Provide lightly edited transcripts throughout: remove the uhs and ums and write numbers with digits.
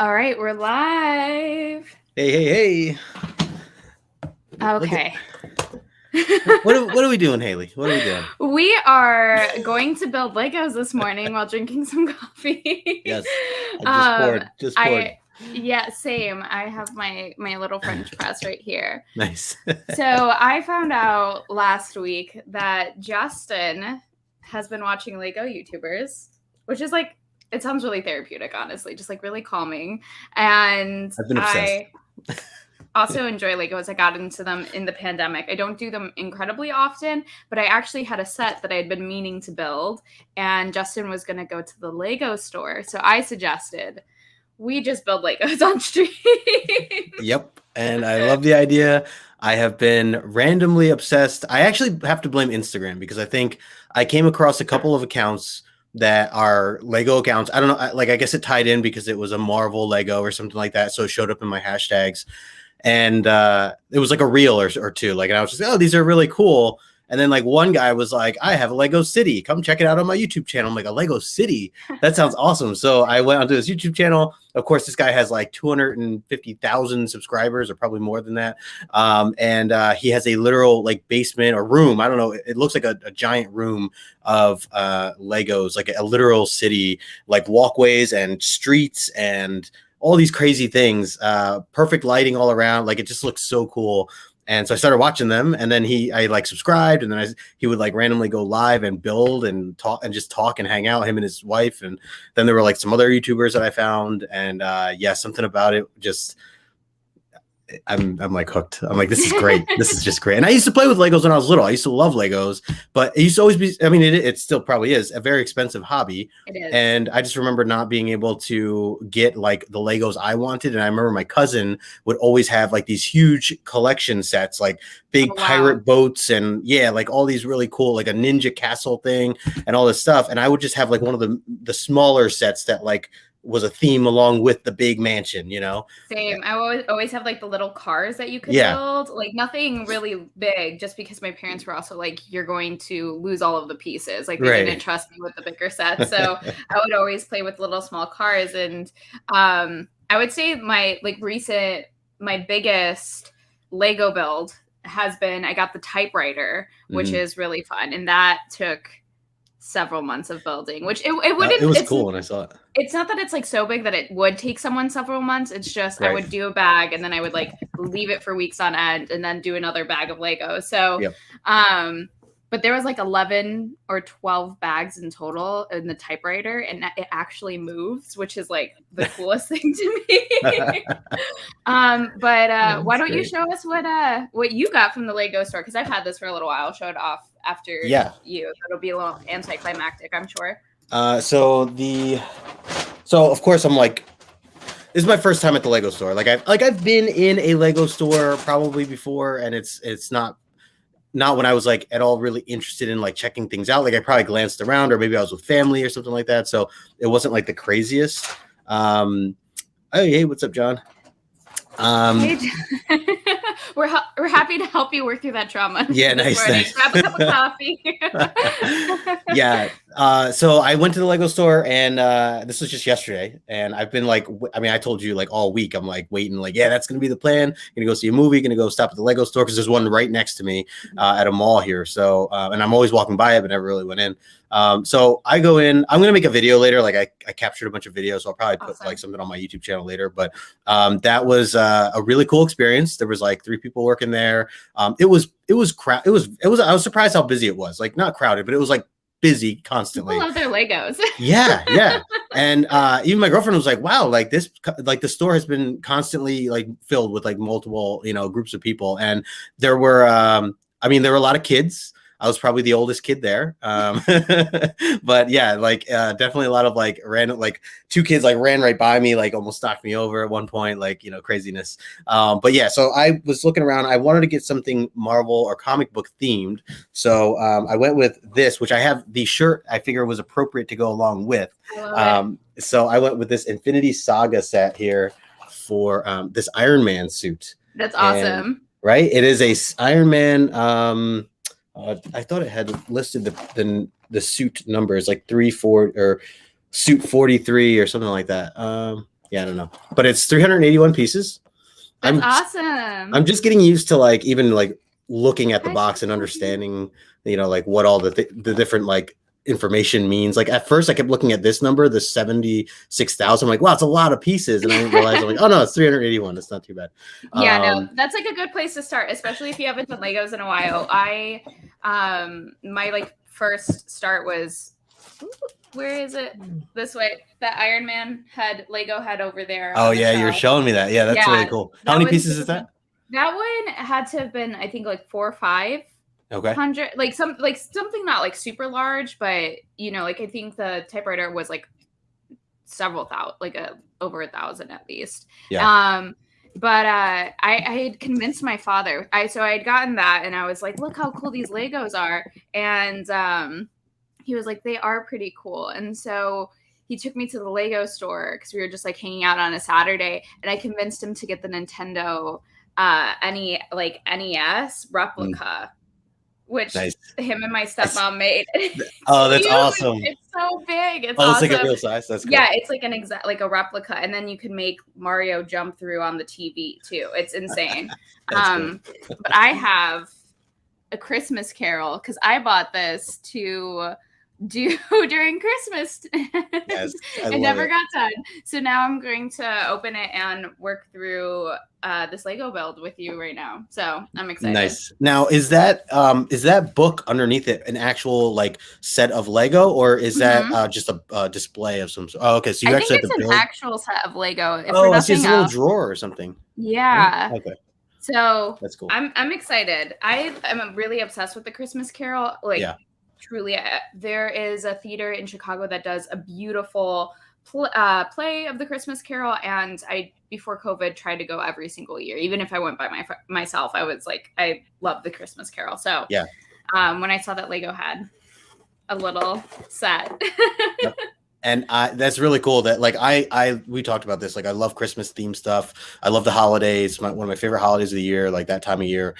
All right, we're live. Hey. Okay. What are we doing, Haley? What are we doing? We are going to build Legos this morning while drinking some coffee. Yes. I just poured. Yeah, same. I have my little French press right here. Nice. So I found out last week that Justin has been watching Lego YouTubers, which is like, it sounds really therapeutic, honestly, just like really calming. And I've been obsessed. I also enjoy Legos. I got into them in the pandemic. I don't do them incredibly often, but I actually had a set that I had been meaning to build, and Justin was going to go to the Lego store. So I suggested we just build Legos on stream. Yep. And I love the idea. I have been randomly obsessed. I actually have to blame Instagram because I think I came across a couple of accounts that are Lego accounts. I don't know. I guess it tied in because it was a Marvel Lego or something like that. So it showed up in my hashtags. And it was like a reel or two. Like, and I was just, oh, these are really cool. And then like one guy was like, I have a Lego City. Come check it out on my YouTube channel. I'm like, a Lego City? That sounds awesome. So I went onto his YouTube channel. Of course, this guy has like 250,000 subscribers or probably more than that. And he has a literal like basement or room. I don't know. It looks like a giant room of Legos, like a literal city, like walkways and streets and all these crazy things, perfect lighting all around. Like it just looks so cool. And so I started watching them, and then I like subscribed, and then he would like randomly go live and build and talk and hang out, him and his wife. And then there were like some other YouTubers that I found, and yeah, something about it just, I'm like hooked. I'm like, this is great. This is just great. And I used to play with Legos when I was little. I used to love Legos, but it used to always be, I mean, it still probably is a very expensive hobby. It is. And I just remember not being able to get like the Legos I wanted. And I remember my cousin would always have like these huge collection sets, like big pirate boats and yeah, like all these really cool, like a ninja castle thing and all this stuff. And I would just have like one of the smaller sets that like was a theme along with the big mansion, you know? Same. I always have like the little cars that you could build, like nothing really big, just because my parents were also like, you're going to lose all of the pieces. Like they didn't trust me with the bigger set. So I would always play with little small cars. And I would say my biggest Lego build has been, I got the typewriter, which is really fun. And that took several months of building, which it wouldn't. It was cool when I saw it. It's not that it's like so big that it would take someone several months. It's just I would do a bag and then I would like leave it for weeks on end and then do another bag of Legos. So, but there was like 11 or 12 bags in total in the typewriter, and it actually moves, which is like the coolest thing to me. But why don't you show us what you got from the Lego store? Because I've had this for a little while. I'll show it off after you. It'll be a little anticlimactic, I'm sure. So of course I'm like, this is my first time at the Lego store. I've been in a Lego store probably before, and it's not when I was like at all really interested in like checking things out. Like I probably glanced around, or maybe I was with family or something like that. So it wasn't like the craziest. Hey, what's up, John? We're happy to help you work through that trauma. Yeah, nice. Grab a cup of coffee. Yeah. So I went to the Lego store, and this was just yesterday. And I've been like, I mean, I told you like all week, I'm like waiting, like, yeah, that's gonna be the plan. Gonna go see a movie. Gonna go stop at the Lego store because there's one right next to me at a mall here. So, and I'm always walking by it, but never really went in. So I go in. I'm gonna make a video later. Like I captured a bunch of videos, so I'll probably put like something on my YouTube channel later. But that was a really cool experience. There was like 3 people working there. It was I was surprised how busy it was. Like not crowded, but it was like busy constantly. People love their Legos. Yeah. And even my girlfriend was like, wow, like this, like the store has been constantly like filled with like multiple, groups of people. And there were, there were a lot of kids. I was probably the oldest kid there. But yeah, like definitely a lot of like random, like 2 kids like ran right by me, like almost knocked me over at one point, like, craziness. But yeah, so I was looking around. I wanted to get something Marvel or comic book themed. So I went with this, which I have the shirt I figure was appropriate to go along with. So I went with this Infinity Saga set here for this Iron Man suit. That's awesome. And, right? It is a Iron Man. I thought it had listed the suit numbers like 3-4 or suit 43 or something like that. Yeah, I don't know, but it's 381 pieces. That's awesome. I'm just getting used to like even like looking at the box and understanding, you know, like what all the different like information means. Like at first I kept looking at this number, the 76,000. I'm like, wow, it's a lot of pieces. And I didn't realize, I'm like, oh no, it's 381. It's not too bad. Yeah, no, that's like a good place to start, especially if you haven't done Legos in a while. My like first start was, where is it? This way. That Iron Man Lego head over there. Oh yeah, you're showing me that. Yeah, that's really cool. How many pieces is that? That one had to have been, I think, like 4 or 5. Okay. 100, like something not like super large, but you know, like I think the typewriter was like several thousand, like over 1,000 at least. Yeah. But I had convinced my father. So I had gotten that, and I was like, "Look how cool these Legos are!" And he was like, "They are pretty cool." And so he took me to the Lego store because we were just like hanging out on a Saturday, and I convinced him to get the Nintendo NES replica. Which him and my stepmom made. Oh, that's awesome! It's so big. It's awesome. It's like a real size. That's cool. Yeah, it's like like a replica, and then you can make Mario jump through on the TV too. It's insane. But I have a Christmas Carol because I bought this to do during Christmas. Yes, it never got done. So now I'm going to open it and work through this Lego build with you right now. So I'm excited. Nice. Now, is that book underneath it an actual like set of Lego, or is that just a display of some sort? Oh, okay. So you actually have to build an actual set of Lego. It's just a little drawer or something. Yeah. Okay. So that's cool. I'm excited. I'm really obsessed with the Christmas Carol. Like, truly, there is a theater in Chicago that does a beautiful play of the Christmas Carol, and I, before COVID, tried to go every single year. Even if I went by myself, I was like, I love the Christmas Carol. So when I saw that Lego had a little set. And that's really cool that like we talked about this. Like I love Christmas themed stuff. I love the holidays. One of my favorite holidays of the year, like that time of year.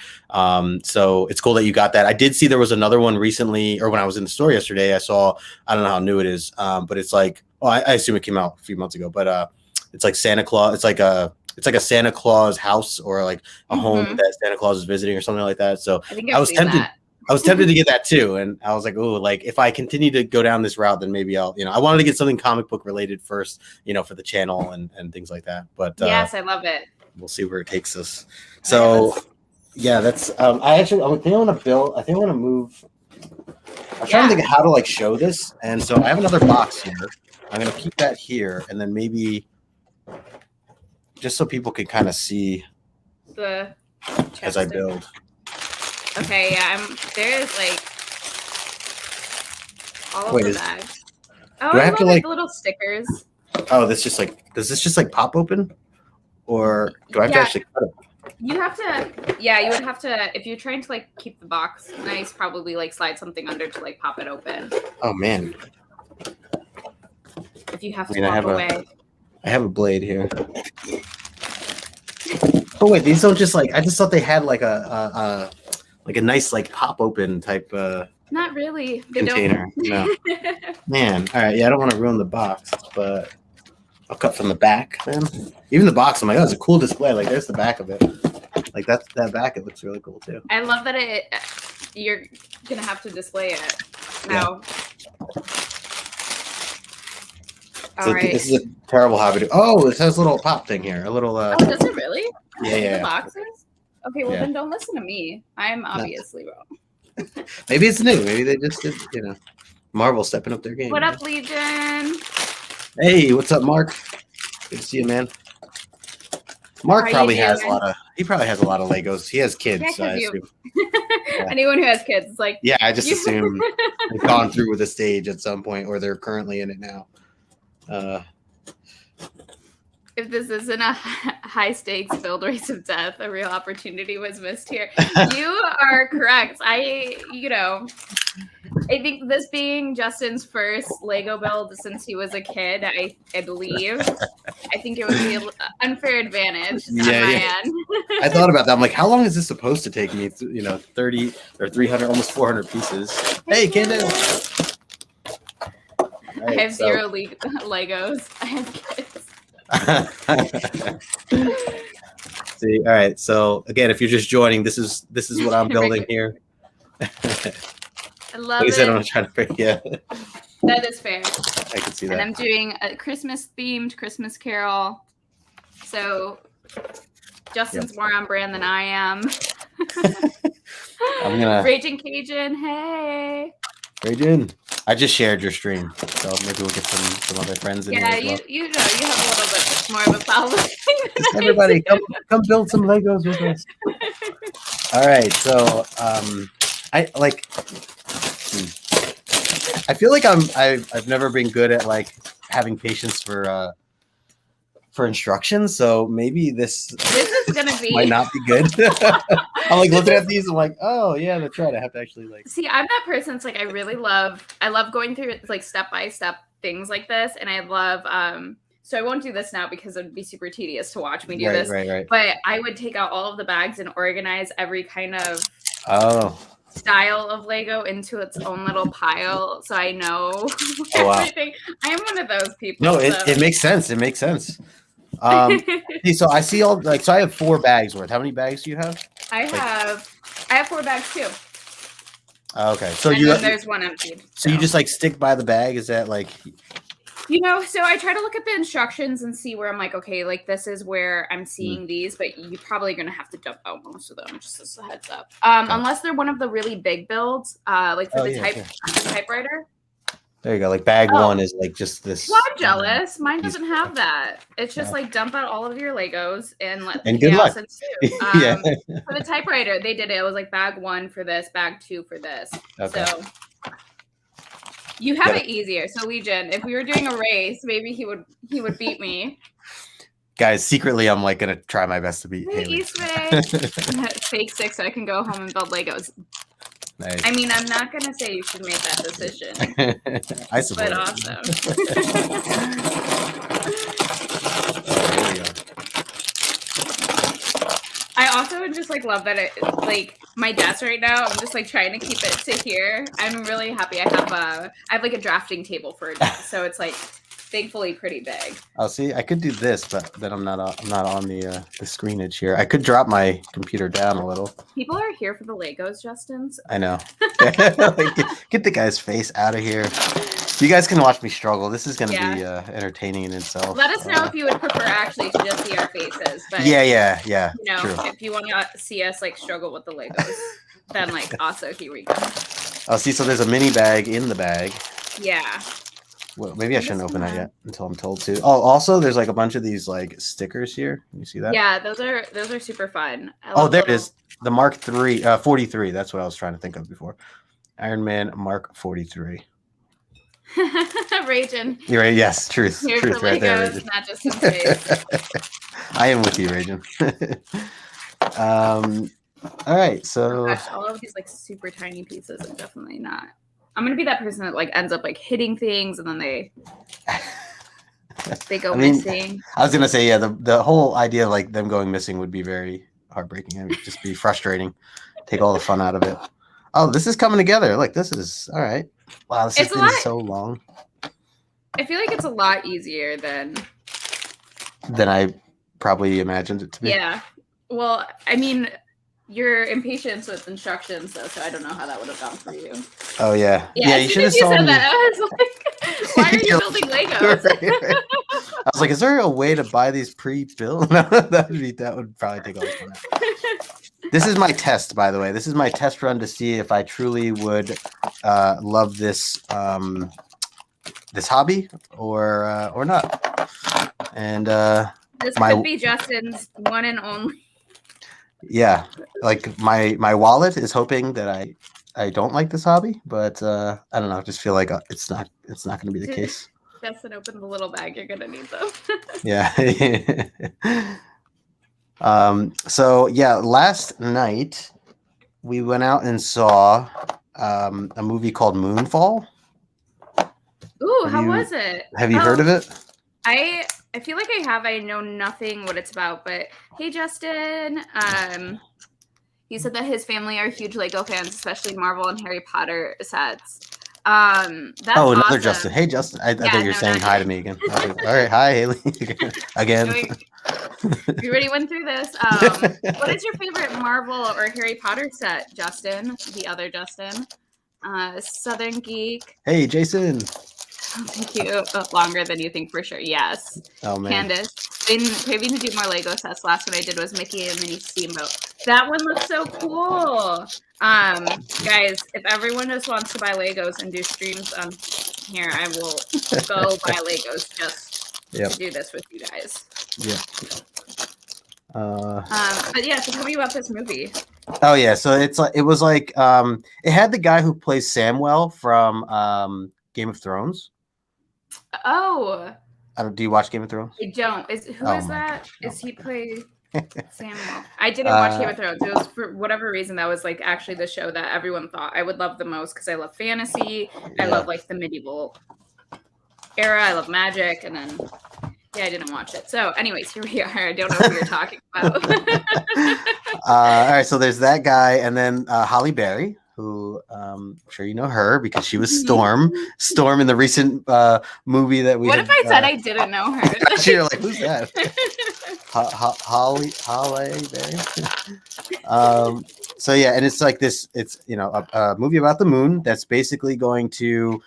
So it's cool that you got that. I did see there was another one recently, or when I was in the store yesterday, I saw, I don't know how new it is, but it's like, I assume it came out a few months ago, but it's like Santa Claus. It's like a Santa Claus house, or like a home that Santa Claus is visiting or something like that. So I was tempted. I was tempted to get that too. And I was like, oh, like if I continue to go down this route, then maybe I'll, I wanted to get something comic book related first, for the channel and things like that. But yes, I love it. We'll see where it takes us. So that's, I think I want to move. I'm trying to think of how to like show this. And so I have another box here. I'm going to keep that here. And then maybe just so people can kind of see the as I build. Okay, there is like all of the bags. Oh, do I have to like the little stickers? Oh, does this just like pop open, or do I have to actually cut it? You have to. Yeah, you would have to if you're trying to like keep the box nice. Probably like slide something under to like pop it open. Oh man! If you have to walk away. I have a blade here. Oh wait, these don't just like. I just thought they had like a nice like pop open type not really container. No. Man, all right, I don't want to ruin the box, but I'll cut from the back then. Even the box, I'm like, oh, it's a cool display. Like there's the back of it. Like that back, it looks really cool too. I love that you're gonna have to display it now. All right. This is a terrible hobby. Oh, it has a little pop thing here. A little oh, does it really? Yeah. The boxes? Okay, well then don't listen to me. I'm obviously wrong. Maybe it's new. Maybe they just did, Marvel stepping up their game. What up, Legion? Hey, what's up, Mark? Good to see you, man. Mark probably has a lot of Legos. He has kids, so I assume. Anyone who has kids is like I just assume they've gone through with a stage at some point, or they're currently in it now. If this isn't a high stakes build race of death, a real opportunity was missed here. You are correct. I think this being Justin's first Lego build since he was a kid, I believe. I think it would be an unfair advantage on my end. I thought about that. I'm like, how long is this supposed to take me? 30 or 300, almost 400 pieces. Hey, Kendall. I have zero Legos. I have kids. See, all right. So again, if you're just joining, this is what I'm building here. I love like I said, it. I'm trying to break. Yeah, that is fair. I can see that. And I'm doing a Christmas-themed Christmas Carol. So Justin's more on brand than I am. I'm gonna Raging Cajun. Hey. Raging. I just shared your stream, so maybe we'll get some other friends in here as well. you know, you have a little bit more of a following. Everybody, come build some Legos with us. All right, so I feel like I've never been good at like having patience for instructions, so maybe this is gonna be might not be good. I'm like looking at these, I'm like, oh yeah, that's right. I have to actually like see. I'm that person. It's like I love going through like step by step things like this, and I love So I won't do this now because it would be super tedious to watch me do this. Right. But I would take out all of the bags and organize every kind of style of Lego into its own little pile, so I know everything. I am one of those people. No, it makes sense. It makes sense. So I see all like so I have 4 bags worth. How many bags do you have? I have 4 bags too. Okay, so there's one emptied. So you just like stick by the bag? Is that like? So I try to look at the instructions and see where I'm like, okay, like this is where I'm seeing these, but you're probably gonna have to dump out most of them, just as a heads up. Unless they're one of the really big builds, like for the typewriter. There you go. Like bag 1 is like just this. Well, I'm jealous. Mine doesn't have that. It's just like dump out all of your Legos and let the good luck. ensue. For the typewriter, they did it. It was like bag 1 for this, bag 2 for this. Okay. So you have it easier. So Legion, if we were doing a race, maybe he would beat me. Guys, secretly, I'm like gonna try my best to beat Haley. Fake 6 so I can go home and build Legos. Nice. I mean, I'm not gonna say you should make that decision. I support but it. Awesome. There we go. I also would just like love that it like my desk right now. I'm just like trying to keep it to here. I'm really happy. I have like a drafting table for a desk, so it's like thankfully pretty big. Oh, see, I could do this, but then I'm not on the screenage here. I could drop my computer down a little. People are here for the Legos, Justin's. I know. Like, get the guy's face out of here. You guys can watch me struggle. This is going to be entertaining in itself. Let us know if you would prefer actually to just see our faces. But yeah. You know, true. If you want to see us like struggle with the Legos, then like also here we go. Oh, see, so there's a mini bag in the bag. Yeah. Well, maybe I shouldn't open that yet until I'm told to. Oh, also, there's like a bunch of these like stickers here. Can you see that? Yeah, those are super fun. Oh, there it is. The Mark 43. That's what I was trying to think of before. Iron Man Mark 43. Raging. You're right. Yes, truth. Here truth for right Legos, there. not just in space. I am with you, Raging. All right, so gosh, all of these like super tiny pieces are definitely not. I'm gonna be that person that like ends up like hitting things and then they go missing. I was gonna say, yeah, the whole idea of like them going missing would be very heartbreaking. It would just be frustrating. Take all the fun out of it. Oh, this is coming together. Like this is all right. Wow, this has been so long. I feel like it's a lot easier than I probably imagined it to be. Yeah. Well, I mean, your impatience with instructions, though, so I don't know how that would have gone for you. Oh yeah. Yeah, you should have said that. I was like, why are you building Legos? Right. I was like, is there a way to buy these pre-built? that would probably take all the fun out. This is my test, by the way. This is my test run to see if I truly would love this this hobby or not. And this could be Justin's one and only. Yeah, like my wallet is hoping that I don't like this hobby, but I don't know. I just feel like it's not going to be the case. Justin, open the little bag. You're gonna need them. Yeah. So yeah, last night we went out and saw a movie called Moonfall. Ooh, how was it? Have you heard of it? I feel like I have. I know nothing what it's about, but hey, Justin. He said that his family are huge Lego fans, especially Marvel and Harry Potter sets. That's another awesome. Justin. Hey, Justin. I thought you were saying hi to me again. All right. Hi, Haley. Again. We already went through this. What is your favorite Marvel or Harry Potter set, Justin? The other Justin. Southern Geek. Hey, Jason. Thank you. Longer than you think for sure. Yes. Oh, man. Candace. Been craving to do more Lego sets. Last one I did was Mickey and Minnie Steamboat. That one looks so cool. Guys, if everyone just wants to buy Legos and do streams on here, I will go buy Legos just to do this with you guys. Yeah. But yeah, so tell me about this movie. Oh yeah, so it had the guy who plays Samwell from Game of Thrones. Oh. Do you watch Game of Thrones? I don't. Is that? Is he play Samuel? I didn't watch Game of Thrones. It was for whatever reason that was like actually the show that everyone thought I would love the most because I love fantasy. I love like the medieval era. I love magic, and then I didn't watch it. So, anyways, here we are. I don't know what you're talking about. All right, so there's that guy, and then Halle Berry, who I'm sure you know her because she was Storm in the recent movie that we. What if I said I didn't know her? You're like, who's that? Halle Berry. So yeah, and it's like this. It's a movie about the moon that's basically going to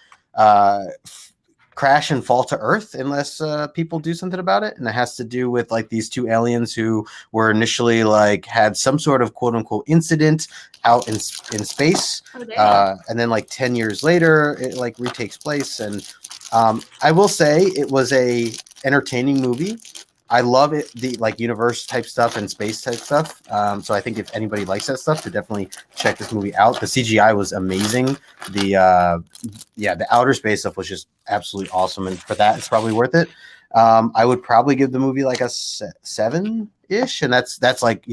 crash and fall to Earth unless people do something about it, and it has to do with like these two aliens who were initially like had some sort of quote unquote incident out in space, and then like 10 years later it like retakes place. And I will say it was a entertaining movie. I love it, the like universe type stuff and space type stuff. So I think if anybody likes that stuff, to definitely check this movie out. The CGI was amazing. The outer space stuff was just absolutely awesome, and for that, it's probably worth it. I would probably give the movie like a 7-ish, and that's like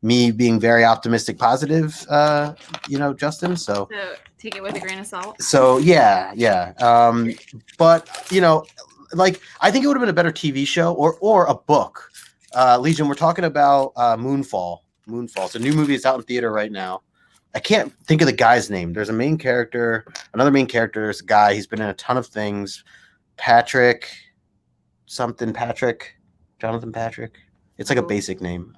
me being very optimistic, positive. Justin. So take it with a grain of salt. So yeah. But like I think it would have been a better TV show or a book. Legion, we're talking about Moonfall. It's a new movie. It's out in theater right now. I can't think of the guy's name. There's a main character, another main character. There's a guy. He's been in a ton of things. Jonathan Patrick. It's like a basic name.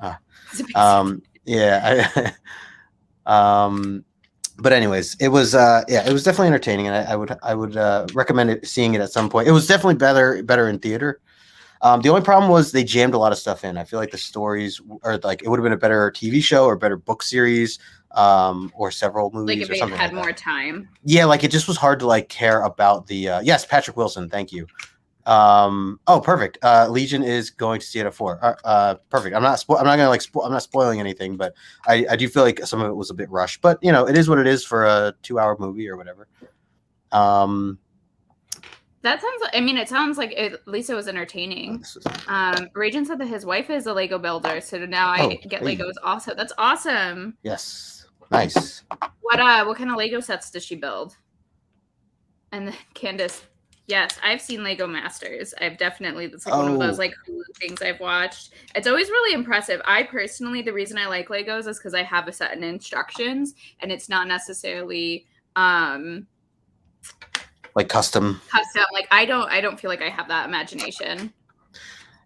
Yeah. But anyways, it was definitely entertaining, and I would recommend seeing it at some point. It was definitely better in theater. The only problem was they jammed a lot of stuff in. I feel like the stories are like it would have been a better TV show or better book series, or several movies. Like if or something they had like more time. Yeah, like it just was hard to like care about the. Yes, Patrick Wilson. Thank you. Perfect. Legion is going to see it at 4. Perfect. I'm not spoiling anything, but I do feel like some of it was a bit rushed, but it is what it is for a 2-hour movie or whatever. That sounds. It sounds like at least it was entertaining. Rajan said that his wife is a Lego builder, so now I get Legos also. That's awesome. Yes, nice. What kind of Lego sets does she build? And Candace, yes, I've seen Lego Masters. I've definitely that's like one of those like Hulu things I've watched. It's always really impressive. I personally, the reason I like Legos is because I have a set in instructions, and it's not necessarily like custom. Like I don't feel like I have that imagination.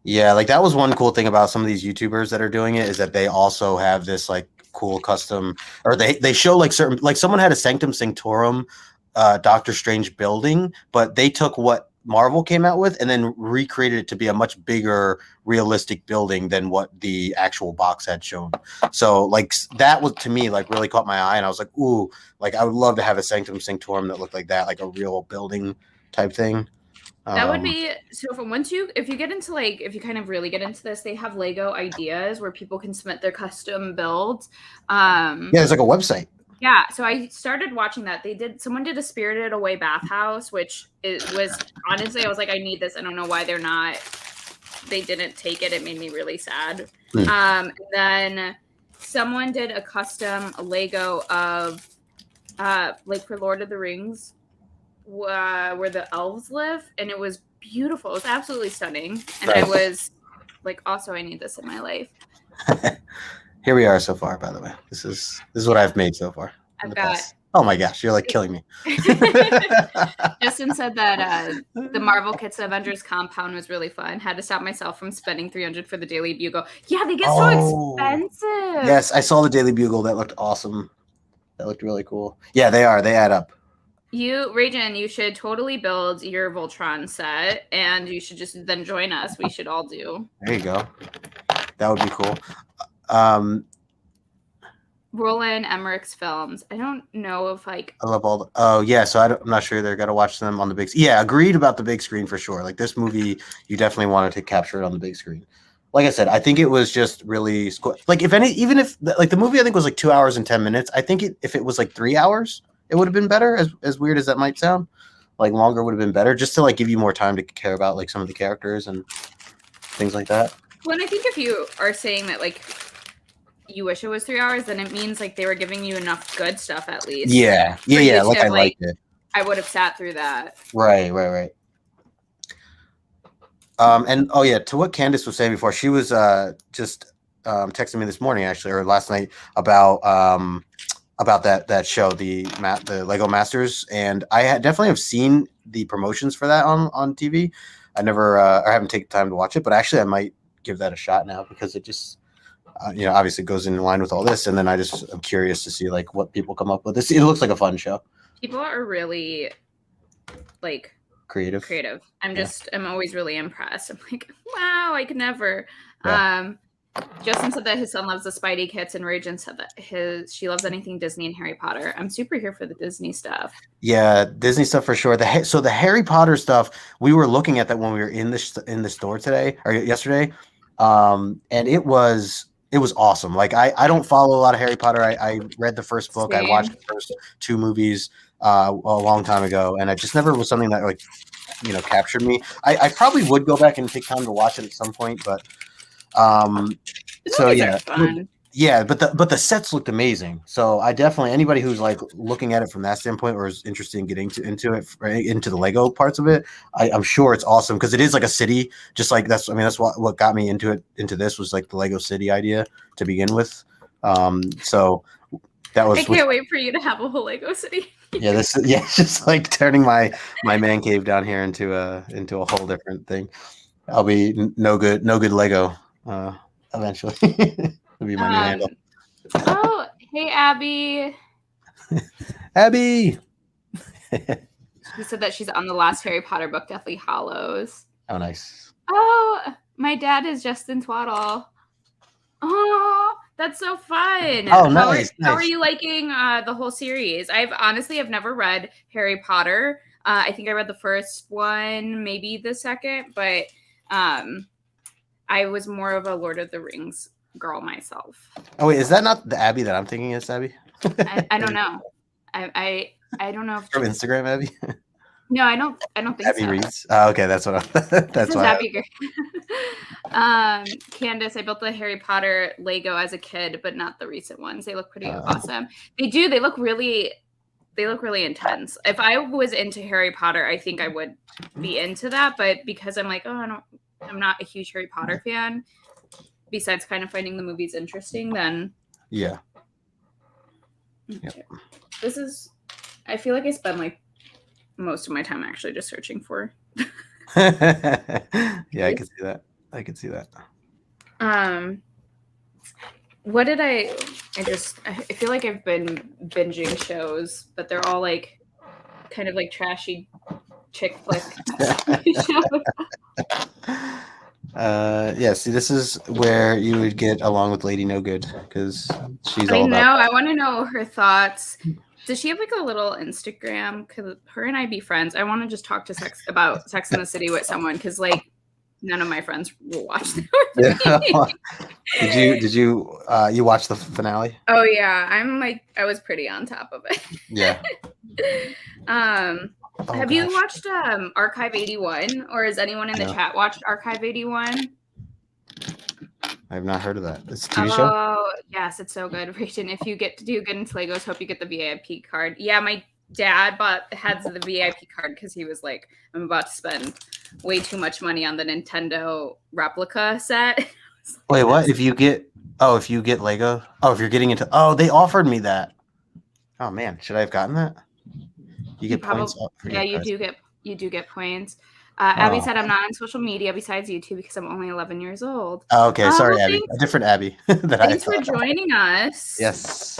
Yeah, like that was one cool thing about some of these YouTubers that are doing it is that they also have this like cool custom, or they show like certain, like someone had a Sanctum Sanctorum Doctor Strange building, but they took what Marvel came out with and then recreated it to be a much bigger realistic building than what the actual box had shown. So like that was to me like really caught my eye, and I was like, ooh, like I would love to have a Sanctum Sanctorum that looked like that, like a real building type thing. That would be so. If you get into like, if you kind of really get into this, they have Lego ideas where people can submit their custom builds. Yeah, there's like a website. Yeah, so I started watching that. Someone did a Spirited Away bathhouse, which was honestly, I was like, I need this. I don't know why they didn't take it. It made me really sad. And then someone did a custom Lego of like for Lord of the Rings, where the elves live, and it was beautiful. It was absolutely stunning. And I was like, also, I need this in my life. Here we are so far, by the way. This is what I've made so far. I've got Oh my gosh, you're like killing me. Justin said that the Marvel Kits Avengers compound was really fun. Had to stop myself from spending $300 for the Daily Bugle. Yeah, they get so expensive. Yes, I saw the Daily Bugle. That looked awesome. That looked really cool. Yeah, they are. They add up. Rajan, you should totally build your Voltron set, and you should just then join us. We should all do. There you go. That would be cool. Roland Emmerich's films. I don't know if like. I love all. Oh yeah, so I'm not sure they're gonna watch them on the big. Yeah, agreed about the big screen for sure. Like this movie, you definitely wanted to capture it on the big screen. Like I said, I think it was just really like even if like the movie I think was like 2 hours and 10 minutes. I think if it was like 3 hours, it would have been better. As weird as that might sound, like longer would have been better, just to like give you more time to care about like some of the characters and things like that. Well, and I think if you are saying that like you wish it was 3 hours, then it means like they were giving you enough good stuff at least. Yeah. Like I liked it. I would have sat through that. Right. And oh yeah, to what Candace was saying before, she was just texting me this morning actually, or last night about that show, the Lego Masters, and I definitely have seen the promotions for that on TV. I never I haven't taken time to watch it, but actually I might give that a shot now because it just obviously goes in line with all this, and then I'm curious to see like what people come up with. It looks like a fun show. People are really like creative. I'm always really impressed. I'm like, wow, I could never. Yeah. Justin said that his son loves the Spidey kits, and Rajan said that she loves anything Disney and Harry Potter. I'm super here for the Disney stuff. Yeah, Disney stuff for sure. So the Harry Potter stuff, we were looking at that when we were in the store today or yesterday, and it was awesome. Like I don't follow a lot of Harry Potter. I read the first book. Same. I watched the first 2 movies a long time ago, and it just never was something that like captured me. I probably would go back and take time to watch it at some point, but so yeah, but the sets looked amazing. So I definitely, anybody who's like looking at it from that standpoint or is interested in getting into the Lego parts of it, I'm sure it's awesome because it is like a city. Just like that's what got me into this was like the Lego City idea to begin with. So that was. I can't wait for you to have a whole Lego City. It's just like turning my man cave down here into a whole different thing. I'll be no good Lego eventually. It'll be my new handle. Oh, hey Abby. Abby. She said that she's on the last Harry Potter book, Deathly Hallows. Oh, nice. Oh, my dad is Justin Twaddle. Oh, that's so fun. Oh, nice. How are you liking the whole series? I've never read Harry Potter. I think I read the first one, maybe the second, but I was more of a Lord of the Rings girl myself. Oh wait, is that not the Abby that I'm thinking is Abby? I don't know. I don't know if from Instagram Abby. No, I don't think Abby so. Reads. Okay, that's what that's why. Abby. Candace, I built the Harry Potter Lego as a kid, but not the recent ones. They look pretty awesome. They do. They look really intense. If I was into Harry Potter, I think I would be into that. But because I'm like, I'm not a huge Harry Potter fan. Besides kind of finding the movies interesting, then yeah. Okay. Yep. I feel like I spend like most of my time actually just searching for. Yeah, I can see that. What did I feel like I've been binging shows, but they're all like kind of like trashy chick flick shows. See, this is where you would get along with Lady No Good because she's all about. I want to know her thoughts. Does she have like a little Instagram? Could her and I be friends? I want to just talk to about Sex in the City with someone because like none of my friends will watch that. Yeah. Did you watch the finale? Oh yeah, I was pretty on top of it. Yeah. Have you watched Archive 81, or has anyone in the chat watched Archive 81? I have not heard of that. It's a TV show? Oh, yes, it's so good. Rachel, if you get into Legos, hope you get the VIP card. Yeah, my dad had the VIP card because he was like, I'm about to spend way too much money on the Nintendo replica set. Wait, what? If you get Lego? Oh, if you're getting into... Oh, they offered me that. Oh man, should I have gotten that? You get points probably, up for yeah, your you do get points. Abby said I'm not on social media besides YouTube because I'm only 11 years old. Oh, okay, sorry, Well, Abby. A different Abby that I thanks for thought. joining us. Yes.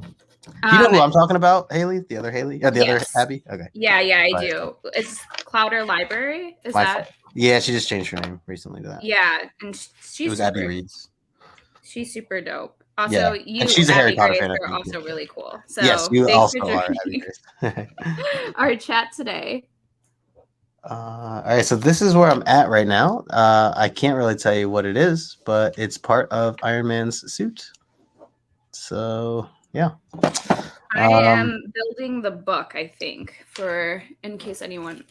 Do you know who I'm talking about, Haley? The other Haley? The other Abby? Okay. Yeah, I do. It's Clouder Library. Is that? Yeah, she just changed her name recently to that. Yeah, and it was Abby Reed's. She's super dope. Also, you and she's a Harry Potter fan. Are also really cool. So yes, you also are Abby Grace. Our chat today. All right, so this is where I'm at right now. I can't really tell you what it is, but it's part of Iron Man's suit. So yeah. I am building the book, I think, in case anyone.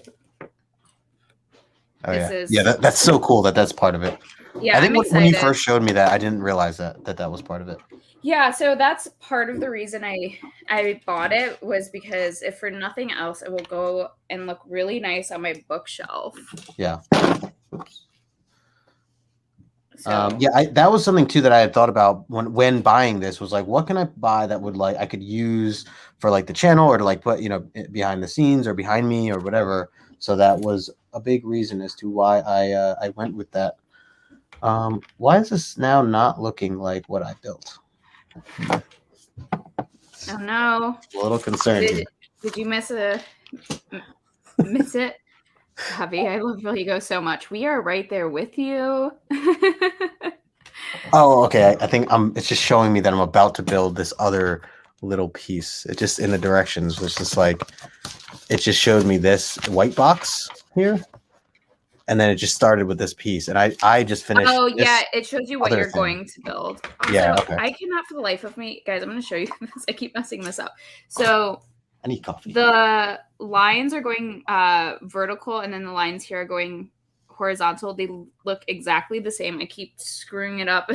Oh yeah, that's so cool that's part of it. Yeah, I think when you first showed me that, I didn't realize that was part of it. Yeah, so that's part of the reason I bought it, was because if for nothing else, it will go and look really nice on my bookshelf. Yeah. Oops. So. That was something too that I had thought about when buying this, was like, what can I buy that would I could use for like the channel, or to put behind the scenes or behind me or whatever. So that was a big reason as to why I went with that. Why is this now not looking like what I built? Oh no! A little concerned. Did you miss it? Javi, I love Lego so much. We are right there with you. Oh, okay. I think it's just showing me that I'm about to build this other little piece. It just in the directions was just like, it just showed me this white box here. And then it just started with this piece, and I just finished. Oh yeah, it shows you what you're going to build. Also, okay. I cannot for the life of me, guys. I'm going to show you this. I keep messing this up. So I need coffee. The lines are going vertical, and then the lines here are going horizontal. They look exactly the same. I keep screwing it up,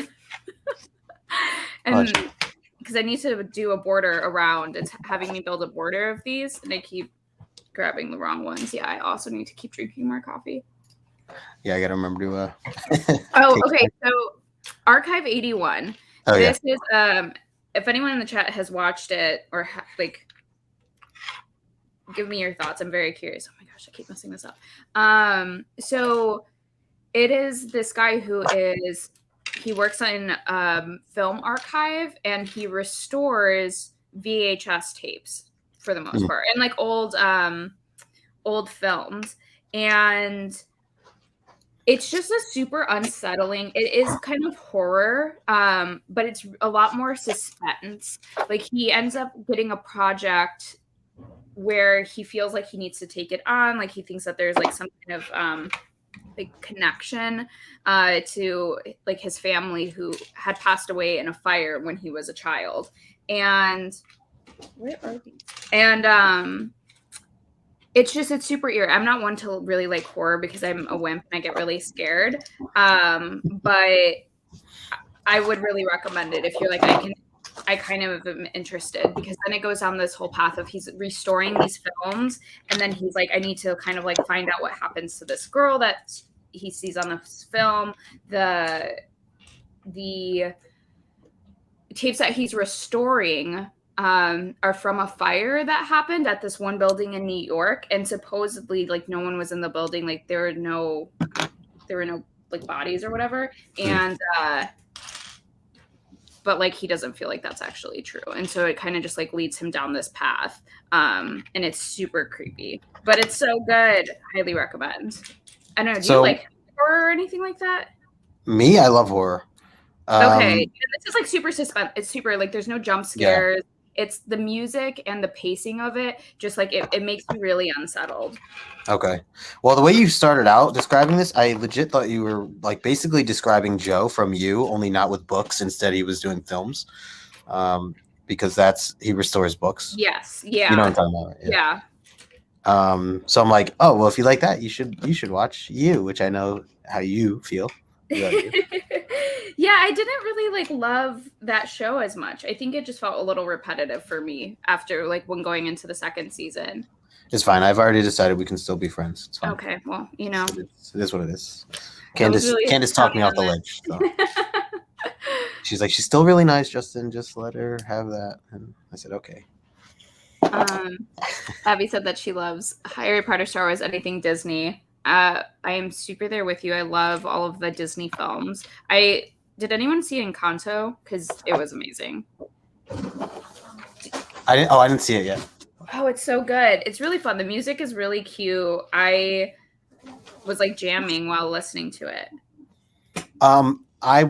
and because I need to do a border around, it's having me build a border of these, and I keep grabbing the wrong ones. Yeah, I also need to keep drinking more coffee. Yeah, I gotta remember to. Oh, okay. So, Archive 81. Oh, this is if anyone in the chat has watched it or give me your thoughts. I'm very curious. Oh my gosh, I keep messing this up. So it is this guy who he works in film archive, and he restores VHS tapes for the most part, and old films. And it's just a super unsettling. It is kind of horror, but it's a lot more suspense. Like, he ends up getting a project where he feels like he needs to take it on. Like, he thinks that there's some kind of connection to his family who had passed away in a fire when he was a child. And where are these? And it's super eerie. I'm not one to really like horror because I'm a wimp and I get really scared. But I would really recommend it if you're I kind of am interested, because then it goes down this whole path of he's restoring these films, and then he's I need to kind of find out what happens to this girl that he sees on this film. The tapes that he's restoring are from a fire that happened at this one building in New York, and supposedly no one was in the building. There were no bodies or whatever, and but he doesn't feel like that's actually true, and so it kind of just leads him down this path, and it's super creepy, but it's so good. Highly recommend. I don't know, do you like horror or anything like that? Me, I love horror. Okay, this is super suspense. It's super there's no jump scares. Yeah. It's the music and the pacing of it. Just it makes me really unsettled. Okay. Well, the way you started out describing this, I legit thought you were basically describing Joe from You, only not with books. Instead, he was doing films, because he restores books. Yes. Yeah. You know what I'm talking about, right? Yeah. So I'm like, oh well, if you like that, you should watch You, which I know how you feel. Yeah, I didn't really love that show as much. I think it just felt a little repetitive for me after when going into the second season. It's fine. I've already decided we can still be friends. It's fine. Okay, well, it is what it is. Candace talked me off the ledge. So. She's she's still really nice, Justin. Just let her have that. And I said, okay. Abby said that she loves Harry Potter, Star Wars, anything Disney. I am super there with you. I love all of the Disney films. Did anyone see Encanto? Because it was amazing. I didn't see it yet. Oh, it's so good. It's really fun. The music is really cute. I was like jamming while listening to it. I've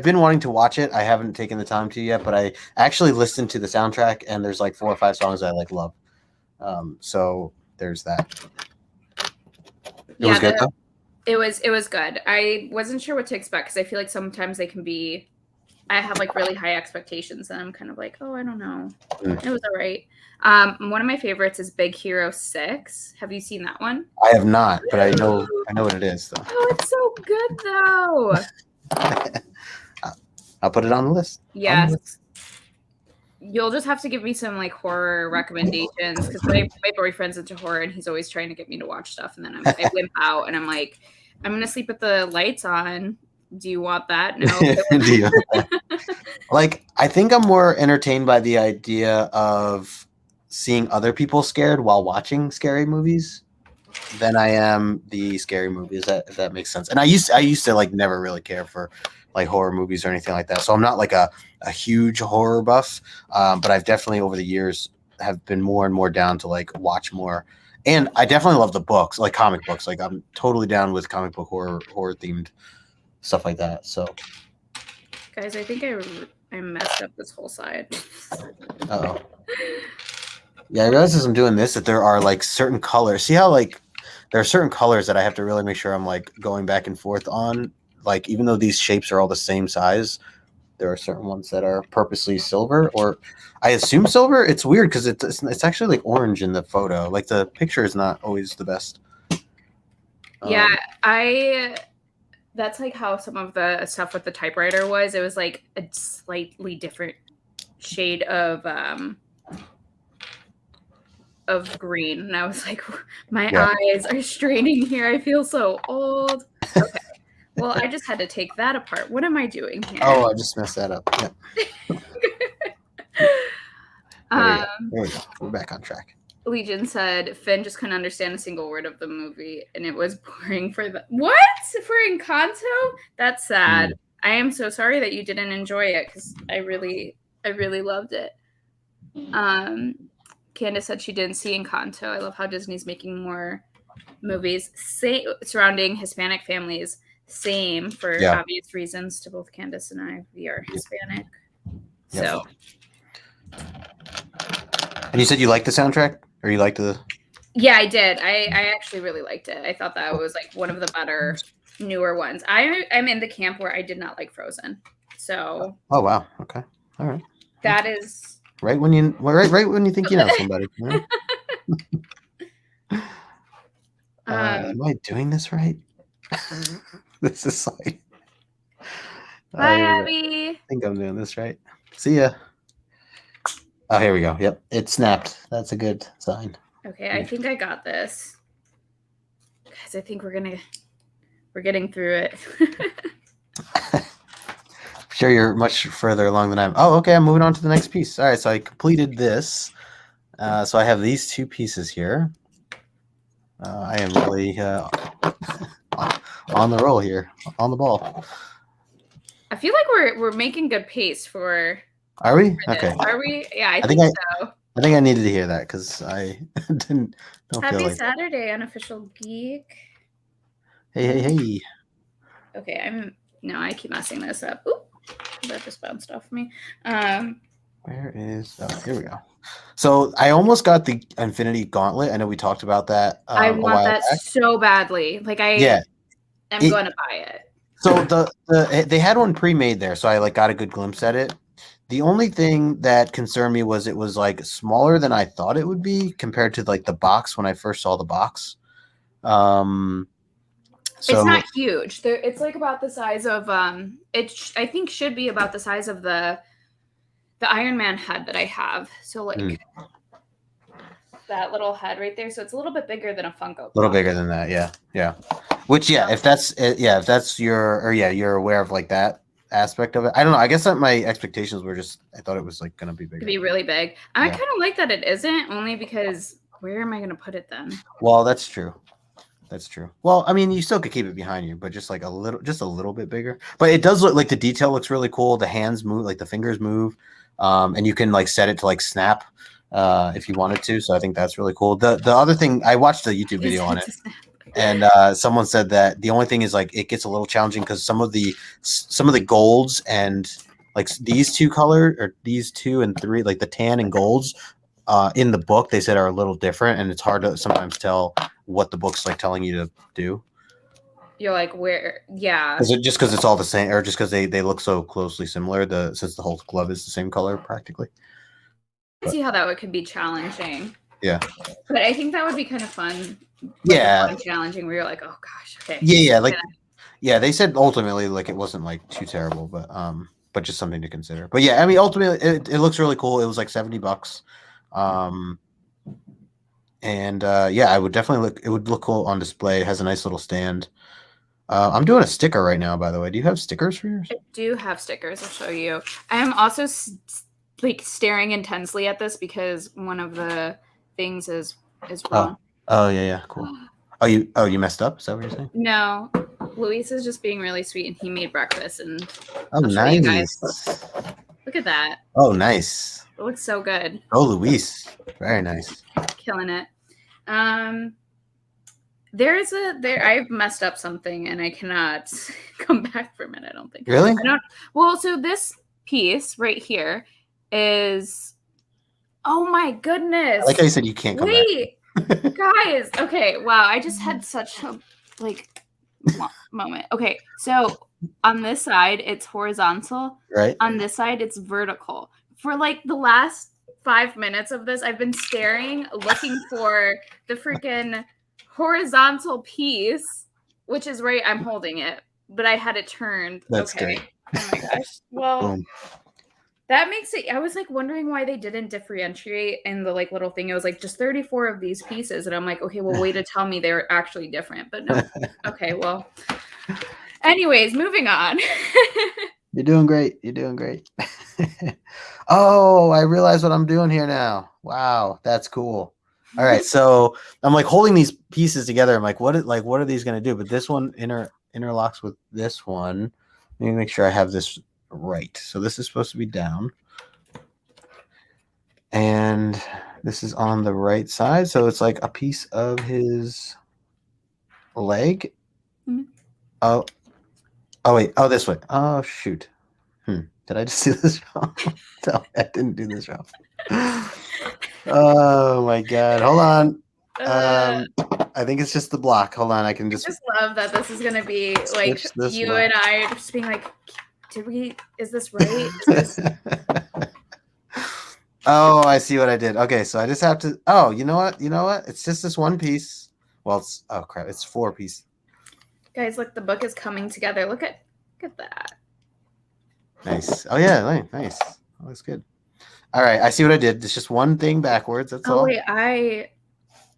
been wanting to watch it. I haven't taken the time to yet, but I actually listened to the soundtrack, and there's like 4 or 5 songs I like love. So there's that. It was good though? It was good. I wasn't sure what to expect because I feel like sometimes they can be. I have like really high expectations, and I'm kind of like, oh, I don't know. It was all right. One of my favorites is Big Hero 6. Have you seen that one? I have not, but I know what it is though. Oh, it's so good though. I'll put it on the list. Yes. You'll just have to give me some like horror recommendations because my boyfriend's into horror and he's always trying to get me to watch stuff, and then I wimp out and I'm like, I'm gonna sleep with the lights on. Do you want that? No. Like, I think I'm more entertained by the idea of seeing other people scared while watching scary movies than I am the scary movies. If that makes sense. And I used to like never really care for like horror movies or anything like that. So I'm not like a huge horror buff, but I've definitely over the years have been more and more down to like watch more. And I definitely love the books, like comic books. Like I'm totally down with comic book horror themed stuff like that. So, guys, I think I messed up this whole side. Uh-oh. Yeah, I realize as I'm doing this that there are like certain colors. See how like there are certain colors that I have to really make sure I'm like going back and forth on. Like even though these shapes are all the same size, there are certain ones that are purposely silver, or I assume silver. It's weird because it's actually like orange in the photo. Like the picture is not always the best. Yeah, that's like how some of the stuff with the typewriter was. It was like a slightly different shade of green. And I was like, my eyes are straining here. I feel so old. Okay. Well, I just had to take that apart. What am I doing here? Oh, I just messed that up. Yeah. There we go. We're back on track. Legion said Finn just couldn't understand a single word of the movie, and it was boring for the what for Encanto. That's sad. I am so sorry that you didn't enjoy it because I really loved it. Candace said she didn't see Encanto. I love how Disney's making more movies surrounding Hispanic families. Same for obvious reasons to both Candace and I. We are Hispanic, so. And you said you liked the soundtrack? Or you liked the? Yeah, I did. I actually really liked it. I thought that was like one of the better newer ones. I'm in the camp where I did not like Frozen. So. Oh wow. Okay. All right. That is. Right when you think you know somebody. Right? Am I doing this right? This is like. Bye, Abby. I think I'm doing this right. See ya. Oh, here we go. Yep, it snapped. That's a good sign. Okay, I think I got this. Guys, I think we're getting through it. I'm sure you're much further along than I am. Oh, okay, I'm moving on to the next piece. All right, so I completed this. So I have these 2 pieces here. I am really on the roll here, on the ball. I feel like we're making good pace for. Are we? Okay. Are we? Yeah, I think so. I think I needed to hear that because I don't Happy feel like Saturday, Unofficial Geek. Hey. Okay, I keep messing this up. Oop, that just bounced off me. Where is? Oh, here we go. So I almost got the Infinity Gauntlet. I know we talked about that. I want that so badly. Like I'm going to buy it. So they had one pre-made there, so I like got a good glimpse at it. The only thing that concerned me was it was like smaller than I thought it would be compared to like the box when I first saw the box. So it's not huge. It's like about the size of I think should be about the size of the Iron Man head that I have. So like that little head right there. So it's a little bit bigger than a Funko Pop. A little bigger than that, yeah. Which if that's you're aware of like that aspect of it. I don't know. I guess that my expectations were just, I thought it was like going to be bigger. To be really big. I kind of like that it isn't, only because where am I going to put it then? Well, that's true. That's true. Well, I mean, you still could keep it behind you, but just like a little bit bigger. But it does look like the detail looks really cool. The hands move, like the fingers move, and you can like set it to like snap if you wanted to. So I think that's really cool. The other thing, I watched a YouTube video on it, and someone said that the only thing is like it gets a little challenging because some of the golds and like these two and three, like the tan and golds in the book, they said are a little different, and it's hard to sometimes tell what the book's like telling you to do. You're like, where? Yeah. Is it just because it's all the same, or just because they look so closely similar? Since the whole glove is the same color practically. I see how that could be challenging. Yeah. But I think that would be kind of fun. Yeah. Challenging where you're like, oh gosh, okay. Yeah, like they said ultimately like it wasn't like too terrible, but just something to consider. But yeah, I mean ultimately it looks really cool. It was like $70. And I would definitely it would look cool on display. It has a nice little stand. I'm doing a sticker right now, by the way. Do you have stickers for yours? I do have stickers. I'll show you. I am also like staring intensely at this because one of the things is wrong. Oh yeah, cool. Oh you messed up? Is that what you're saying? No, Luis is just being really sweet, and he made breakfast. And nice. Look at that. Oh, nice. It looks so good. Oh, Luis, very nice. Killing it. I've messed up something and I cannot come back from it. I don't think. Really? Well, so this piece right here is, oh my goodness. Like I said, you can't come back. Guys. Okay. Wow. I just had such a moment. Okay. So on this side, it's horizontal. Right. On this side, it's vertical. For like the last 5 minutes of this, I've been staring, looking for the freaking horizontal piece, which is right. I'm holding it, but I had it turned. That's great. Oh my gosh. Well, that makes it. I was like wondering why they didn't differentiate in the like little thing. It was like just 34 of these pieces, and I'm like, okay, well, way to tell me they're actually different, but no. Okay, well. Anyways, moving on. You're doing great. Oh, I realize what I'm doing here now. Wow, that's cool. All right, so I'm like holding these pieces together. I'm like, what are these going to do? But this one interlocks with this one. Let me make sure I have this right. So this is supposed to be down, and this is on the right side. So it's like a piece of his leg. Mm-hmm. Oh wait. Oh, this way. Oh shoot. Did I just do this wrong? No, I didn't do this wrong. Oh my god. Hold on. I think it's just the block. Hold on. I just love that this is gonna be like you and I just being like, is this right? Is this... Oh, I see what I did. Okay, so I just have to, you know what? It's just this one piece. Well, it's 4 pieces. Guys, look, the book is coming together. Look at that. Nice. Oh yeah, nice. That looks good. All right, I see what I did. It's just one thing backwards. That's all. Oh wait,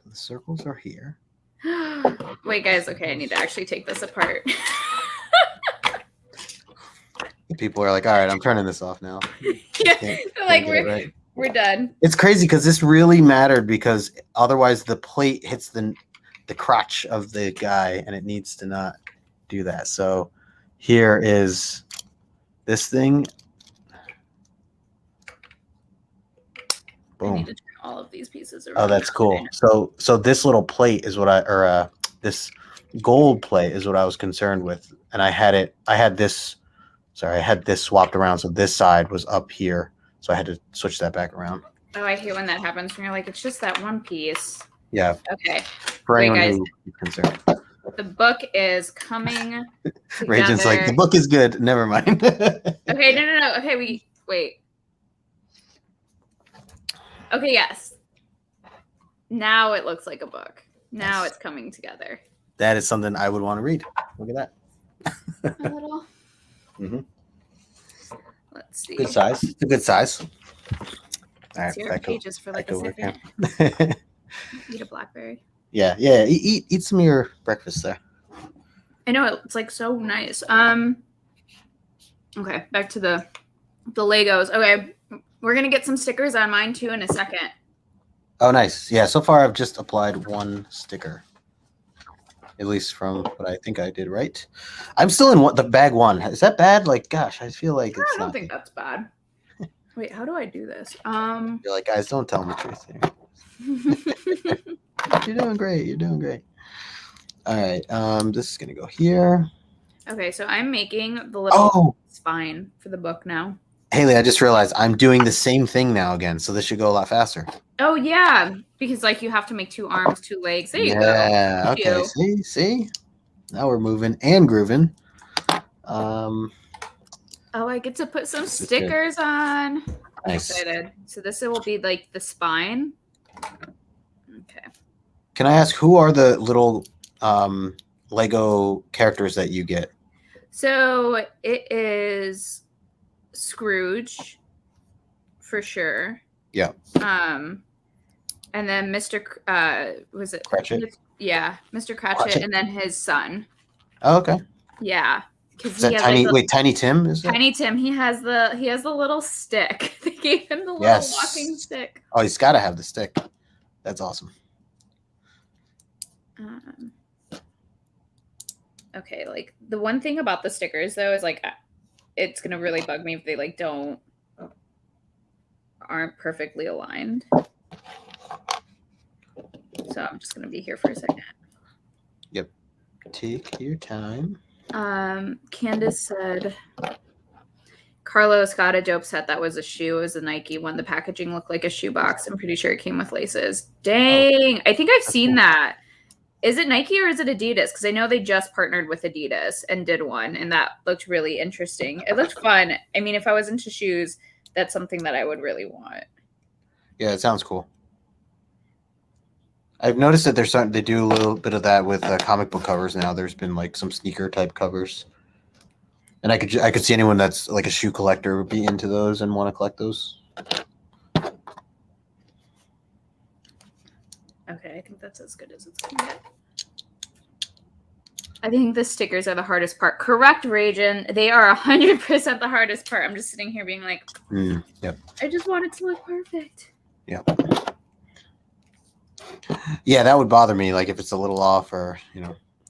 the circles are here. Wait, guys. Okay, I need to actually take this apart. People are like, all right, I'm turning this off now. Yeah, like we're done. It's crazy because this really mattered because otherwise the plate hits the crotch of the guy and it needs to not do that. So here is this thing. Boom. I need to turn all of these pieces around. Oh, that's cool. So this little plate is what this gold plate is what I was concerned with. And I had this swapped around. So this side was up here. So I had to switch that back around. Oh, I hate when that happens when you're like, it's just that one piece. Yeah. Okay. For anyone who's concerned. The book is coming together. Ragent's like, the book is good. Never mind. Okay, no. Okay, wait. Okay, yes. Now it looks like a book. Now it's coming together. That is something I would want to read. Look at that. A little. Mm-hmm. Let's see. Good size. It's a good size. All right, your pages for like a second. Eat a blackberry. Yeah. Eat some of your breakfast there. I know it's like so nice. Okay, back to the Legos. Okay, we're going to get some stickers on mine too in a second. Oh, nice. Yeah, so far I've just applied one sticker. At least from what I think I did right. I'm still in the bag 1. Is that bad? Like, gosh, I feel like it's I don't think that's bad. Wait, how do I do this? You're like, guys, don't tell me the truth here. You're doing great. You're doing great. All right. This is gonna go here. Okay, so I'm making the little spine for the book now. Haley, I just realized I'm doing the same thing now again, so this should go a lot faster. Oh yeah, because like you have to make 2 arms, 2 legs. There you go. Yeah. Okay. See. Now we're moving and grooving. Oh, I get to put some stickers on. Nice. I'm excited. So this will be like the spine. Okay. Can I ask, who are the little Lego characters that you get? So it is Scrooge for sure. Yeah. And then Mr. Was it Cratchit? Yeah, Mr. Cratchit, and then his son. Oh, okay. Yeah. Is that Tiny? Like Tiny Tim? Is that? Tiny Tim. He has the little stick. They gave him the little walking stick. Oh, he's got to have the stick. That's awesome. Okay, like the one thing about the stickers though is like it's gonna really bug me if they like aren't perfectly aligned. So I'm just gonna be here for a second. Yep. Take your time. Candace said Carlos got a dope set that was a shoe. It was a Nike one. The packaging looked like a shoebox. I'm pretty sure it came with laces. Dang. I think I've seen that. Is it Nike or is it Adidas? Because I know they just partnered with Adidas and did one, and that looked really interesting. It looked fun. I mean, if I was into shoes, that's something that I would really want. Yeah, it sounds cool. I've noticed that they do a little bit of that with comic book covers now. There's been like some sneaker type covers, and I could see anyone that's like a shoe collector would be into those and want to collect those. Okay, I think that's as good as it's gonna get. I think the stickers are the hardest part. Correct, Rajan. They are 100% the hardest part. I'm just sitting here being like, yep. I just want it to look perfect. Yep. Yeah, that would bother me. Like if it's a little off, or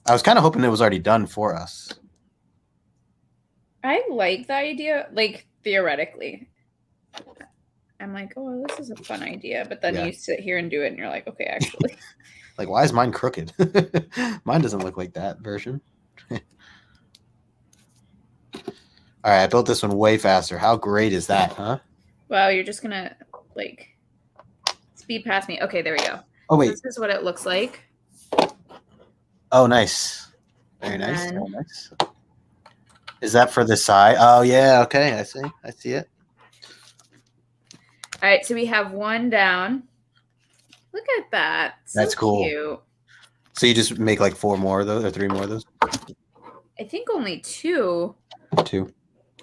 I was kind of hoping it was already done for us. I like the idea, like theoretically. I'm like, oh, this is a fun idea. But then you sit here and do it and you're like, okay, actually. Like, why is mine crooked? Mine doesn't look like that version. All right, I built this one way faster. How great is that, huh? Wow, you're just going to, like, speed past me. Okay, there we go. Oh, wait. This is what it looks like. Oh, nice. Very nice. Very nice. Is that for the side? Oh, yeah. Okay, I see it. All right, so we have one down. Look at that. That's cool. Cute. So you just make like 4 more of those or 3 more of those? I think only 2. 2.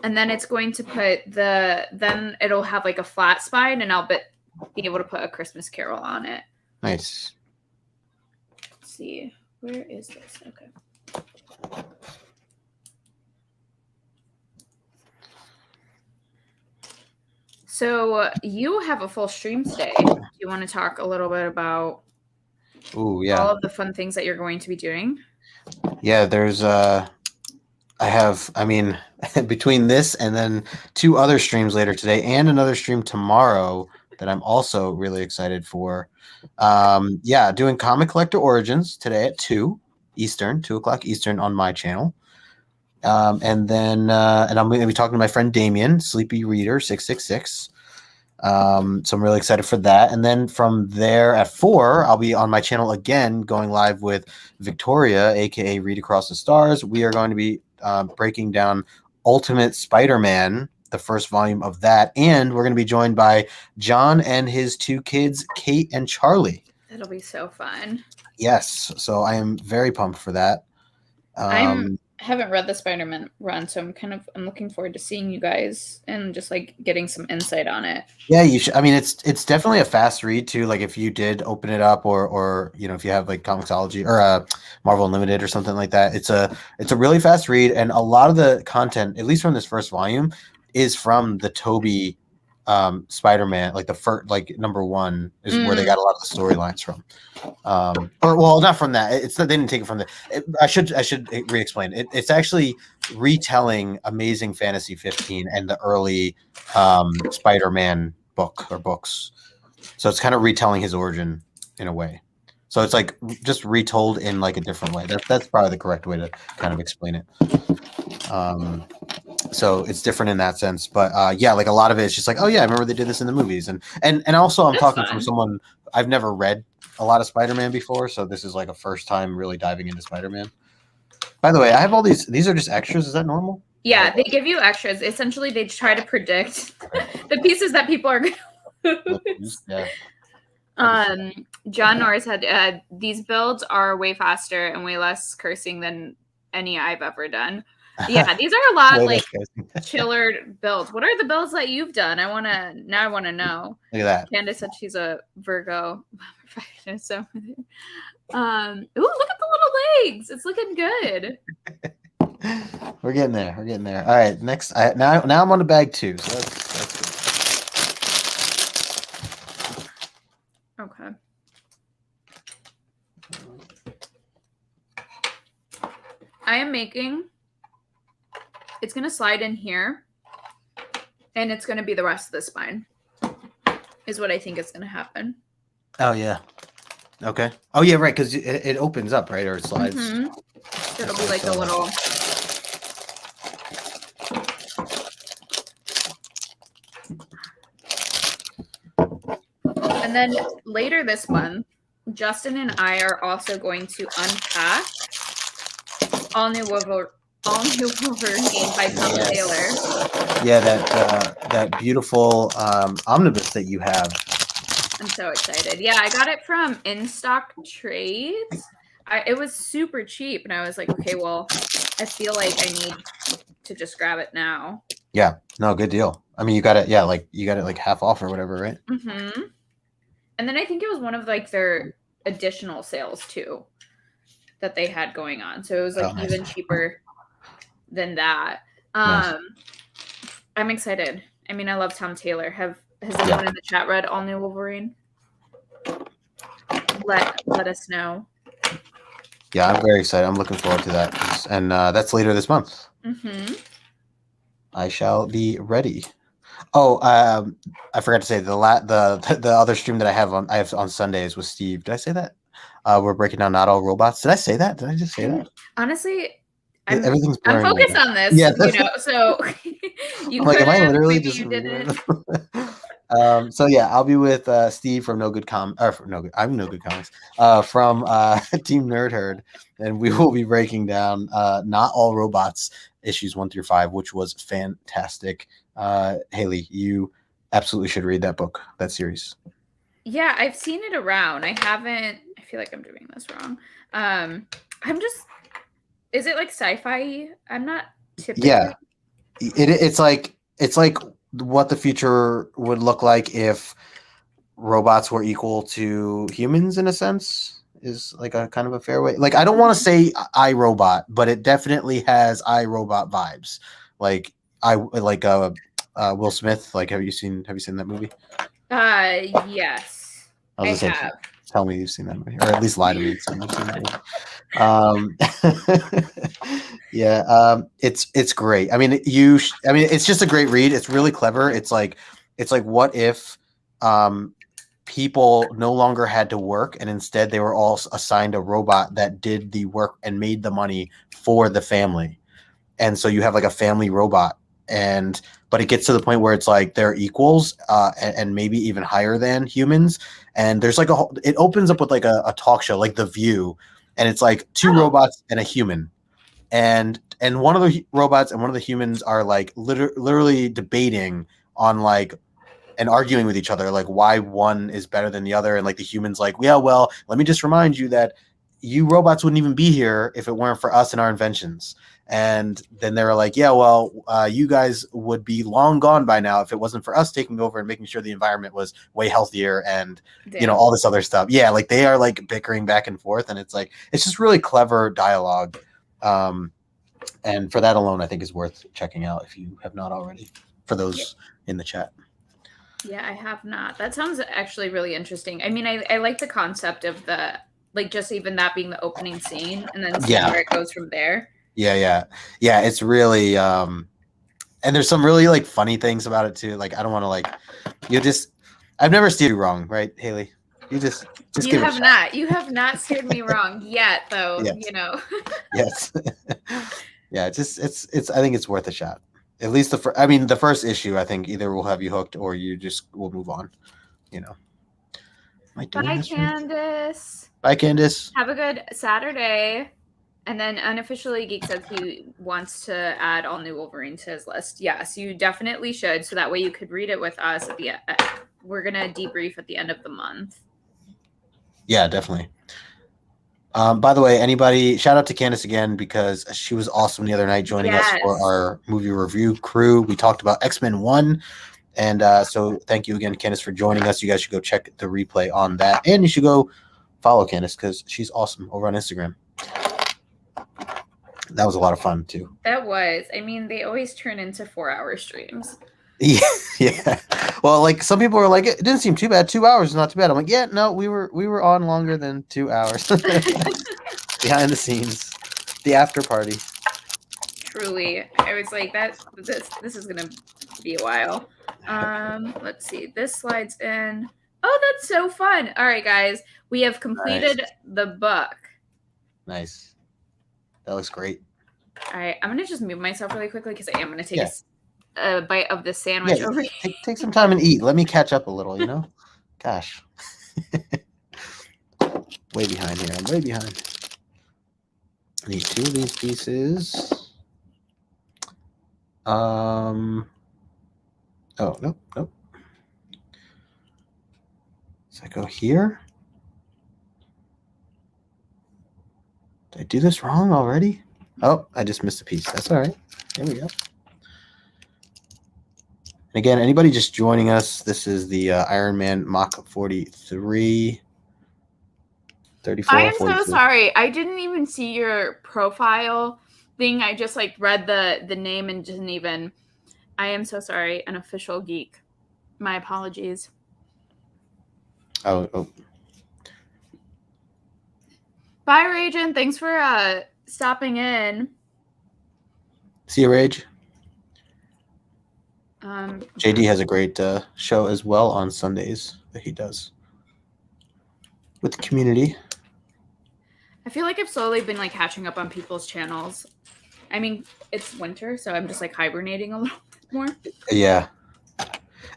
And then it's going to put then it'll have like a flat spine, and I'll be able to put a Christmas Carol on it. Nice. Let's see. Where is this? Okay. So you have a full stream today. Do you want to talk a little bit about all of the fun things that you're going to be doing? Yeah, there's between this and then 2 other streams later today and another stream tomorrow that I'm also really excited for. Doing Comic Collector Origins today at 2 o'clock Eastern on my channel. And then I'm going to be talking to my friend Damien, Sleepy Reader 666. So I'm really excited for that. And then from there at 4, I'll be on my channel again, going live with Victoria, aka Read Across the Stars. We are going to be breaking down Ultimate Spider-Man, the first volume of that, and we're going to be joined by John and his 2 kids, Kate and Charlie. That'll be so fun. Yes, so I am very pumped for that. I'm haven't read the Spider-Man run, so I'm looking forward to seeing you guys and just like getting some insight on it. Yeah, you should. I mean, it's definitely a fast read too. Like if you did open it up, or if you have like Comixology or Marvel Unlimited or something like that, it's a really fast read, and a lot of the content, at least from this first volume, is from the Tobey Spider-Man. Like the first, like number one is where they got a lot of the storylines from. Or well, not from that. It's not, they didn't take it from the. I should re-explain. It's actually retelling Amazing Fantasy 15 and the early Spider-Man book or books. So it's kind of retelling his origin in a way. So it's like just retold in like a different way. That's probably the correct way to kind of explain it. So it's different in that sense. But yeah, like a lot of it is just like, oh yeah, I remember they did this in the movies. And also I'm talking from someone, I've never read a lot of Spider-Man before, so this is like a first time really diving into Spider-Man. By the way, I have all these are just extras. Is that normal? Yeah, they give you extras. Essentially, they try to predict the pieces that people are going to lose. Yeah. John Norris had these builds are way faster and way less cursing than any I've ever done. Yeah, these are a lot like chiller builds. What are the builds that you've done? I want to know. Look at that. Candace said she's a Virgo. So, ooh, look at the little legs. It's looking good. We're getting there. All right, next. Now I'm on to bag 2. So that's good. Okay. I am making. It's going to slide in here, and it's going to be the rest of the spine, is what I think is going to happen. Oh, yeah. Okay. Oh, yeah, right, because it opens up, right, or it slides. Mm-hmm. So it'll be like a little... And then later this month, Justin and I are also going to unpack All New Wolverine by Tom Taylor. Yeah, that beautiful omnibus that you have. I'm so excited. Yeah, I got it from In Stock Trades. It was super cheap, and I was like, okay, well, I feel like I need to just grab it now. Yeah, no, good deal. I mean, you got it like half off or whatever, right? Mm-hmm. And then I think it was one of like their additional sales too that they had going on, so it was like even cheaper than that. Nice. I'm excited. I mean, I love Tom Taylor. Has anyone in the chat read All New Wolverine? Let us know. Yeah, I'm very excited. I'm looking forward to that, and that's later this month. Mm-hmm. I shall be ready. Oh, I forgot to say the other stream that I have on Sundays with Steve. Did I say that? We're breaking down Not All Robots. Did I say that? Did I just say that? Honestly, I'm focused on this. Yeah, so you I'm like, am I literally just? So yeah, I'll be with Steve from I'm No Good Comics from Team Nerd Herd, and we will be breaking down Not All Robots issues 1 through 5, which was fantastic. Haley, you absolutely should read that book, that series. Yeah, I've seen it around. I haven't. I feel like I'm doing this wrong. Is it like sci-fi? I'm not typically. Yeah, it's like what the future would look like if robots were equal to humans in a sense, is like a kind of a fair way. Like, I don't want to say iRobot, but it definitely has iRobot vibes. Like Will Smith. Like, have you seen that movie? Yes. I have. Tell me you've seen that movie, or at least lie to me. Yeah, it's great. I mean, it's just a great read. It's really clever. It's like what if people no longer had to work, and instead they were all assigned a robot that did the work and made the money for the family, and so you have like a family robot. But it gets to the point where it's like they're equals, and maybe even higher than humans. And there's like it opens up with like a talk show, like The View, and it's like 2 robots and a human, and one of the robots and one of the humans are like literally debating on like and arguing with each other, like why one is better than the other, and like the human's like, yeah, well, let me just remind you that you robots wouldn't even be here if it weren't for us and our inventions. And then they were like, yeah, well, you guys would be long gone by now if it wasn't for us taking over and making sure the environment was way healthier and, you know, all this other stuff. Yeah, like they are like bickering back and forth. And it's like, it's just really clever dialogue. And for that alone, I think is worth checking out if you have not already, for those in the chat. Yeah, I have not. That sounds actually really interesting. I mean, I like the concept of the, like, just even that being the opening scene and then seeing where it goes from there. Yeah. It's really, and there's some really like funny things about it too. Like, I don't want to like, I've never steered you wrong, right, Haley? You just you have not. You have not steered me wrong yet, though. Yes. You know. Yes. Yeah, it's. I think it's worth a shot. At least the first issue. I think either will have you hooked or you just will move on. You know. Bye, Candace. Bye, Candace. Have a good Saturday. And then unofficially, Geek says he wants to add all new Wolverine to his list. Yes, you definitely should. So that way you could read it with us at the end. We're gonna debrief at the end of the month. Yeah, definitely. By the way, anybody, shout out to Candace again because she was awesome the other night joining us for our movie review crew. We talked about X-Men 1. And so thank you again, Candace, for joining us. You guys should go check the replay on that. And you should go follow Candace because she's awesome over on Instagram. That was a lot of fun, too. That was. I mean, they always turn into 4-hour streams. Yeah. Well, like some people were like, it didn't seem too bad. 2 hours is not too bad. I'm like, yeah, no, we were on longer than 2 hours. Behind the scenes, the after party. Truly, I was like, this is gonna be a while. Let's see. This slides in. Oh, that's so fun. All right, guys, we have completed the book. Nice. That looks great. All right, I'm gonna just move myself really quickly because I am gonna take a bite of the sandwich over here. Take some time and eat. Let me catch up a little, you know? Gosh. Way behind here. I'm way behind. I need 2 of these pieces. Oh, nope. So I go here. Did I do this wrong already? Oh, I just missed a piece. That's all right. There we go. And again, anybody just joining us, this is the Iron Man Mach 43, 34. I am so sorry. I didn't even see your profile thing. I just like read the name and didn't even. I am so sorry. An official geek. My apologies. Oh. Bye, Rajan. Thanks for stopping in. See you, Rage. JD has a great show as well on Sundays that he does with the community. I feel like I've slowly been like catching up on people's channels. I mean, it's winter, so I'm just like hibernating a little bit more. Yeah.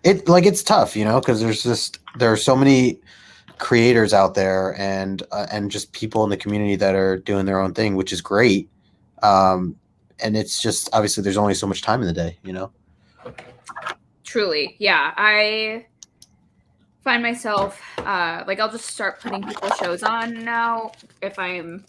It's tough, you know, because there are so many creators out there and just people in the community that are doing their own thing, which is great. And it's just obviously there's only so much time in the day, you know. Truly, yeah. I find myself like I'll just start putting people's shows on now if I'm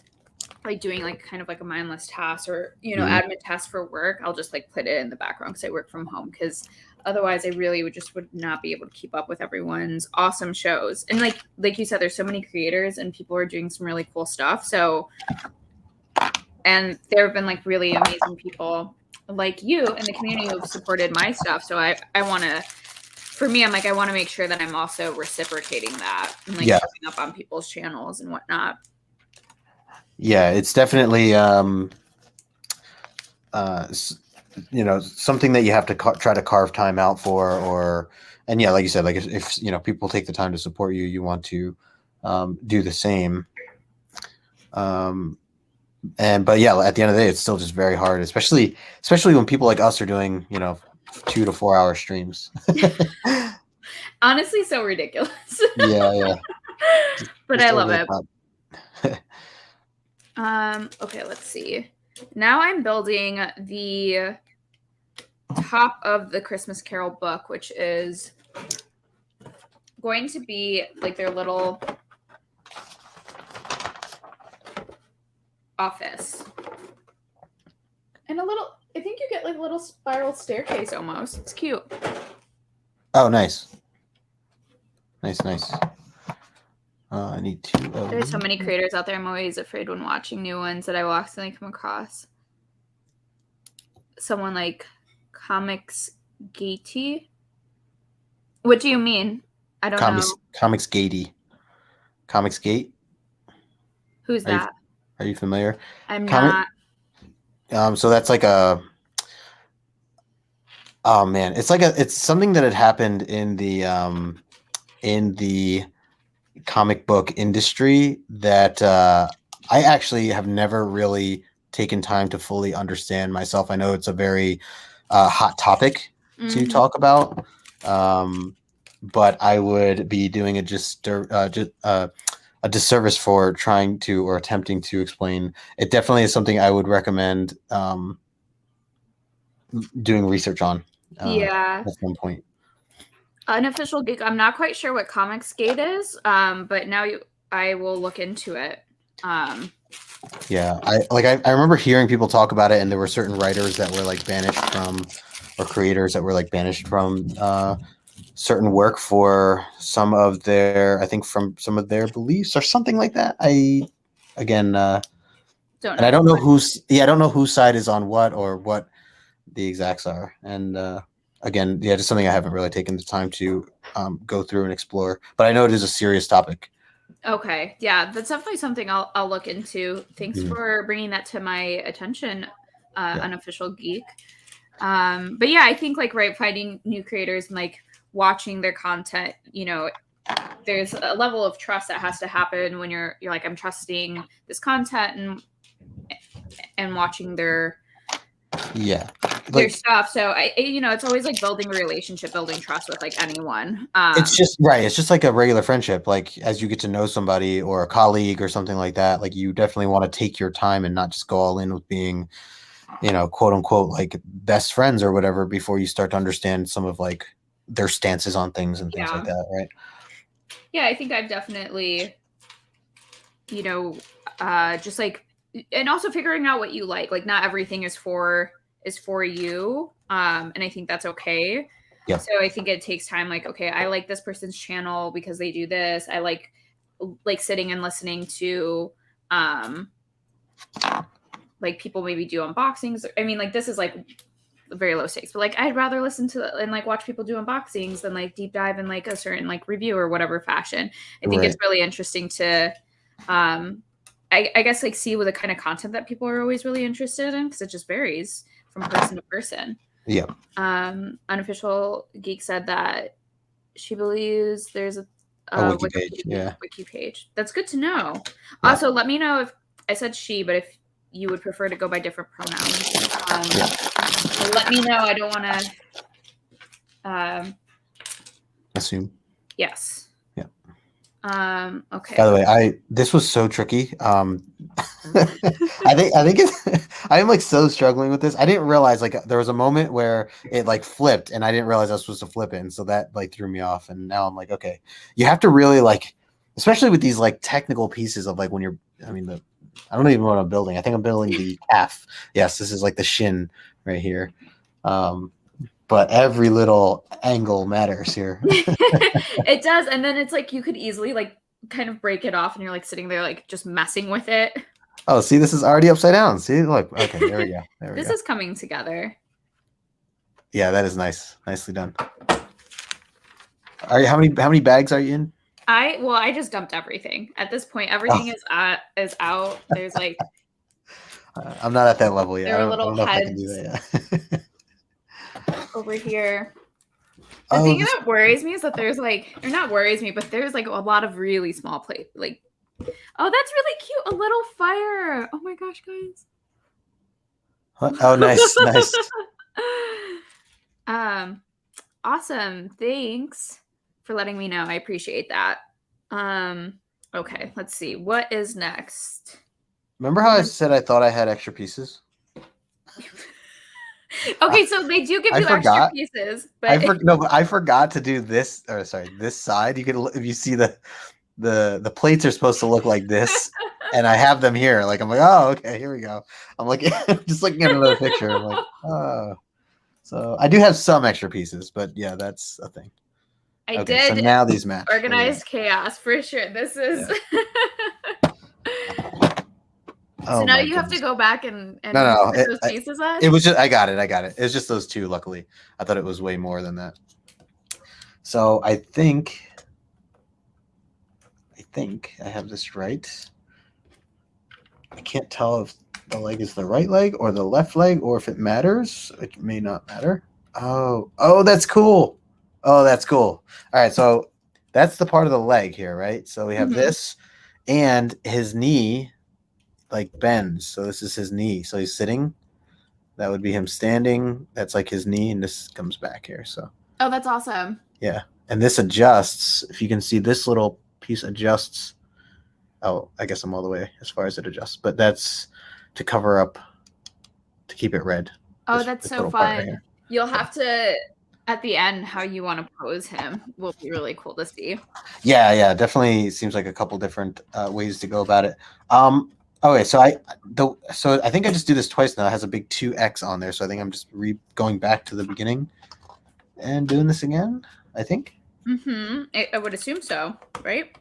like doing like kind of like a mindless task or admin task for work. I'll just like put it in the background because I work from home, because otherwise I really would not be able to keep up with everyone's awesome shows. And like you said, there's so many creators and people are doing some really cool stuff. So, and there have been like really amazing people like you in the community who have supported my stuff. So I want to, for me, I'm like, I want to make sure that I'm also reciprocating that and like jumping up on people's channels and whatnot. Yeah, it's definitely, something that you have to try to carve time out for, and yeah, like you said, like if people take the time to support you, you want to do the same. But yeah, at the end of the day, it's still just very hard, especially when people like us are doing, 2 to 4 hour streams. Honestly, so ridiculous. Yeah. But I love it. Okay, let's see. Now I'm building the top of the Christmas Carol book, which is going to be like their little office. And a little, I think you get like a little spiral staircase almost. It's cute. Oh, nice. Nice. I need to. There's so many creators out there. I'm always afraid when watching new ones that I will accidentally come across someone like Comics Gatey. What do you mean? I don't know. Comics Gatey. Comics Gate. Who's that? Are you familiar? I'm not. So that's like a. Oh man, it's something that had happened in the comic book industry that I actually have never really taken time to fully understand myself. I know it's a very hot topic to talk about, but I would be doing a disservice for trying to or attempting to explain. It definitely is something I would recommend doing research on. At some point. Unofficial Geek. I'm not quite sure what Comics Gate is, but now I will look into it. Yeah, I remember hearing people talk about it, and there were certain writers that were like banished from, or creators that were like banished from certain work for some of their, I think from some of their beliefs or something like that. I don't know. I don't know whose side is on what or what the exacts are, and again, just something I haven't really taken the time to go through and explore, but I know it is a serious topic. Okay. Yeah, that's definitely something I'll look into. Thanks for bringing that to my attention, Unofficial Geek. But yeah, I think like finding new creators and like watching their content, there's a level of trust that has to happen when you're like, I'm trusting this content and watching their stuff. So it's always like building a relationship, building trust with like anyone. It's just like a regular friendship. Like as you get to know somebody or a colleague or something like that, like you definitely want to take your time and not just go all in with being, quote unquote, like best friends or whatever before you start to understand some of like their stances on things and things like that. Right. Yeah. I think I've definitely, just like, and also figuring out what you like not everything is for you. And I think that's okay. Yeah. So I think it takes time. Like, okay, I like this person's channel because they do this. I like sitting and listening to, like people maybe do unboxings. I mean, like this is like very low stakes, but like I'd rather listen to and like watch people do unboxings than like deep dive in like a certain like review or whatever fashion. I think it's really interesting to, I guess like see what the kind of content that people are always really interested in, because it just varies from person to person. Yeah. Unofficial Geek said that she believes there's a wiki page. Yeah. Wiki page. That's good to know. Yeah. Also, let me know if I said she, but if you would prefer to go by different pronouns. Let me know. I don't want to assume. Yes. Okay. By the way, this was so tricky. I think I am like so struggling with this. I didn't realize like there was a moment where it like flipped and I didn't realize I was supposed to flip it. And so that like threw me off. And now I'm like, okay, you have to really like, especially with these like technical pieces of like when you're, I don't even know what I'm building. I think I'm building the calf. Yes, this is like the shin right here. But every little angle matters here. It does. And then it's like you could easily like kind of break it off and you're like sitting there like just messing with it. Oh, see, this is already upside down. See, look. Okay, there we go. This is coming together. Yeah, that is nice. Nicely done. Are you how many bags are you in? I just dumped everything. At this point, everything is out. There's like I'm not at that level yet. There are little heads. Over here. The thing that worries me is that there's like, or not worries me, but there's like a lot of really small plate. Like, oh, that's really cute. A little fire. Oh my gosh, guys. Oh, nice. Awesome. Thanks for letting me know. I appreciate that. Okay, let's see. What is next? Remember how I said I thought I had extra pieces? Okay, so they do give you extra pieces, but I forgot to do this. Or sorry, this side. You can, if you see the plates are supposed to look like this, and I have them here. Like I'm like, oh, okay, here we go. I'm like, just looking at another picture. I'm like, oh. So I do have some extra pieces, but yeah, that's a thing. I did. So now these match. Organized chaos for sure. This is. Yeah. So now you have to go back and no, put those pieces on? It was just I got it. It's just those two. Luckily, I thought it was way more than that. So I think I have this right. I can't tell if the leg is the right leg or the left leg, or if it matters. It may not matter. Oh, that's cool. Oh, that's cool. All right, so that's the part of the leg here, right? So we have this, and his knee like bends. So this is his knee. So he's sitting. That would be him standing. That's like his knee, and this comes back here. So. Oh, that's awesome. Yeah, and this adjusts. If you can see, this little piece adjusts. Oh, I guess I'm all the way as far as it adjusts, but that's to cover up, to keep it red. Oh, that's so fun. Right, you'll have to, at the end, how you want to pose him will be really cool to see. Yeah, definitely seems like a couple different ways to go about it. Okay, so I think I just do this twice now. It has a big 2X on there, so I think I'm just going back to the beginning and doing this again, I think. I would assume so, right?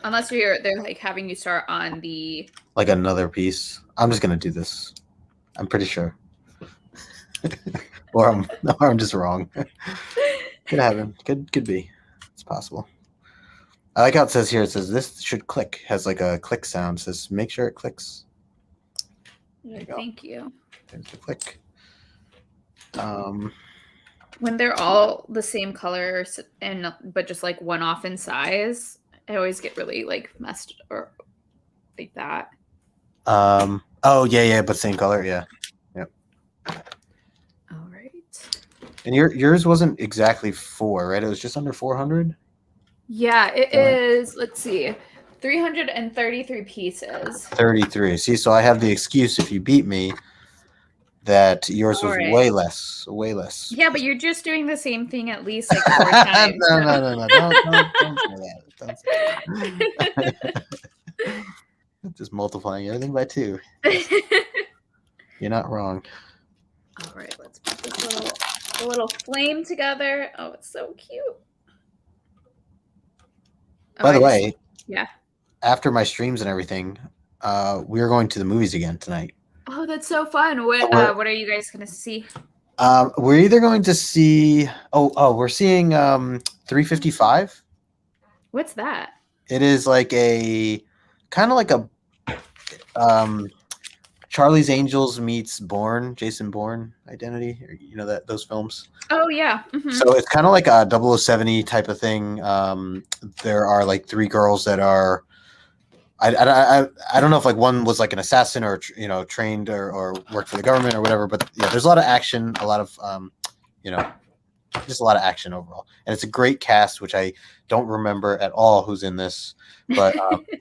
Unless they're like having you start on the like another piece. I'm just gonna do this. I'm pretty sure, or I'm just wrong. Could happen. Could be. It's possible. I like how it says here. It says this should click. Has like a click sound. It says make sure it clicks. There you go. Thank you. There's the click. When they're all the same color but just like one off in size, I always get really like messed or like that. Oh yeah, but same color, yeah. Yep. All right. And yours wasn't exactly 4, right? It was just under 400. Yeah, it is. Let's see, 333 pieces. 33. See, so I have the excuse if you beat me that yours was way less. Yeah, but you're just doing the same thing at least like 4 times. No. Don't say that. Just multiplying everything by 2. You're not wrong. All right, let's put this little flame together. Oh, it's so cute. By the way, yeah. After my streams and everything, we're going to the movies again tonight. Oh, that's so fun. What are you guys going to see? We're either going to see we're seeing 355. What's that? It is like a kind of like a Charlie's Angels meets Jason Bourne Identity, or, you know, those films. Oh yeah. So it's kind of like a 007 type of thing. There are like 3 girls that are I don't know if like one was like an assassin or trained or worked for the government or whatever, but yeah, there's a lot of action, a lot of just a lot of action overall, and it's a great cast, which I don't remember at all who's in this, but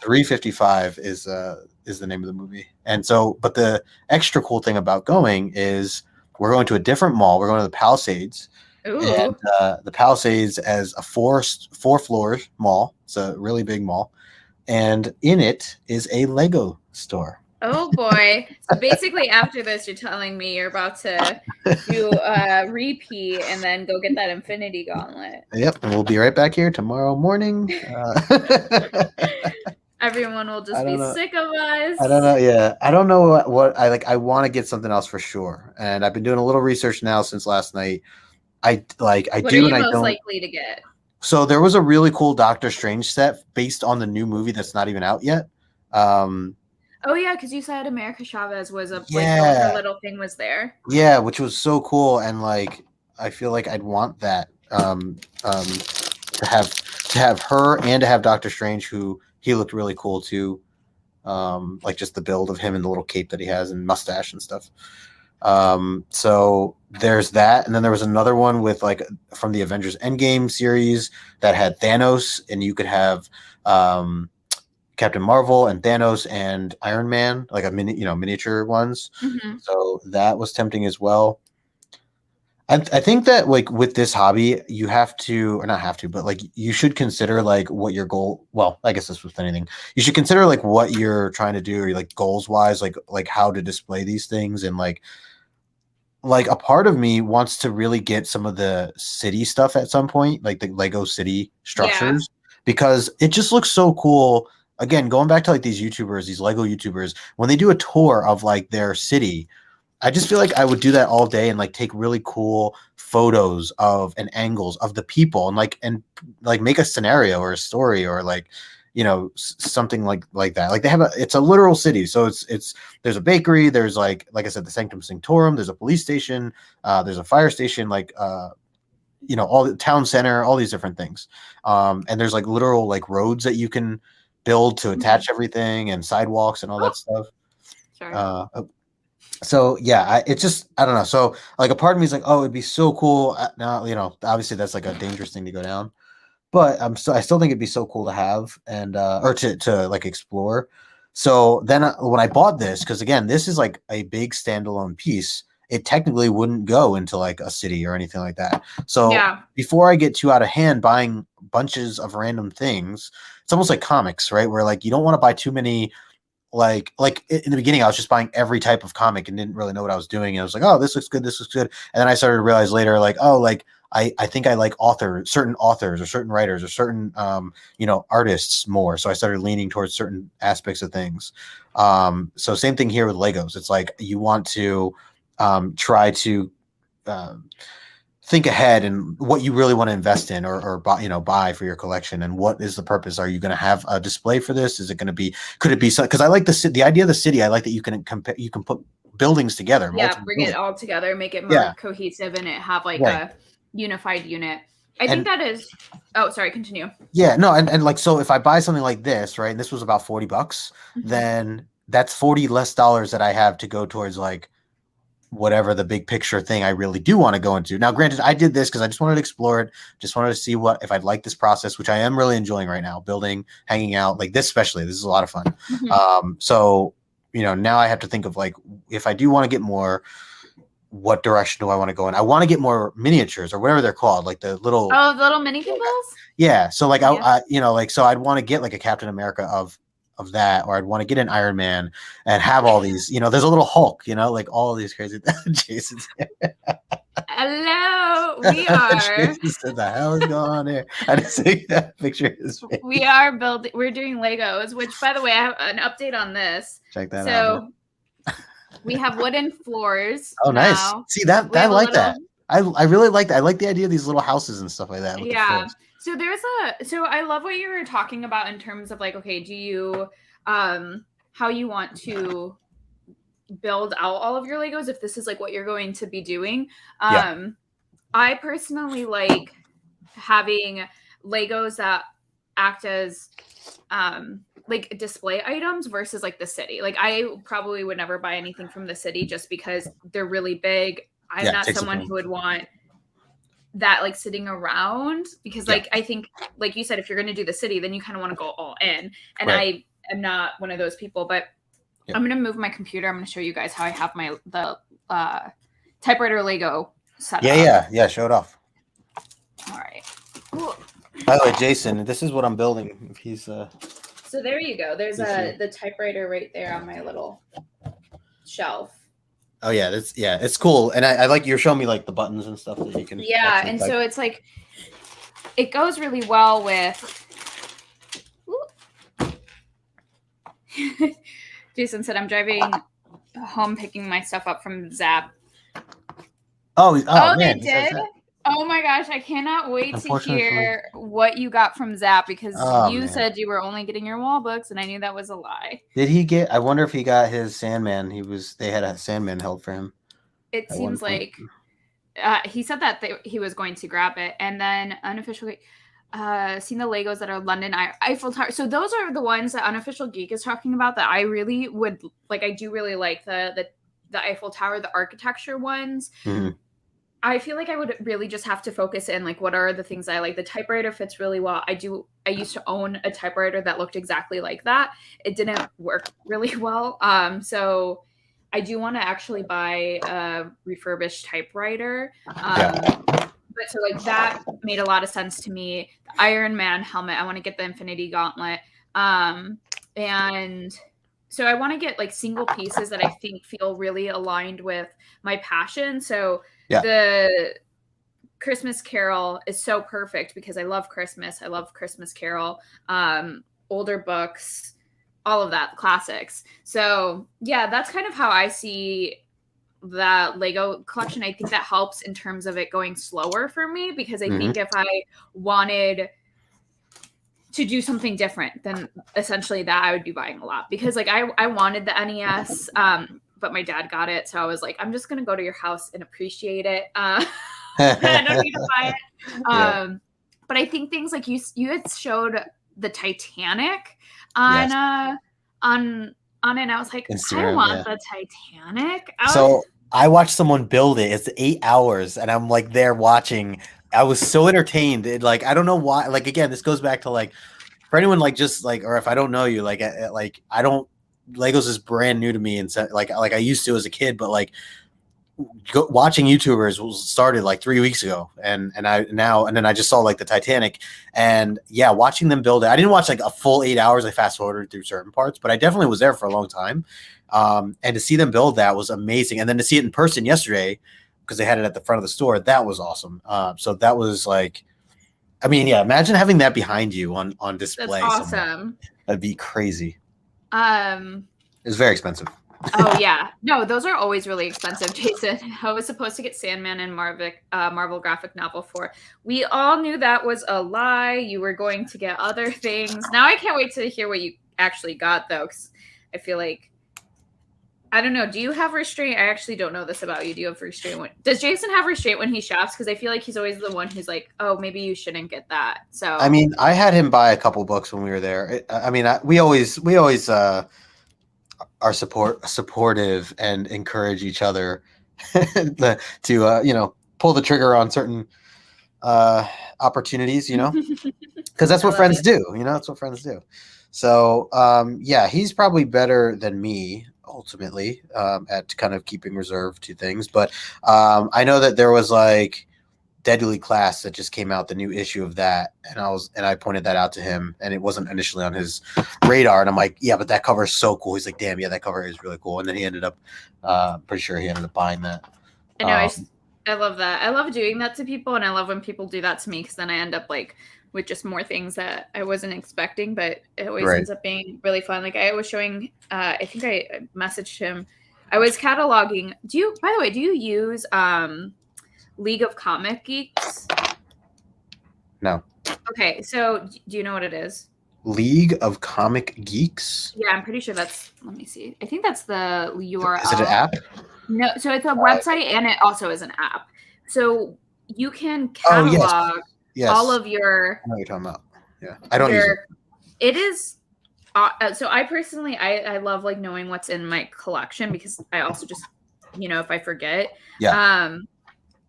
355 is the name of the movie. And so, but the extra cool thing about going is we're going to a different mall. We're going to the Palisades. Ooh. And the Palisades as a 4-floor mall. It's a really big mall. And in it is a Lego store. Oh boy. So basically after this, you're telling me you're about to do a repeat and then go get that Infinity Gauntlet. Yep. And we'll be right back here tomorrow morning. Everyone will just be sick of us. I don't know. Yeah. I don't know what I like. I want to get something else for sure. And I've been doing a little research now since last night. What are you most likely to get? So there was a really cool Doctor Strange set based on the new movie that's not even out yet. Oh yeah, because you said America Chavez was her little thing was there. Yeah, which was so cool, and like I feel like I'd want that to have her and to have Doctor Strange, who he looked really cool too. Like just the build of him and the little cape that he has and mustache and stuff. So there's that, and then there was another one with like from the Avengers Endgame series that had Thanos, and you could have Captain Marvel and Thanos and Iron Man, like miniature ones. Mm-hmm. So that was tempting as well. I think that like with this hobby, you have to, or not have to, but like you should consider like what your goal. Well, I guess this was anything. You should consider like what you're trying to do, or like goals wise, like how to display these things, and like a part of me wants to really get some of the city stuff at some point, like the Lego city Yeah. structures, because it just looks so cool. Again, going back to like these YouTubers, these Lego YouTubers, when they do a tour of like their city, I just feel like I would do that all day and like take really cool photos of and angles of the people and make a scenario or a story or like something like that. Like they have it's a literal city, so it's there's a bakery, there's like I said, the Sanctum Sanctorum, there's a police station, there's a fire station, all the town center, all these different things, and there's like literal like roads that you can build to attach everything and sidewalks and all that stuff. Sure. So yeah, it's just I don't know. So like a part of me is like, oh, it'd be so cool. Now obviously that's like a dangerous thing to go down, but I still think it'd be so cool to have and or to like explore. So then when I bought this, because again, this is like a big standalone piece, it technically wouldn't go into like a city or anything like that. So before I get too out of hand buying bunches of random things, it's almost like comics, right? Where like you don't want to buy too many. Like in the beginning, I was just buying every type of comic and didn't really know what I was doing. And I was like, oh, this looks good, this looks good. And then I started to realize later, like, oh, like I think I like certain authors or certain writers or certain artists more. So I started leaning towards certain aspects of things. So same thing here with Legos. It's like you want to try to think ahead and what you really want to invest in or buy for your collection, and what is the purpose. Are you going to have a display for this? Is it going to be, could it be, because I like the idea of the city. I like that you can put buildings together, bring it all together, make it more cohesive, and it have like a unified unit. I think that is, oh, sorry, continue. Yeah, no, and like, so if I buy something like this, right, and this was about $40, then that's $40 less that I have to go towards like whatever the big picture thing I really do want to go into. Now, granted, I did this because I just wanted to explore it, just wanted to see if I'd like this process, which I am really enjoying right now, building, hanging out, like this especially. This is a lot of fun. So, now I have to think of like, if I do want to get more, what direction do I want to go in? I want to get more miniatures or whatever they're called, like the little mini Kimbals. Yeah. So like so I'd want to get like a Captain America of that, or I'd want to get an Iron Man and have all these, there's a little Hulk, like all of these crazy Jason's hello, we are Jason said, the hell is going on here? I didn't see that picture of his face. We're doing Legos, which by the way, I have an update on this. Check that out. So we have wooden floors. Oh, nice. See that I like that. I really like that. I like the idea of these little houses and stuff like that. Yeah. So I love what you were talking about in terms of like, okay, do you, how you want to build out all of your Legos if this is like what you're going to be doing. I personally like having Legos that act as like display items versus like the city. Like I probably would never buy anything from the city just because they're really big. I'm not someone who would want that like sitting around, because like I think, like you said, if you're going to do the city, then you kind of want to go all in, and I am not one of those people. But I'm going to move my computer. I'm going to show you guys how I have the typewriter Lego set up. Yeah, show it off. All right. By the way, Jason, this is what I'm building. If he's so there you go. There's the typewriter right there on my little shelf. Oh yeah, it's cool, and I like you're showing me like the buttons and stuff that you can. Yeah, and so it's like it goes really well with. Jason said, "I'm driving home, picking my stuff up from Zap." Oh, man, they did. Oh my gosh, I cannot wait to hear what you got from Zap, because you said you were only getting your wall books, and I knew that was a lie. Did he get? I wonder if he got his Sandman. They had a Sandman held for him. It seems like he said that he was going to grab it, and then unofficially seen the Legos that are London Eiffel Tower. So those are the ones that Unofficial Geek is talking about that I really would like. I do really like the Eiffel Tower, the architecture ones. Mm-hmm. I feel like I would really just have to focus in, like, what are the things I like? The typewriter fits really well. I used to own a typewriter that looked exactly like that. It didn't work really well. So I do want to actually buy a refurbished typewriter. But so like that made a lot of sense to me. The Iron Man helmet, I want to get the Infinity Gauntlet. And so I want to get like single pieces that I think feel really aligned with my passion. So the Christmas Carol is so perfect because I love Christmas. I love Christmas Carol, older books, all of that, classics. So yeah, that's kind of how I see the Lego collection. I think that helps in terms of it going slower for me, because I think if I wanted to do something different than essentially that, I would be buying a lot, because like I wanted the NES, but my dad got it. So I was like, I'm just going to go to your house and appreciate it. I don't need to buy it. But I think things like you had showed the Titanic on it, and I was like, Instagram, I want the Titanic. I watched someone build it. It's 8 hours, and I'm like there watching. I was so entertained. I don't know why. Like, again, this goes back to like, for anyone like just like, or if I don't know you, like I don't, Legos is brand new to me, and like I used to as a kid, but like watching YouTubers started like 3 weeks ago, and then I just saw like the Titanic, and watching them build it. I didn't watch like a full 8 hours. I fast forwarded through certain parts, but I definitely was there for a long time. And to see them build that was amazing. And then to see it in person yesterday, because they had it at the front of the store, that was awesome. So that was like, I mean, imagine having that behind you on display. That's awesome. Somewhere. That'd be crazy. It's very expensive. Oh yeah, no, those are always really expensive, Jason. I was supposed to get Sandman and Marvel graphic novel for. We all knew that was a lie. You were going to get other things. Now I can't wait to hear what you actually got, though, because I feel like, I don't know. Do you have restraint? I actually don't know this about you. Do you have restraint? Does Jason have restraint when he shops? Because I feel like he's always the one who's like, oh, maybe you shouldn't get that. So I mean, I had him buy a couple books when we were there. We always are supportive and encourage each other to pull the trigger on certain opportunities, because that's what friends do. That's what friends do. So he's probably better than me ultimately at kind of keeping reserve to things. But I know that there was like Deadly Class that just came out, the new issue of that, and I pointed that out to him, and it wasn't initially on his radar, and I'm like, but that cover is so cool. He's like, damn, that cover is really cool. And then he ended up pretty sure he ended up buying that. I know. I love that. I love doing that to people, and I love when people do that to me, because then I end up like with just more things that I wasn't expecting, but it always ends up being really fun. Like I was showing, I think I messaged him. I was cataloging. By the way, do you use League of Comic Geeks? No. Okay, so do you know what it is? League of Comic Geeks? Yeah, I'm pretty sure that's, let me see. I think that's the URL. Is it an app? No, so it's a website, and it also is an app. So you can catalog all of your... I know what you're talking about. Yeah, I don't use it. It is... so I personally, I love like knowing what's in my collection, because I also just, if I forget. Yeah.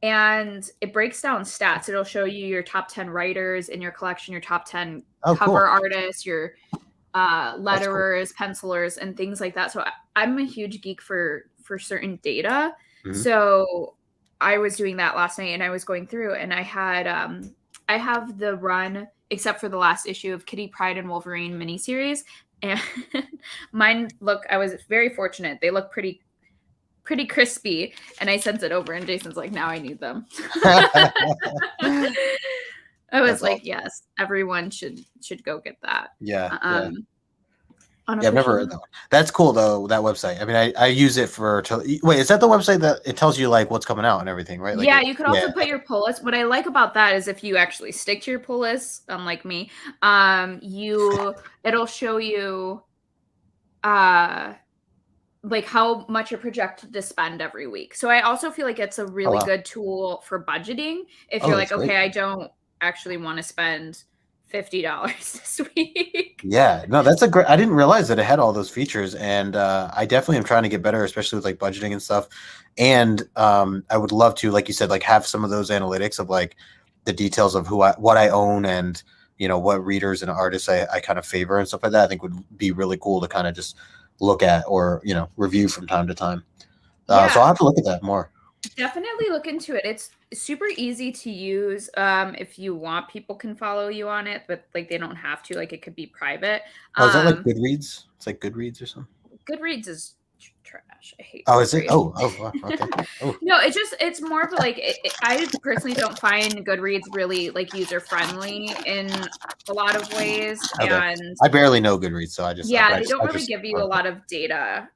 And it breaks down stats. It'll show you your top 10 writers in your collection, your top 10 cover artists, your letterers, pencilers, and things like that. So I'm a huge geek for certain data. Mm-hmm. So I was doing that last night, and I was going through, and I had I have the run, except for the last issue of Kitty Pryde and Wolverine miniseries, and mine I was very fortunate. They look pretty crispy, and I sent it over, and Jason's like, now I need them. I was like, awesome. Yes, everyone should go get that. I've never heard that one. That's cool though, that website. I mean, I use it wait, is that the website that it tells you like what's coming out and everything, right? Like you could also put your pull list. What I like about that is if you actually stick to your pull list, unlike me, it'll show you like how much you're projected to spend every week. So I also feel like it's a really good tool for budgeting. If you're like, okay, I don't actually want to spend $50 this week. Yeah, no, that's a great. I didn't realize that it had all those features, and I definitely am trying to get better, especially with like budgeting and stuff. And I would love to, like you said, like have some of those analytics of like the details of what I own, and what readers and artists I kind of favor and stuff like that. I think would be really cool to kind of just look at or, you know, review from time to time. So I'll have to look at that more. Definitely look into it. It's super easy to use. If you want, people can follow you on it, but like they don't have to. Like it could be private. Is that like Goodreads? It's like Goodreads or something. Goodreads is trash. I hate. Oh, is it? Oh, okay. Oh. No, it's more of like I personally don't find Goodreads really like user friendly in a lot of ways, and I barely know Goodreads, so they don't really give you a lot of data.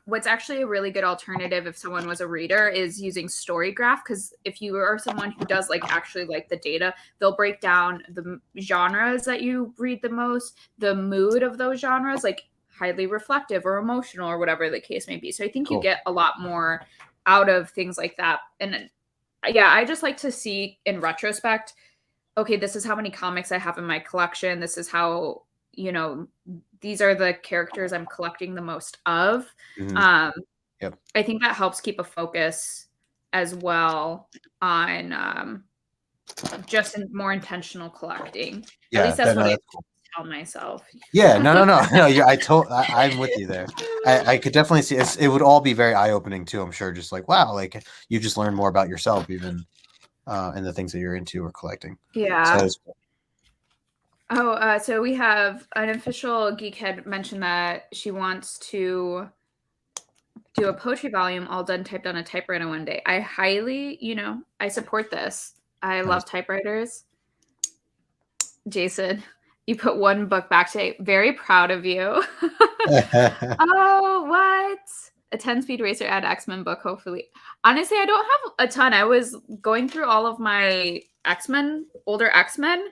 What's actually a really good alternative if someone was a reader is using StoryGraph, because if you are someone who does like actually like the data, they'll break down the genres that you read the most, the mood of those genres, like highly reflective or emotional or whatever the case may be. So I think you get a lot more out of things like that. And yeah, I just like to see in retrospect, okay, this is how many comics I have in my collection. This is how, you know, these are the characters I'm collecting the most of. I think that helps keep a focus as well on just more intentional collecting. Yeah, at least that's what I tell myself. Yeah, no. I'm with you there. I could definitely see it would all be very eye-opening too, I'm sure. Just like, wow, like you just learn more about yourself even and the things that you're into or collecting. Yeah. So we have an official Geekhead mentioned that she wants to do a poetry volume all done typed on a typewriter one day. I highly, I support this. I love typewriters. Jason, you put one book back today. Very proud of you. Oh, what? A 10-speed racer ad X-Men book, hopefully. Honestly, I don't have a ton. I was going through all of my older X-Men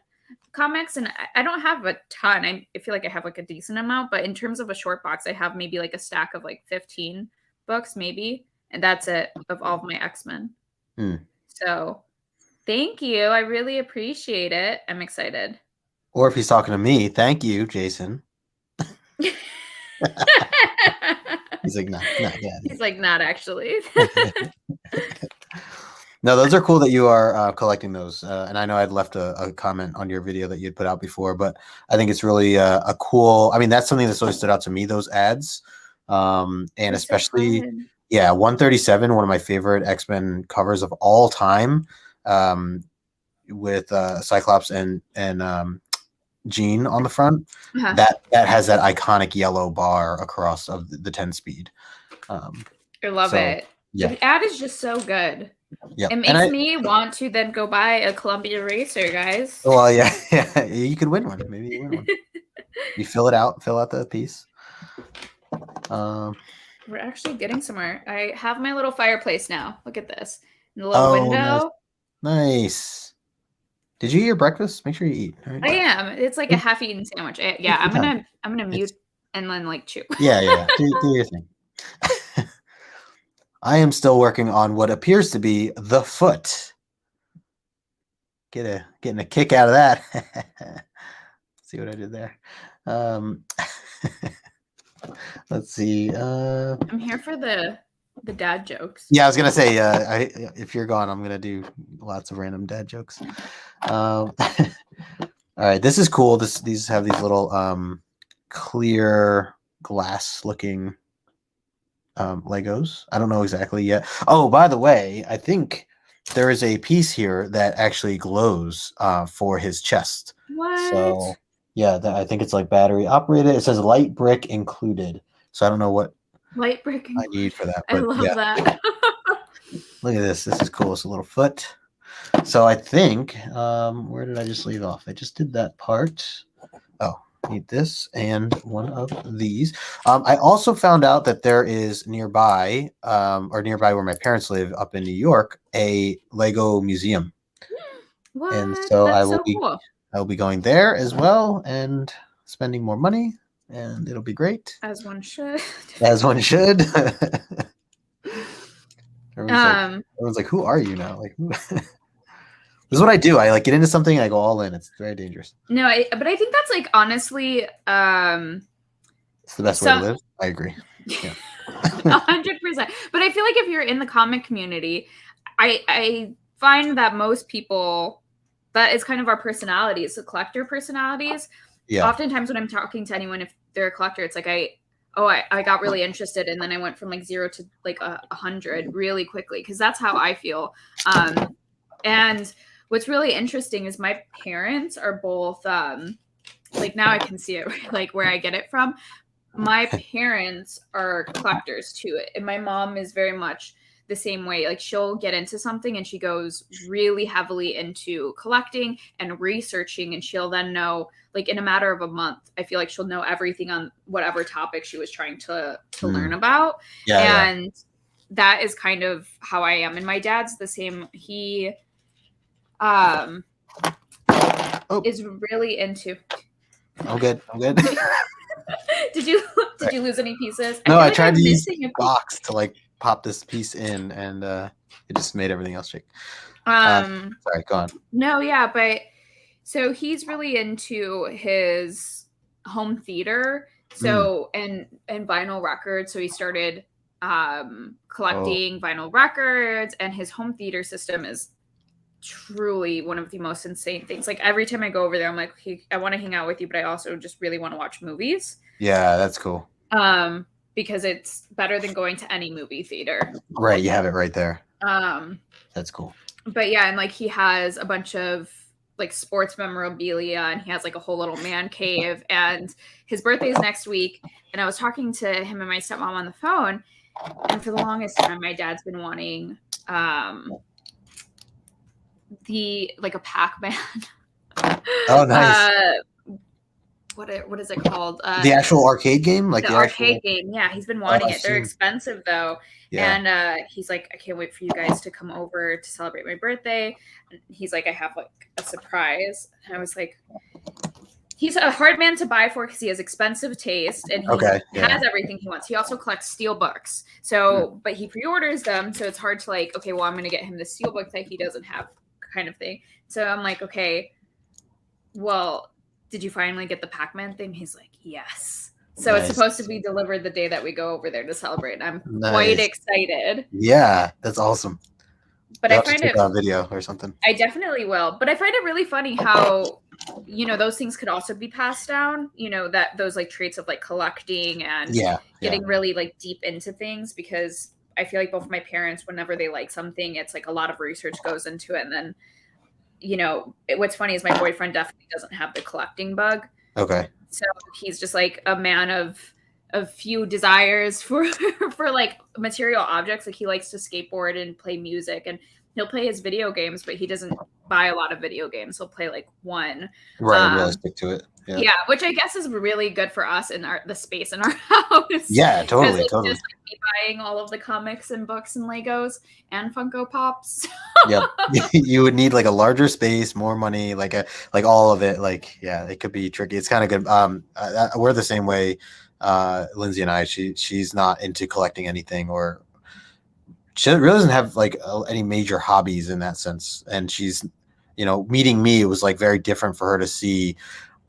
comics, and I don't have a ton. I feel like I have like a decent amount, but in terms of a short box, I have maybe like a stack of like 15 books, maybe. And that's it of all of my X-Men. So thank you. I really appreciate it. I'm excited. Or if he's talking to me, thank you, Jason. He's like, not yet. He's like, not actually. No, those are cool that you are collecting those. And I know I'd left a comment on your video that you'd put out before, but I think it's really a cool, I mean, that's something that's always stood out to me, those ads. And that's especially, so 137, one of my favorite X-Men covers of all time, with Cyclops and Jean on the front. That has that iconic yellow bar across of the 10-speed. I love it. Yeah. The ad is just so good. Yeah, it makes me want to then go buy a Columbia Racer, guys. Well, yeah, you could win one. Maybe you win one. You fill out the piece. We're actually getting somewhere. I have my little fireplace now. Look at this. The little window. Nice. Did you eat your breakfast? Make sure you eat. Right? I am. It's like a half-eaten sandwich. I'm gonna mute and then like chew. Yeah. Do your thing. I am still working on what appears to be the foot. Getting a kick out of that. See what I did there. Let's see. I'm here for the dad jokes. Yeah, I was gonna say, if you're gone, I'm gonna do lots of random dad jokes. All right, this is cool. These have these little clear glass looking Legos. I don't know exactly yet. Oh, by the way, I think there is a piece here that actually glows for his chest. What? So yeah, I think it's like battery operated. It says light brick included. So I don't know what light brick I need for that. But I love that. Look at this. This is cool. It's a little foot. So I think where did I just leave off? I just did that part. Oh, need this and one of these. I also found out that there is nearby where my parents live up in New York, a Lego museum. What? And so cool. I will be going there as well and spending more money, and it'll be great. As one should. As one should. Everyone's like, who are you now? Like, this is what I do. I like get into something, I go all in. It's very dangerous. No, but I think that's like honestly, it's the best way to live. I agree. Yeah. 100%. But I feel like if you're in the comic community, I find that most people, that is kind of our personalities, the collector personalities. Yeah. Oftentimes when I'm talking to anyone, if they're a collector, it's like I got really interested, and then I went from like 0 to like 100 really quickly, because that's how I feel. And what's really interesting is my parents are both like, now I can see it, like where I get it from. My parents are collectors too, and my mom is very much the same way. Like, she'll get into something and she goes really heavily into collecting and researching, and she'll then know, like, in a matter of a month, I feel like she'll know everything on whatever topic she was trying to learn about. And that is kind of how I am. And my dad's the same. He is really into. I'm good. Did you lose any pieces? No, I tried to use a box to like pop this piece in, and it just made everything else shake. Sorry, go on. No, yeah, but so he's really into his home theater, so and vinyl records. So he started collecting vinyl records, and his home theater system is truly one of the most insane things. Like, every time I go over there, I'm like, okay, I want to hang out with you, but I also just really want to watch movies. Yeah, that's cool. Because it's better than going to any movie theater. Right, you have it right there. That's cool. But yeah, and like, he has a bunch of like sports memorabilia, and he has like a whole little man cave, and his birthday is next week. And I was talking to him and my stepmom on the phone, and for the longest time, my dad's been wanting a Pac-Man. Oh, nice. What is it called? The actual arcade game? Like the arcade game. Yeah, he's been wanting it. They're expensive though. Yeah. And he's like, I can't wait for you guys to come over to celebrate my birthday. And he's like, I have like a surprise. And I was like, he's a hard man to buy for because he has expensive taste, and he has everything he wants. He also collects steel books. So, but he pre-orders them, so it's hard to like, okay, well, I'm going to get him the steel book that he doesn't have, kind of thing. So I'm like, okay, well, did you finally get the Pac-Man thing? He's like, yes. So it's supposed to be delivered the day that we go over there to celebrate. And I'm quite excited. Yeah, that's awesome. But I find it a video or something. I definitely will. But I find it really funny how, you know, those things could also be passed down, you know, that those like traits of like collecting and getting really like deep into things, because I feel like both of my parents, whenever they like something, it's like a lot of research goes into it. And then, you know, what's funny is my boyfriend definitely doesn't have the collecting bug. Okay. So he's just like a man of few desires for like material objects. Like, he likes to skateboard and play music, and he'll play his video games, but he doesn't buy a lot of video games. He'll play like one. Right, really stick to it. Yeah, which I guess is really good for us in the space in our house. Yeah, totally. Just like me buying all of the comics and books and Legos and Funko Pops. Yep. You would need like a larger space, more money, like all of it. Like, yeah, it could be tricky. It's kind of good. We're the same way. Lindsay and I, she's not into collecting anything, or she really doesn't have like any major hobbies in that sense. And she's, you know, meeting me, it was like very different for her to see.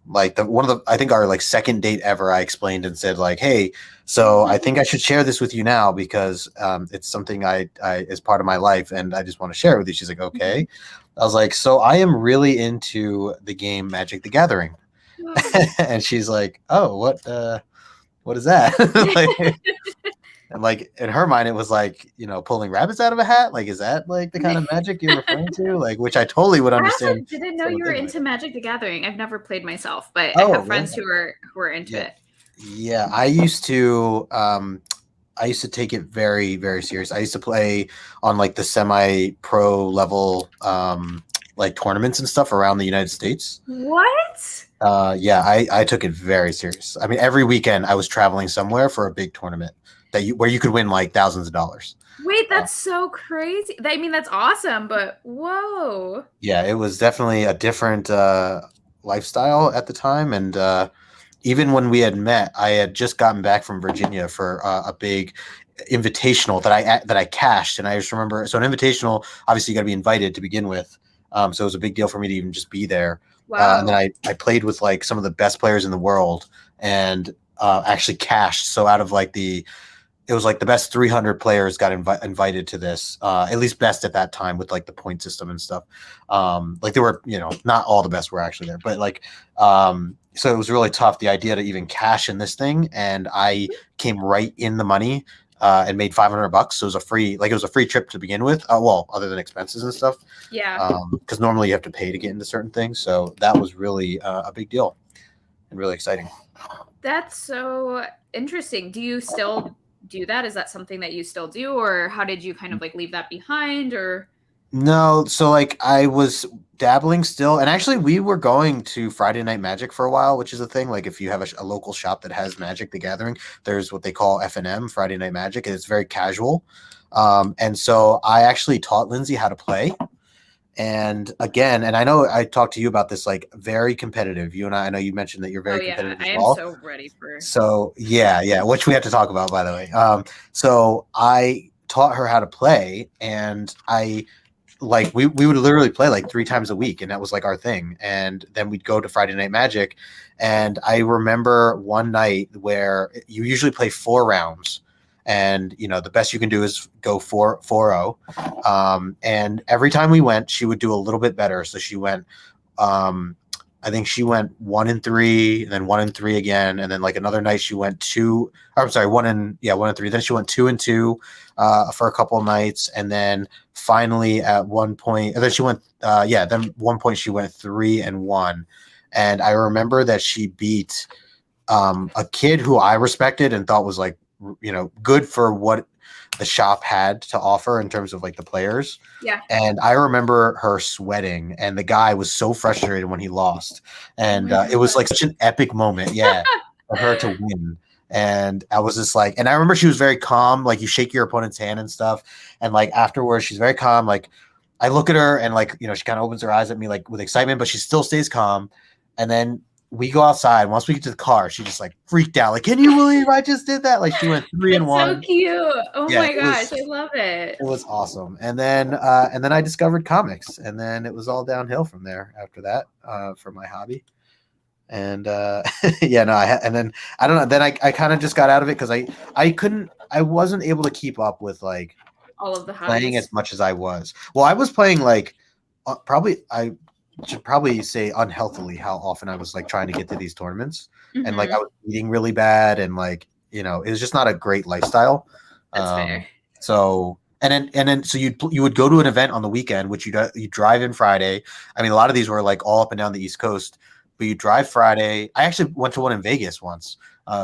Like I think our like second date ever, I explained and said like, hey, so I think I should share this with you now, because it's something I is part of my life, and I just want to share it with you. She's like, okay. I was like, so I am really into the game Magic the Gathering. And she's like, oh, what is that? Like, and like in her mind, it was like, you know, pulling rabbits out of a hat. Like, is that like the kind of magic you're referring to? Like, which I totally would understand. I didn't know you were into Magic the Gathering. I've never played myself, but I have friends who are into it. Yeah, I used to take it very, very serious. I used to play on like the semi-pro level like tournaments and stuff around the United States. What? Yeah, I took it very serious. I mean, every weekend I was traveling somewhere for a big tournament where you could win like thousands of dollars. Wait, that's so crazy. I mean, that's awesome, but whoa. Yeah, it was definitely a different lifestyle at the time. And even when we had met, I had just gotten back from Virginia for a big invitational that I cashed. And I just remember, so an invitational, obviously you got to be invited to begin with. So it was a big deal for me to even just be there. Wow. And then I played with like some of the best players in the world, and actually cashed. So out of like the it was like the best 300 players got invited to this, at least best at that time with like the point system and stuff. Like there were, not all the best were actually there, but like, so it was really tough, the idea to even cash in this thing. And I came right in the money, and made $500. So it was a free trip to begin with. Well, other than expenses and stuff. Yeah. Because normally you have to pay to get into certain things. So that was really a big deal and really exciting. That's so interesting. Do you still do that? Is that something that you still do, or how did you kind of like leave that behind? Or no, so like I was dabbling still, and actually we were going to Friday Night Magic for a while, which is a thing. Like if you have a local shop that has Magic the Gathering, there's what they call FNM, Friday Night Magic, and it's very casual. And so I actually taught Lindsay how to play. And again, and I know I talked to you about this, like very competitive. You and I know you mentioned that you're very competitive as well. I am so ready for. So yeah, which we have to talk about, by the way. So I taught her how to play, and we would literally play like 3 times a week, and that was like our thing. And then we'd go to Friday Night Magic, and I remember one night where you usually play 4 rounds. And the best you can do is go 4-0. And every time we went, she would do a little bit better. So she went, I think she went 1-3, and then 1-3 again, and then like another night she went 2. I'm sorry, 1-3. Then she went 2-2 for a couple of nights, and then finally at one point, and then she went, then one point she went 3-1, and I remember that she beat a kid who I respected and thought was like, good for what the shop had to offer in terms of like the players. Yeah. And I remember her sweating, and the guy was so frustrated when he lost. And it was like such an epic moment. Yeah. For her to win. And I was just like, and I remember she was very calm. Like you shake your opponent's hand and stuff. And like afterwards, she's very calm. Like I look at her and like, she kind of opens her eyes at me like with excitement, but she still stays calm. And then we go outside. Once we get to the car, she just like freaked out. Like, can you believe I just did that? Like she went 3-1. So cute. Oh my gosh, I love it. It was awesome. And then I discovered comics, and then it was all downhill from there after that, for my hobby. And and then I don't know. Then I kind of just got out of it because I wasn't able to keep up with like all of the hobbies. Playing as much as I was. Well, I was playing like I should probably say unhealthily how often I was like trying to get to these tournaments, and like I was eating really bad, and like it was just not a great lifestyle. That's fair. So and then so you would go to an event on the weekend, which you drive in Friday. I mean, a lot of these were like all up and down the East Coast, but you drive Friday. I actually went to one in Vegas once,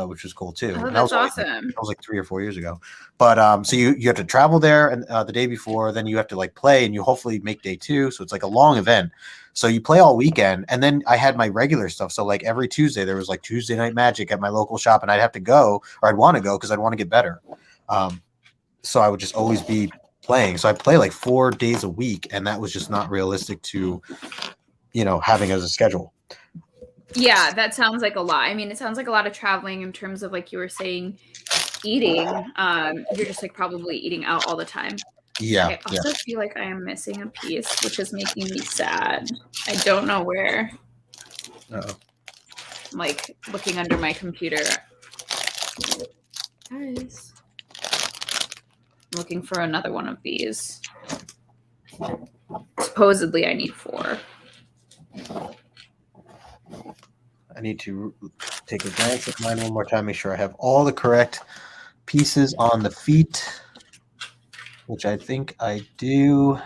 which was cool too. Oh, and that's awesome. That was like 3 or 4 years ago. But so you have to travel there, and the day before, then you have to like play, and you hopefully make day 2. So it's like a long event. So you play all weekend, and then I had my regular stuff. So like every Tuesday, there was like Tuesday Night Magic at my local shop, and I'd have to go, or I'd want to go because I'd want to get better. So I would just always be playing. So I play like 4 days a week, and that was just not realistic to, having as a schedule. Yeah, that sounds like a lot. I mean, it sounds like a lot of traveling in terms of like you were saying, eating. You're just like probably eating out all the time. Yeah. I also feel like I am missing a piece, which is making me sad. I don't know where. Uh-oh. I'm like looking under my computer. Guys. I'm looking for another one of these. Supposedly I need 4. I need to take a glance at mine one more time, make sure I have all the correct pieces on the feet, which I think I do.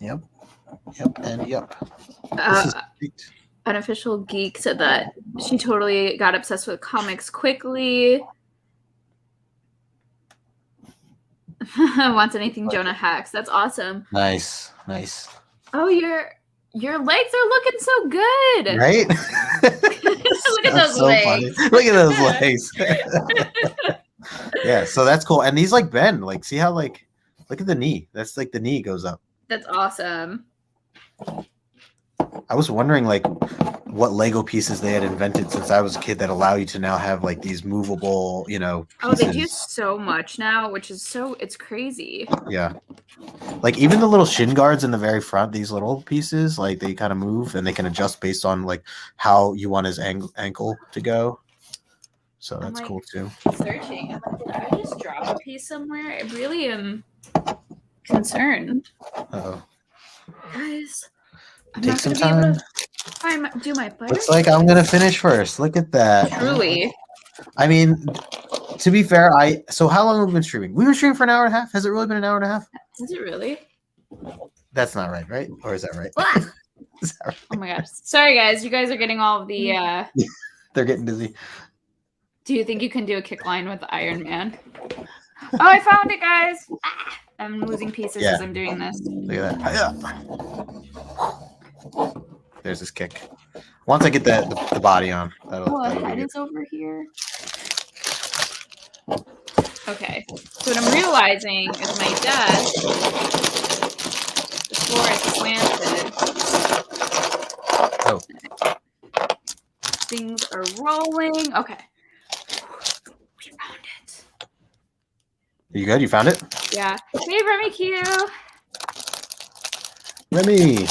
Yep, and yep. Unofficial Geek said that she totally got obsessed with comics quickly. Wants anything Jonah Hex. That's awesome. Nice. Oh, your legs are looking so good. Right? Look at those legs. Funny. Look at those legs. Yeah, so that's cool. And these like bend. Like, see how like, look at the knee. That's like the knee goes up. That's awesome. I was wondering like what Lego pieces they had invented since I was a kid that allow you to now have like these movable, pieces. Oh, they do so much now, which is it's crazy. Yeah. Like even the little shin guards in the very front, these little pieces, like they kind of move and they can adjust based on like how you want his ankle to go. So that's cool too. Searching. I'm like, did I just drop a piece somewhere? I really am concerned. Uh-oh. Guys, I'm Take not some gonna time. be able to do my butter. Looks like I'm gonna finish first. Look at that. Truly. I mean, to be fair, so how long have we been streaming? We've been streaming for an hour and a half. Has it really been an hour and a half? Is it really? That's not right? Or is that right? Is that right? Oh my gosh. Sorry guys, you guys are getting all of the They're getting busy. Do you think you can do a kick line with Iron Man? Oh, I found it, guys! Ah, I'm losing pieces as I'm doing this. Look at that. There's this kick. Once I get the body on, that'll the head is over here. Okay. So what I'm realizing is my desk, the floor is slanted. Oh. Things are rolling. Okay. We found it. You good? You found it? Yeah. Hey, Remy Q. Remy.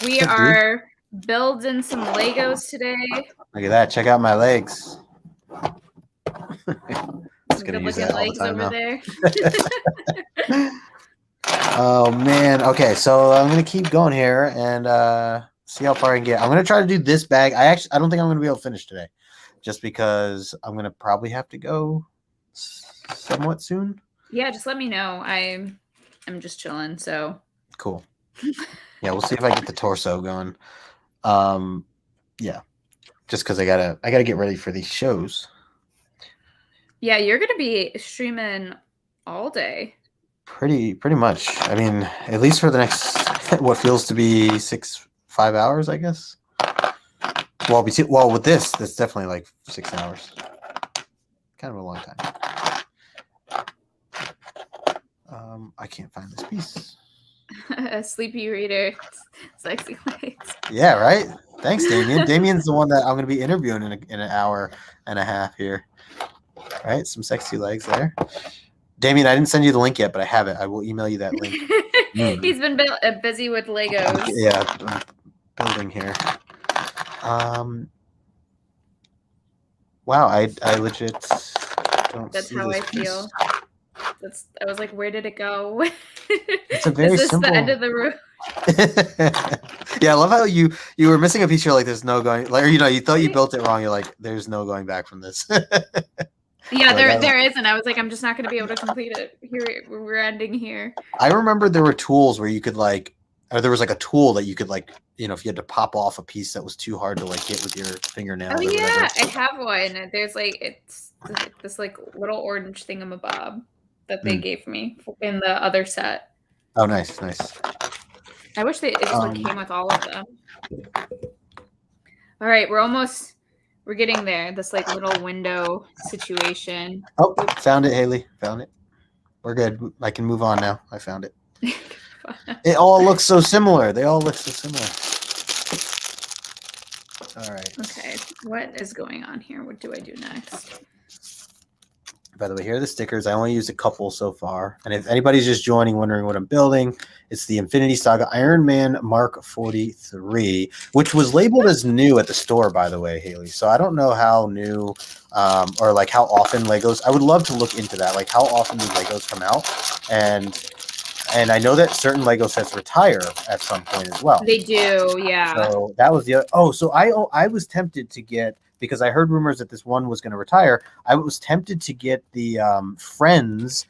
We are building some Legos today. Look at that. Check out my legs. Just gonna use that all the time over there. Oh man. Okay, so I'm gonna keep going here and see how far I can get. I'm gonna try to do this bag. I don't think I'm gonna be able to finish today, just because I'm gonna probably have to go somewhat soon. Yeah, just let me know. I'm just chilling. So cool. Yeah, we'll see if I get the torso going. Yeah, just because I gotta get ready for these shows. Yeah, you're gonna be streaming all day. Pretty much. I mean, at least for the next what feels to be 5 hours, I guess. Well, with this, that's definitely like 6 hours. Kind of a long time. I can't find this piece. A sleepy reader, sexy legs. Yeah, right. Thanks, Damien. Damien's the one that I'm going to be interviewing in an hour and a half here. All right, some sexy legs there. Damien, I didn't send you the link yet, but I have it. I will email you that link. He's been busy with Legos. Yeah, building here. Wow, I legit don't. That's see how this I feel. I was like, where did it go? It's a very Is this simple. the end of the room? Yeah, I love how you were missing a piece. You're like, there's no going. Like, you thought you built it wrong. You're like, there's no going back from this. Yeah, there isn't. I was like, I'm just not going to be able to complete it. Here, we're ending here. I remember there were tools where you could or there was like a tool that you could if you had to pop off a piece that was too hard to get with your fingernails. Oh yeah, I have one. There's it's this little orange thingamabob that they gave me in the other set. Oh, nice. I wish it just came with all of them. All right, we're getting there. This little window situation. Oh, found it, Haley. Found it. We're good. I can move on now. I found it. It all looks so similar. They all look so similar. All right. Okay. What is going on here? What do I do next? By the way, here are the stickers. I only used a couple so far. And if anybody's just joining, wondering what I'm building, it's the Infinity Saga Iron Man Mark 43, which was labeled as new at the store, by the way, Haley. So I don't know how new or how often Legos. I would love to look into that, how often do Legos come out. And I know that certain Lego sets retire at some point as well. They do, yeah. So that was the other. Oh, so I was tempted to get, because I heard rumors that this one was going to retire. I was tempted to get the Friends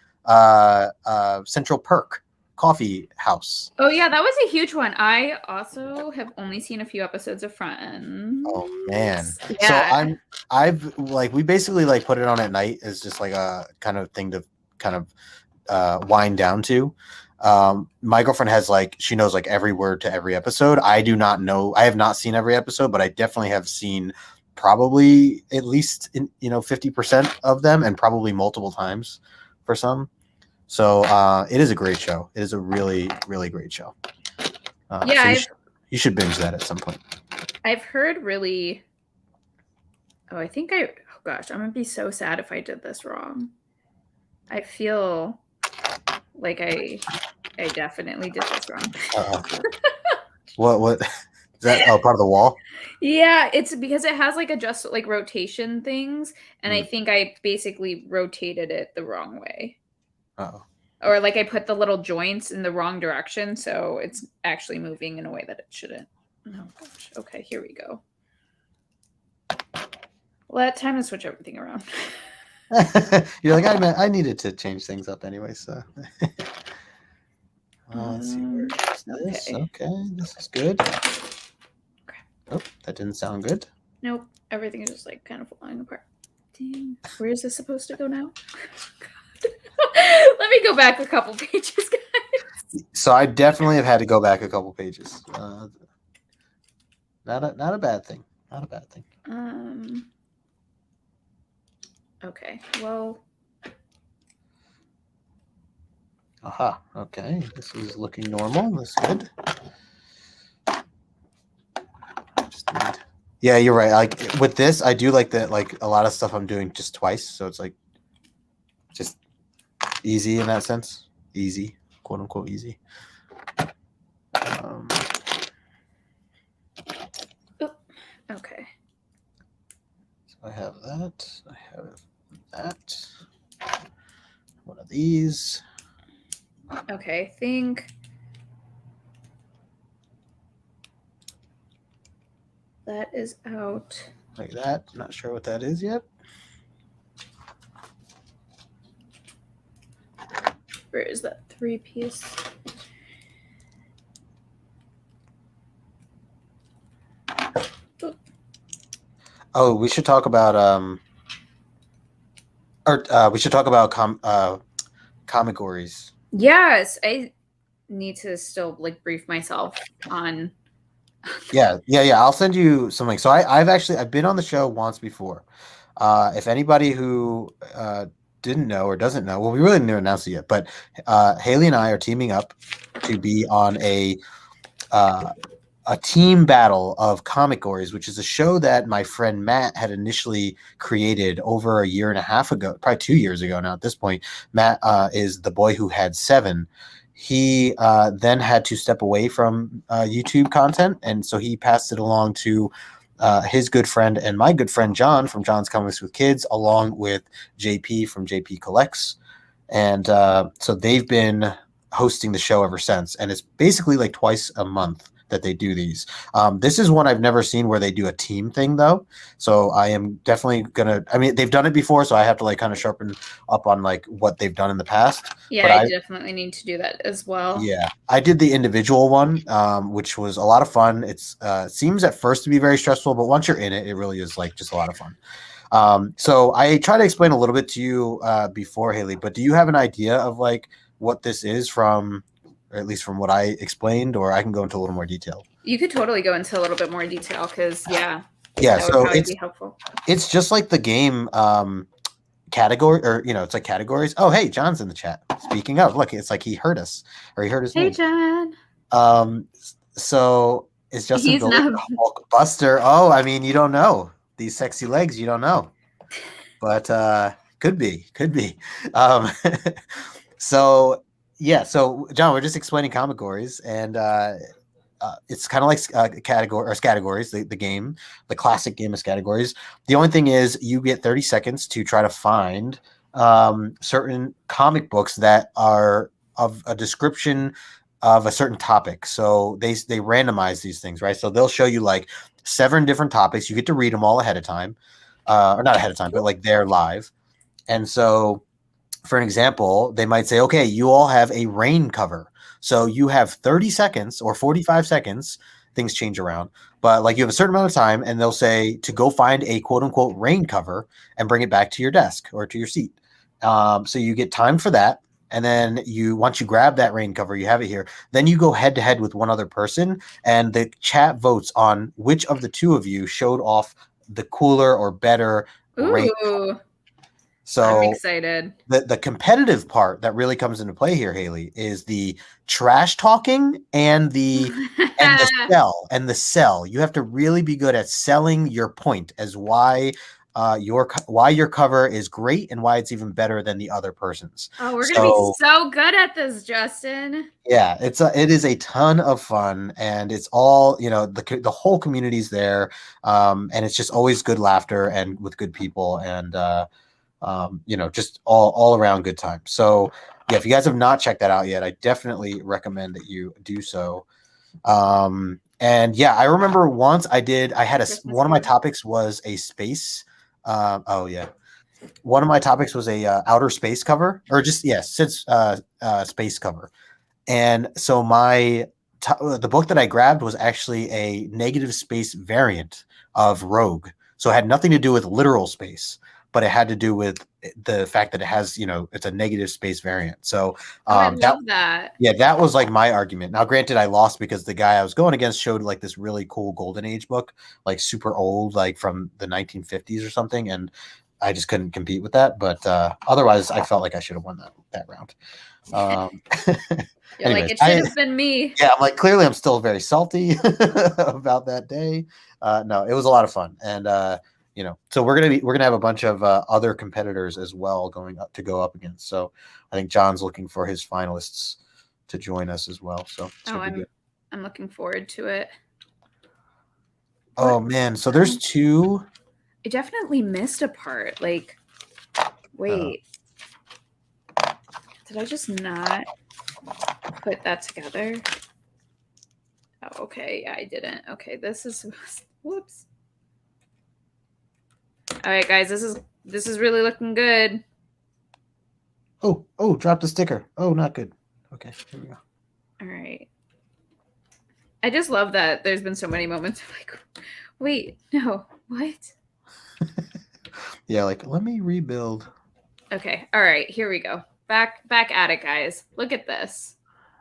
Central Perk coffee house. Oh yeah, that was a huge one. I also have only seen a few episodes of Friends. Oh man. Yeah. So I've we basically put it on at night as just a kind of thing to kind of wind down to. My girlfriend has she knows every word to every episode. I do not know. I have not seen every episode, but I definitely have seen probably at least 50% of them, and probably multiple times for some. So it is a great show. It is a really, really great show. Yeah, so you should binge that at some point. I've heard really. Oh, I think oh gosh, I'm gonna be so sad if I did this wrong. I feel like I definitely did this wrong. What? that part of the wall? Yeah, it's because it has like like rotation things, and I think I basically rotated it the wrong way. Oh. Or like I put the little joints in the wrong direction, so it's actually moving in a way that it shouldn't. Oh gosh. Okay, here we go. Well, time to switch everything around. You're like, I needed to change things up anyway, so. Let's see, where's this? Okay, this is good. Oh, that didn't sound good. Nope, everything is just like kind of falling apart. Dang. Where is this supposed to go now? Let me go back a couple pages, guys. So I definitely have had to go back a couple pages. Not a bad thing. Not a bad thing. Okay. Well. Aha. Okay. This is looking normal. That's good. Yeah, you're right. Like with this, I do like that. Like a lot of stuff I'm doing just twice, so it's like just easy in that sense. Easy, quote unquote, easy. Okay. So I have that. I have that. One of these. Okay, I think that is out. Like that. Not sure what that is yet. Where is that 3-piece? Oh, we should talk about we should talk about comigories. Yes, I need to still like brief myself on. Yeah. I'll send you something. So I've been on the show once before. If anybody who didn't know or doesn't know, well, we really didn't announce it yet, but Haley and I are teaming up to be on a team battle of comigories, which is a show that my friend Matt had initially created over a year and a half ago, probably 2 years ago now at this point. Matt is the boy who had 7. He then had to step away from YouTube content, and so he passed it along to his good friend and my good friend John from John's Comics with Kids, along with JP from JP Collects. And so they've been hosting the show ever since, and it's basically like twice a month that they do these. This is one I've never seen where they do a team thing though. So I am definitely gonna, I mean, they've done it before, so I have to like kind of sharpen up on like what they've done in the past. Yeah, but I definitely need to do that as well. Yeah, I did the individual one, which was a lot of fun. It's seems at first to be very stressful, but once you're in it, it really is like just a lot of fun. So I try to explain a little bit to you before, Haley, but do you have an idea of like what this is from, or at least from what I explained, or I can go into a little more detail? You could totally go into a little bit more detail because so it'd be helpful. It's just like the game category, or it's like categories. Oh, hey, John's in the chat. Speaking of, look, it's like he heard us, or he heard his name. Hey, John. So it's Justin Hulk Buster. Oh, I mean, you don't know these sexy legs. You don't know, but could be. So yeah. So John, we're just explaining comigories, and it's kind of like categories. The game, the classic game is categories. The only thing is, you get 30 seconds to try to find certain comic books that are of a description of a certain topic. So they randomize these things, right? So they'll show you like 7 different topics. You get to read them all ahead of time, or not ahead of time, but like they're live. And so, for an example, they might say, okay, you all have a rain cover. So you have 30 seconds or 45 seconds. Things change around, but like you have a certain amount of time, and they'll say to go find a quote unquote rain cover and bring it back to your desk or to your seat. So you get time for that. And then once you grab that rain cover, you have it here. Then you go head to head with one other person, and the chat votes on which of the two of you showed off the cooler or better rain cover. So I'm excited. The competitive part that really comes into play here, Haley, is the trash talking and the sell. You have to really be good at selling your point as why why your cover is great and why it's even better than the other person's. Oh, we're gonna be so good at this, Justin. Yeah, it is a ton of fun, and it's all, you know, the whole community's there, and it's just always good laughter and with good people, and you know, just all around good time. So yeah, if you guys have not checked that out yet, I definitely recommend that you do so. And yeah, I remember once I had one of my topics was a space. Oh yeah, one of my topics was a outer space cover, or just since space cover. And so the book that I grabbed was actually a negative space variant of Rogue. So it had nothing to do with literal space, but it had to do with the fact that it has, you know, it's a negative space variant. So I love that. Yeah, that was like my argument. Now, granted, I lost because the guy I was going against showed like this really cool Golden Age book, like super old, like from the 1950s or something. And I just couldn't compete with that. But otherwise, I felt like I should have won that round. Anyways, like, it should have been me. Yeah, I'm like, clearly I'm still very salty about that day. No, it was a lot of fun. And you know, so we're gonna have a bunch of other competitors as well to go up against. So I think John's looking for his finalists to join us as well. So I'm looking forward to it. Oh man, so there's two. I definitely missed a part. Like, wait, did I just not put that together? Oh, okay, yeah, I didn't. Okay, this is whoops. All right, guys, this is really looking good. Oh, drop the sticker. Oh, not good. Okay, here we go. All right. I just love that there's been so many moments of like, wait, no, what? Yeah, like, let me rebuild. Okay, all right, here we go. Back at it, guys. Look at this.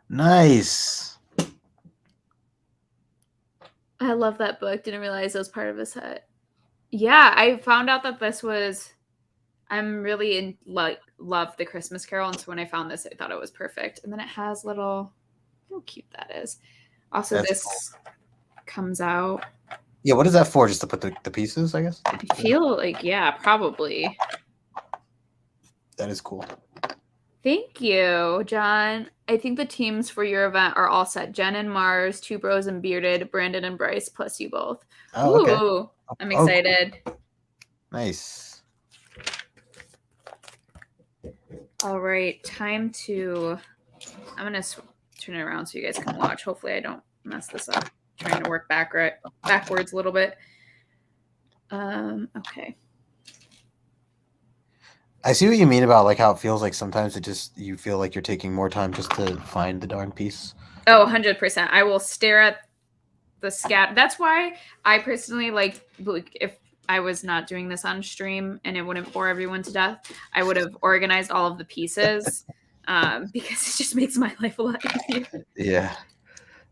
Nice. I love that book. Didn't realize it was part of a set. Yeah, I found out that this was. I'm really love the Christmas Carol, and so when I found this, I thought it was perfect. And then it has little. How cute that is. Also, this comes out. Yeah, what is that for? Just to put the pieces, I guess? I feel like, yeah, probably. That is cool. Thank you, John. I think the teams for your event are all set. Jen and Mars, Two Bros and Bearded, Brandon and Bryce, plus you both. Oh, okay. Ooh, I'm excited. Cool. Nice. All right, time to... I'm going to turn it around so you guys can watch. Hopefully I don't mess this up. I'm trying to work backwards a little bit. Okay. I see what you mean about like how it feels like sometimes you feel like you're taking more time just to find the darn piece. Oh, 100%. I will stare at the scat. That's why I personally like if I was not doing this on stream and it wouldn't bore everyone to death, I would have organized all of the pieces because it just makes my life a lot easier. Yeah.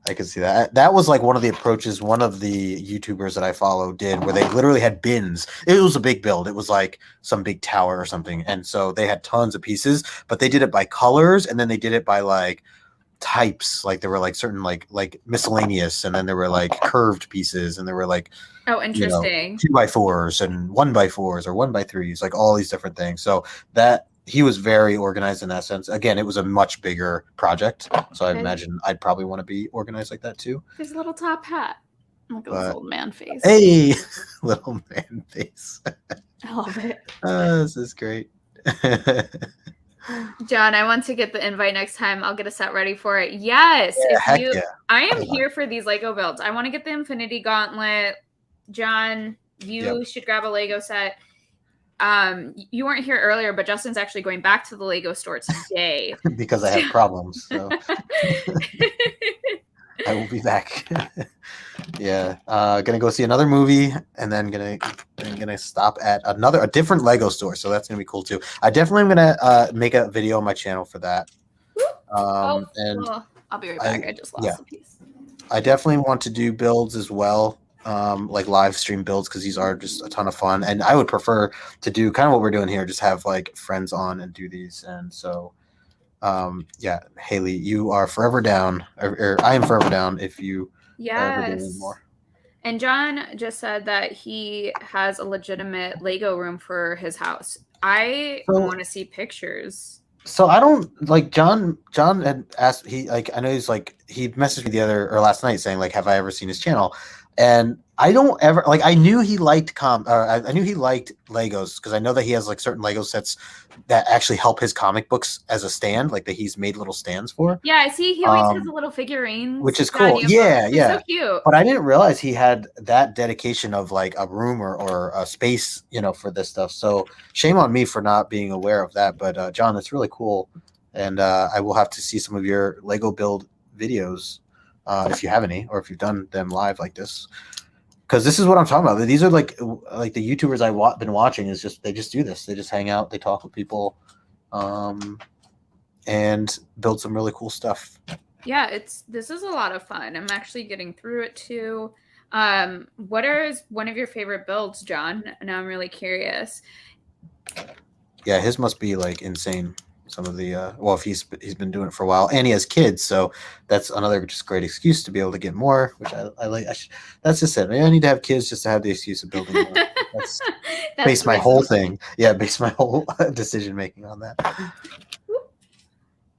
I can see that. That was like one of the approaches one of the YouTubers that I follow did, where they literally had bins. It was a big build. It was like some big tower or something. And so they had tons of pieces, but they did it by colors, and then they did it by like types. Like there were like certain like miscellaneous, and then there were like curved pieces, and there were like, oh, interesting, 2x4s and 1x4s or 1x3s, like all these different things. So that he was very organized in that sense. Again, it was a much bigger project, so I imagine I'd probably want to be organized like that too. His little top hat. Look at his old man face. Hey, little man face. I love it. This is great. John, I want to get the invite next time. I'll get a set ready for it. Yes. Yeah, I am here for these Lego builds. I want to get the Infinity Gauntlet. John, you should grab a Lego set. You weren't here earlier, but Justin's actually going back to the Lego store today. Because I have problems. So. I will be back. Yeah. Gonna go see another movie, and then gonna stop at a different Lego store. So that's gonna be cool too. I definitely am gonna make a video on my channel for that. And I'll be right back. I just lost a piece. I definitely want to do builds as well. Like live stream builds, because these are just a ton of fun, and I would prefer to do kind of what we're doing here, just have like friends on and do these. And so yeah, Haley, you are forever down, or I am forever down if you ever do any more. And John just said that he has a legitimate Lego room for his house. I want to see pictures. So I don't like John. John had asked I know he's like he messaged me last night saying like have I ever seen his channel, and I don't ever like I knew he liked I knew he liked Legos because I know that he has like certain Lego sets that actually help his comic books as a stand, like that he's made little stands for. Yeah, I see. He always has a little figurines, which is cool. Yeah. So cute. But I didn't realize he had that dedication of like a room or a space, for this stuff. So shame on me for not being aware of that. But John, that's really cool, and I will have to see some of your Lego build videos if you have any, or if you've done them live like this. Because this is what I'm talking about. These are like the YouTubers I've been watching. They just do this. They just hang out. They talk with people, and build some really cool stuff. Yeah, this is a lot of fun. I'm actually getting through it too. What is one of your favorite builds, John? Now I'm really curious. Yeah, his must be like insane. Some of the if he's been doing it for a while, and he has kids, so that's another just great excuse to be able to get more, which I like. That's just it. I need to have kids just to have the excuse of building more. That's base my whole thing. Yeah, base my whole decision making on that.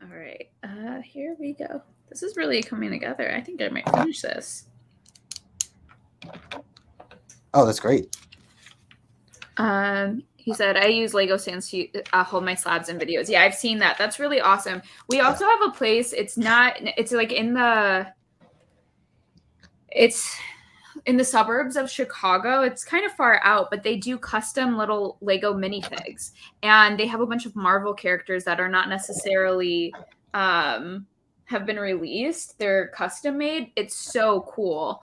All right, here we go. This is really coming together. I think I might finish this. Oh, that's great. He said, I use Lego stands to hold my slabs in videos. Yeah, I've seen that. That's really awesome. We also have a place. It's like in the suburbs of Chicago. It's kind of far out, but they do custom little Lego minifigs. And they have a bunch of Marvel characters that are not necessarily have been released. They're custom made. It's so cool.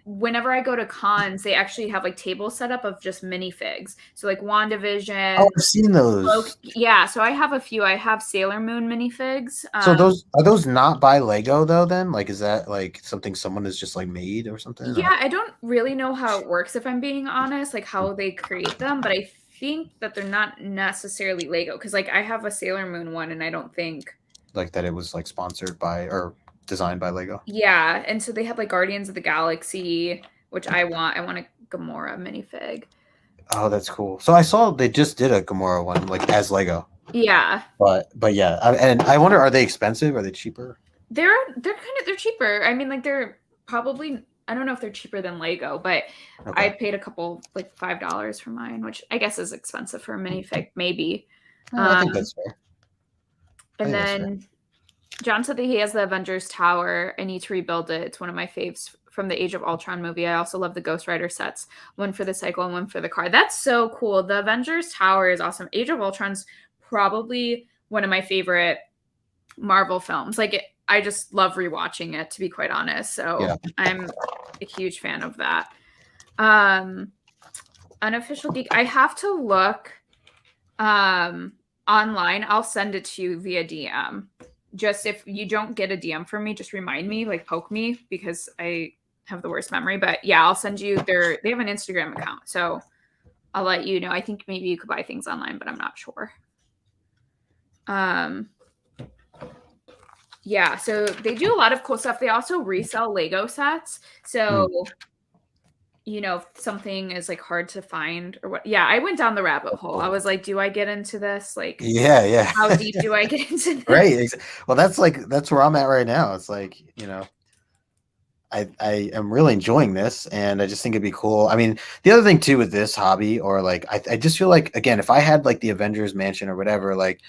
Whenever I go to cons, they actually have like tables set up of just minifigs. So like WandaVision. Oh, I've seen those. Yeah, so I have a few. I have Sailor Moon minifigs. So are those not by Lego though? Then like, is that like something someone has just like made or something? Yeah, I don't really know how it works if I'm being honest, like how they create them, but I think that they're not necessarily Lego because like I have a Sailor Moon one, and I don't think like that it was like sponsored by or designed by Lego. Yeah, and so they have like Guardians of the Galaxy, which I want. I want a Gamora minifig. Oh, that's cool. So I saw they just did a Gamora one like as Lego. Yeah. But yeah, and I wonder, are they expensive? Are they cheaper? They're cheaper. I mean, like they're probably, I don't know if they're cheaper than Lego, but okay. I paid a couple like $5 for mine, which I guess is expensive for a minifig, maybe. I think that's fair. And then John said that he has the Avengers Tower. I need to rebuild it. It's one of my faves from the Age of Ultron movie. I also love the Ghost Rider sets, one for the cycle and one for the car. That's so cool. The Avengers Tower is awesome. Age of Ultron's probably one of my favorite Marvel films. Like I just love rewatching it, to be quite honest. So yeah. I'm a huge fan of that. Unofficial Geek. I have to look online. I'll send it to you via DM. Just if you don't get a DM from me, just remind me, like poke me, because I have the worst memory. But yeah, I'll send you they have an Instagram account. So I'll let you know. I think maybe you could buy things online, but I'm not sure. Yeah, so they do a lot of cool stuff. They also resell Lego sets. So if something is like hard to find or what. Yeah, I went down the rabbit hole. I was like, do I get into this? Like, yeah. How deep do I get into this? Right. Well, that's where I'm at right now. It's like, I am really enjoying this, and I just think it'd be cool. I mean, the other thing too with this hobby, or like, I just feel like, again, if I had like the Avengers mansion or whatever, like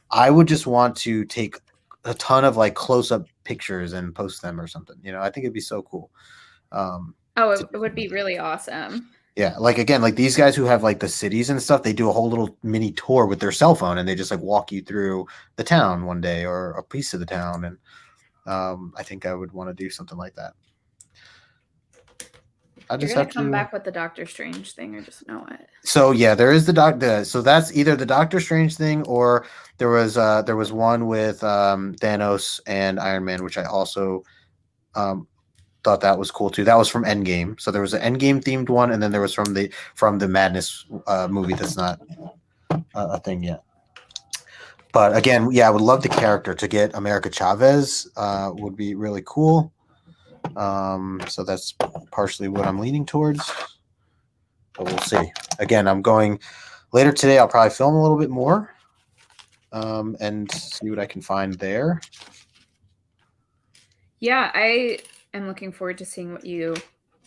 I would just want to take a ton of like close-up pictures and post them or something. I think it'd be so cool. It would be really awesome. Yeah, like again, like these guys who have like the cities and stuff, they do a whole little mini tour with their cell phone, and they just like walk you through the town one day or a piece of the town. And I think I would want to do something like that. I just have to come back with the Doctor Strange thing, or just know it. So yeah, there is so that's either the Doctor Strange thing, or there was one with Thanos and Iron Man, which I also thought that was cool too. That was from Endgame. So there was an Endgame themed one, and then there was from the Madness movie that's not a thing yet. But again, yeah, I would love the character. To get America Chavez would be really cool. So that's partially what I'm leaning towards. But we'll see. Again, I'm going later today. I'll probably film a little bit more and see what I can find there. Yeah, I am looking forward to seeing what you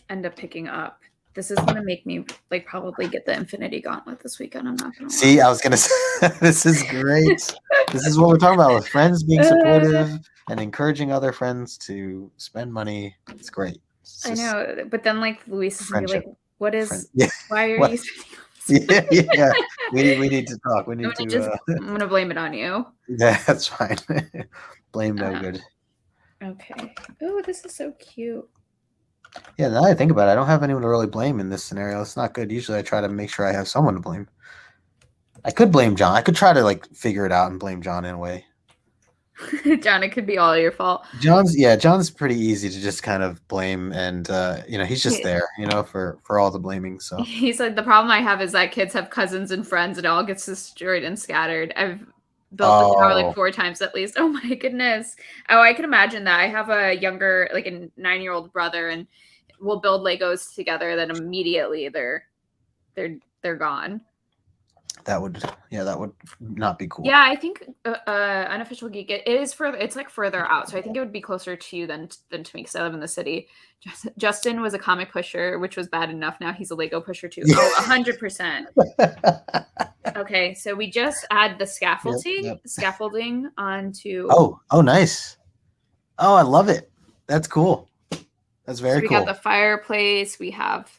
end up picking up. This is going to make me like probably get the Infinity Gauntlet this weekend. I'm not going to see. I was going to say this is great. This is what we're talking about with friends being supportive and encouraging other friends to spend money. It's great. I know, but then like Luis is going to be like, "What is? Why are you?" Yeah. We need to talk. We need to. I'm going to blame it on you. Yeah, that's fine. Blame no good. Okay. Oh, this is so cute. Yeah, now I think about it, I don't have anyone to really blame in this scenario. It's not good. Usually I try to make sure I have someone to blame. I could blame John. I could try to like figure it out and blame John in a way. John, it could be all your fault. John's pretty easy to just kind of blame, and he's just there, for all the blaming. So he's like, the problem I have is that kids have cousins and friends, and it all gets destroyed and scattered. I've built the tower like 4 times at least. Oh my goodness. Oh, I can imagine that. I have a younger, like a 9-year-old brother, and we'll build Legos together. Then immediately they're gone. That would not be cool. Yeah, I think Unofficial Geek it's like further out, so I think it would be closer to you than to me because I live in the city. Justin was a comic pusher, which was bad enough. Now he's a Lego pusher too. Oh, 100%. Okay, so we just add the scaffolding onto. Oh, nice. Oh, I love it. That's cool. That's very cool. We got the fireplace. We have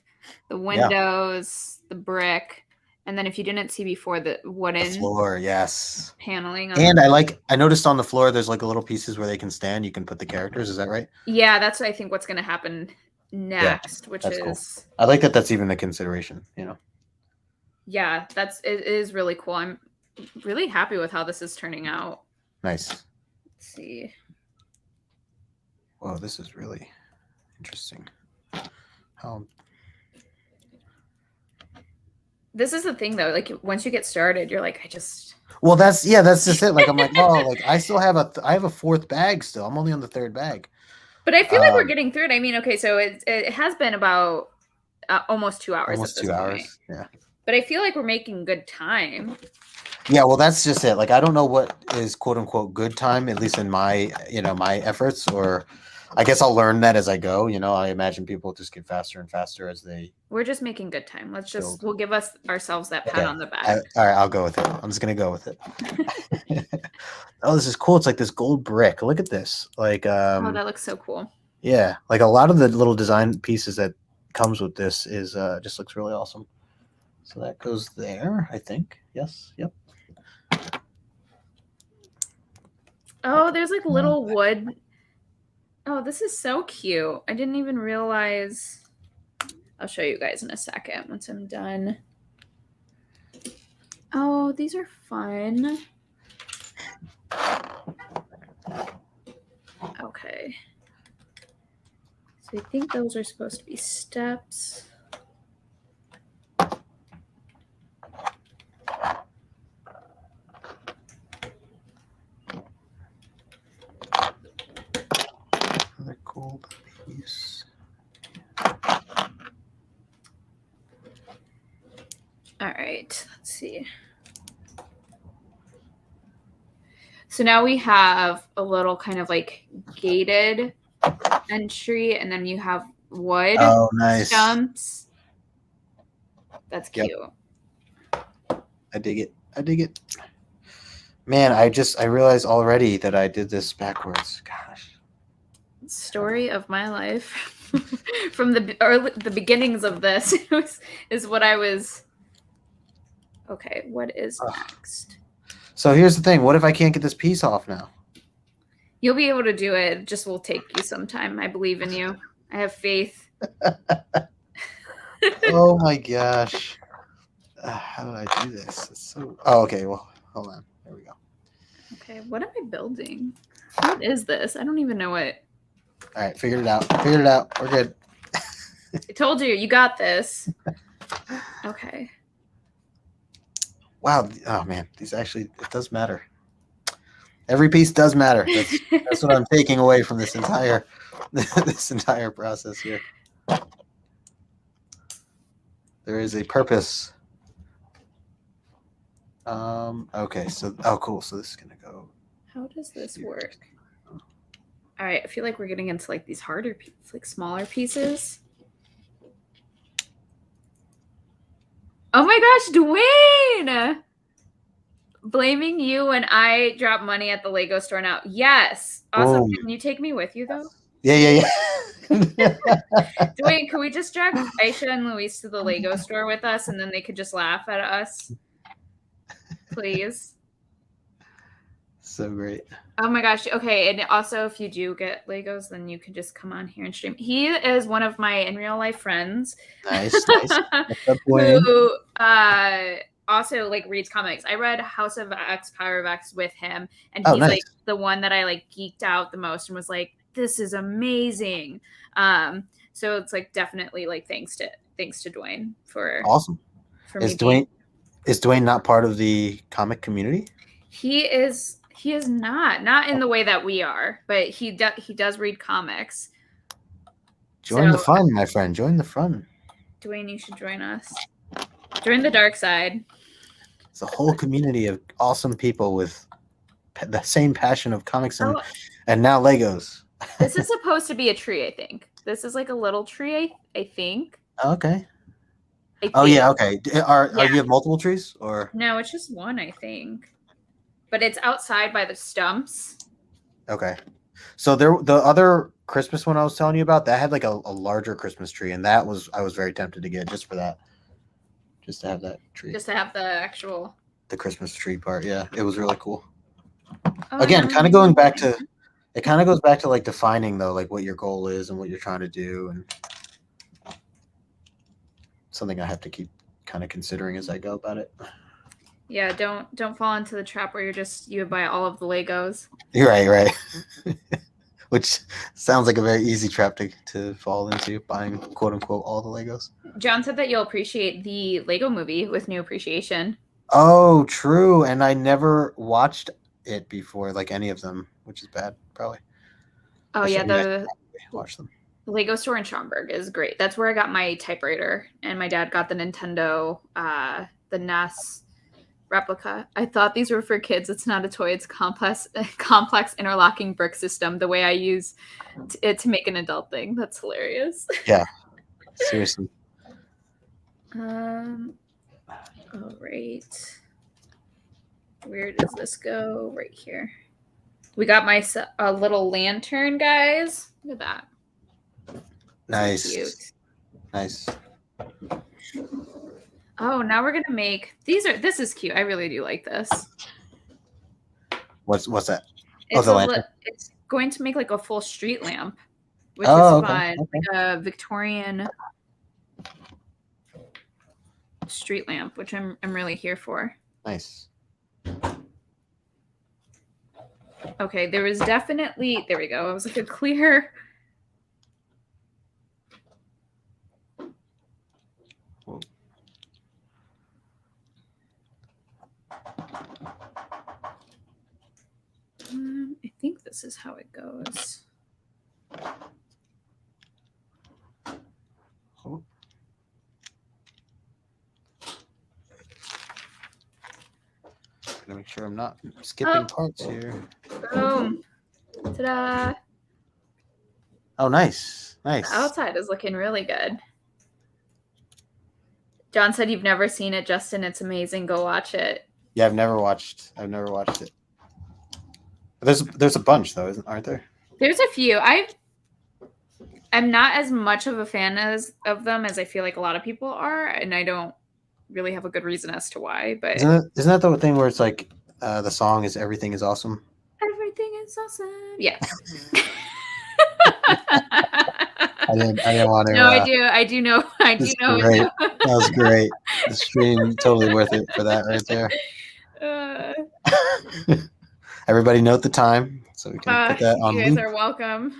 the windows, the brick. And then if you didn't see before, the wooden floor, yes. Paneling. And I noticed on the floor, there's like little pieces where they can stand. You can put the characters. Is that right? Yeah, that's I think what's going to happen next, which is. Cool. I like that. That's even a consideration, Yeah, it is really cool. I'm really happy with how this is turning out. Nice. Let's see. Whoa, this is really interesting. This is the thing though, like once you get started, you're like, well, that's just it. Like I'm like, oh, like I have a 4th bag still. I'm only on the 3rd bag. But I feel like we're getting through it. I mean, okay, so it has been about almost 2 hours. Almost 2 hours. Yeah. But I feel like we're making good time. Yeah, well, that's just it. Like I don't know what is quote unquote good time, at least in my my efforts, or I guess I'll learn that as I go. I imagine people just get faster and faster as they. We're just making good time. We'll give ourselves that pat on the back. All right, I'll go with it. I'm just gonna go with it. Oh, this is cool. It's like this gold brick. Look at this. Like oh, that looks so cool. Yeah, like a lot of the little design pieces that comes with this is just looks really awesome. So that goes there, I think. Yes. Yep. Oh, there's like little wood. Oh, this is so cute. I didn't even realize. I'll show you guys in a second once I'm done. Oh, these are fun. Okay. So I think those are supposed to be steps. Another gold piece. All right, let's see. So now we have a little kind of like gated entry, and then you have wood stumps. That's cute. Yep. I dig it. Man, I realized already that I did this backwards. Gosh. Story of my life from the beginnings of this is what I was. Okay, what is next? So here's the thing. What if I can't get this piece off now? You'll be able to do it. It just will take you some time. I believe in you. I have faith. Oh my gosh. How did I do this? It's so. Oh, okay. Well, hold on. There we go. Okay, what am I building? What is this? I don't even know what. All right, figured it out. We're good. I told you, you got this. Okay. Wow. Oh man, these actually, it does matter. Every piece does matter. That's what I'm taking away from this entire this entire process here. There is a purpose. Okay, so cool. So this is gonna go. How does this work? All right, I feel like we're getting into like these harder pieces, like smaller pieces. Oh my gosh, Dwayne! Blaming you when I drop money at the Lego store now. Yes. Awesome. Can you take me with you though? Yeah. Dwayne, can we just drag Aisha and Luis to the Lego store with us and then they could just laugh at us? Please. So great. Oh my gosh. Okay. And also, if you do get Legos, then you can just come on here and stream. He is one of my in real life friends. Nice. What's up, Dwayne? Who also like reads comics. I read House of X, Power of X with him. And he's like the one that I like geeked out the most and was like, this is amazing. So it's like definitely like thanks to Dwayne for awesome. For is Dwayne not part of the comic community? He is not in the way that we are, but he does read comics. Join the fun, my friend. Join the fun. Dwayne, you should join us. Join the dark side. It's a whole community of awesome people with the same passion of comics and now Legos. This is supposed to be a tree, I think. This is like a little tree, I think. Okay. Oh yeah, okay. Are you have multiple trees or? No, it's just one, I think. But it's outside by the stumps. Okay. So the other Christmas one I was telling you about, that had like a larger Christmas tree, and I was very tempted to get just for that. Just to have that tree. Just to have the Christmas tree part, yeah. It was really cool. Again, kind of going back to it kind of goes back to like defining though, like what your goal is and what you're trying to do, and something I have to keep kind of considering as I go about it. Yeah, don't fall into the trap where you buy all of the Legos. You're right. Which sounds like a very easy trap to fall into, buying quote unquote all the Legos. John said that you'll appreciate the Lego movie with new appreciation. Oh, true. And I never watched it before, like any of them, which is bad, probably. Oh yeah, watch them. The Lego store in Schaumburg is great. That's where I got my typewriter, and my dad got the Nintendo, the NES replica. I thought these were for kids. It's not a toy. It's complex interlocking brick system. The way I use it to make an adult thing. That's hilarious. Yeah, seriously. All right. Where does this go? Right here. We got a little lantern, guys. Look at that. Nice. Cute. Nice. Oh, now we're gonna make this is cute. I really do like this. What's that? It's the lantern. It's going to make like a full street lamp, which is fun. Okay. Like a Victorian street lamp, which I'm really here for. Nice. Okay, there was definitely there we go. It was like a clear. I think this is how it goes. Oh. Gotta make sure I'm not skipping parts here. Boom. Ta-da. Oh, nice. Nice. The outside is looking really good. John said you've never seen it, Justin. It's amazing. Go watch it. Yeah, I've never watched it. There's a bunch though, aren't there? There's a few. I'm not as much of a fan of them as I feel like a lot of people are, and I don't really have a good reason as to why. But isn't that the thing where it's like the song is "Everything is Awesome"? Everything is awesome. Yeah. I didn't want to. No, I do know. Great. That was great. The stream totally worth it for that right there. Everybody note the time so we can put that on. You guys are welcome.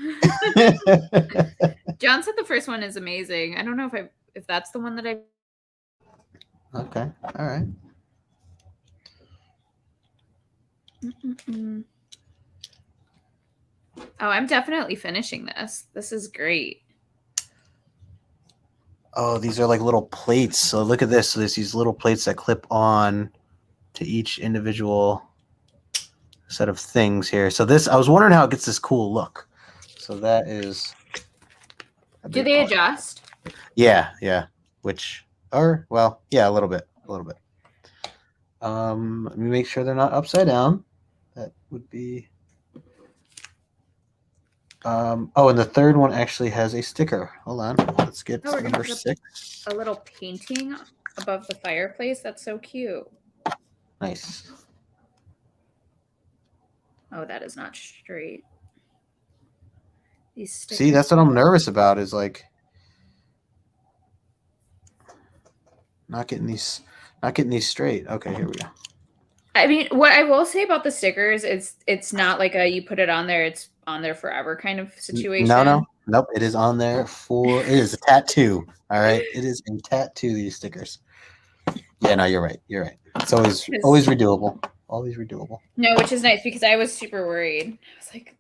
John said the first one is amazing. I don't know if that's the one that I. Okay. All right. Oh, I'm definitely finishing this. This is great. Oh, these are like little plates. So look at this. So there's these little plates that clip on to each individual set of things here. So this, I was wondering how it gets this cool look. So that is. Do they adjust? Yeah, yeah. Which are, well, yeah, a little bit. Let me make sure they're not upside down. That would be. Oh, and the third one actually has a sticker. Hold on. Let's get number 6. A little painting above the fireplace. That's so cute. Nice. Oh, that is not straight. These stickers. See, that's what I'm nervous about is like not getting these straight. Okay, here we go. I mean, what I will say about the stickers is it's not like a you put it on there, it's on there forever kind of situation. Nope. It is on there it is a tattoo. All right. It is a tattoo, these stickers. Yeah, no, you're right. It's always redoable. Always redoable. No, which is nice because I was super worried. I was like,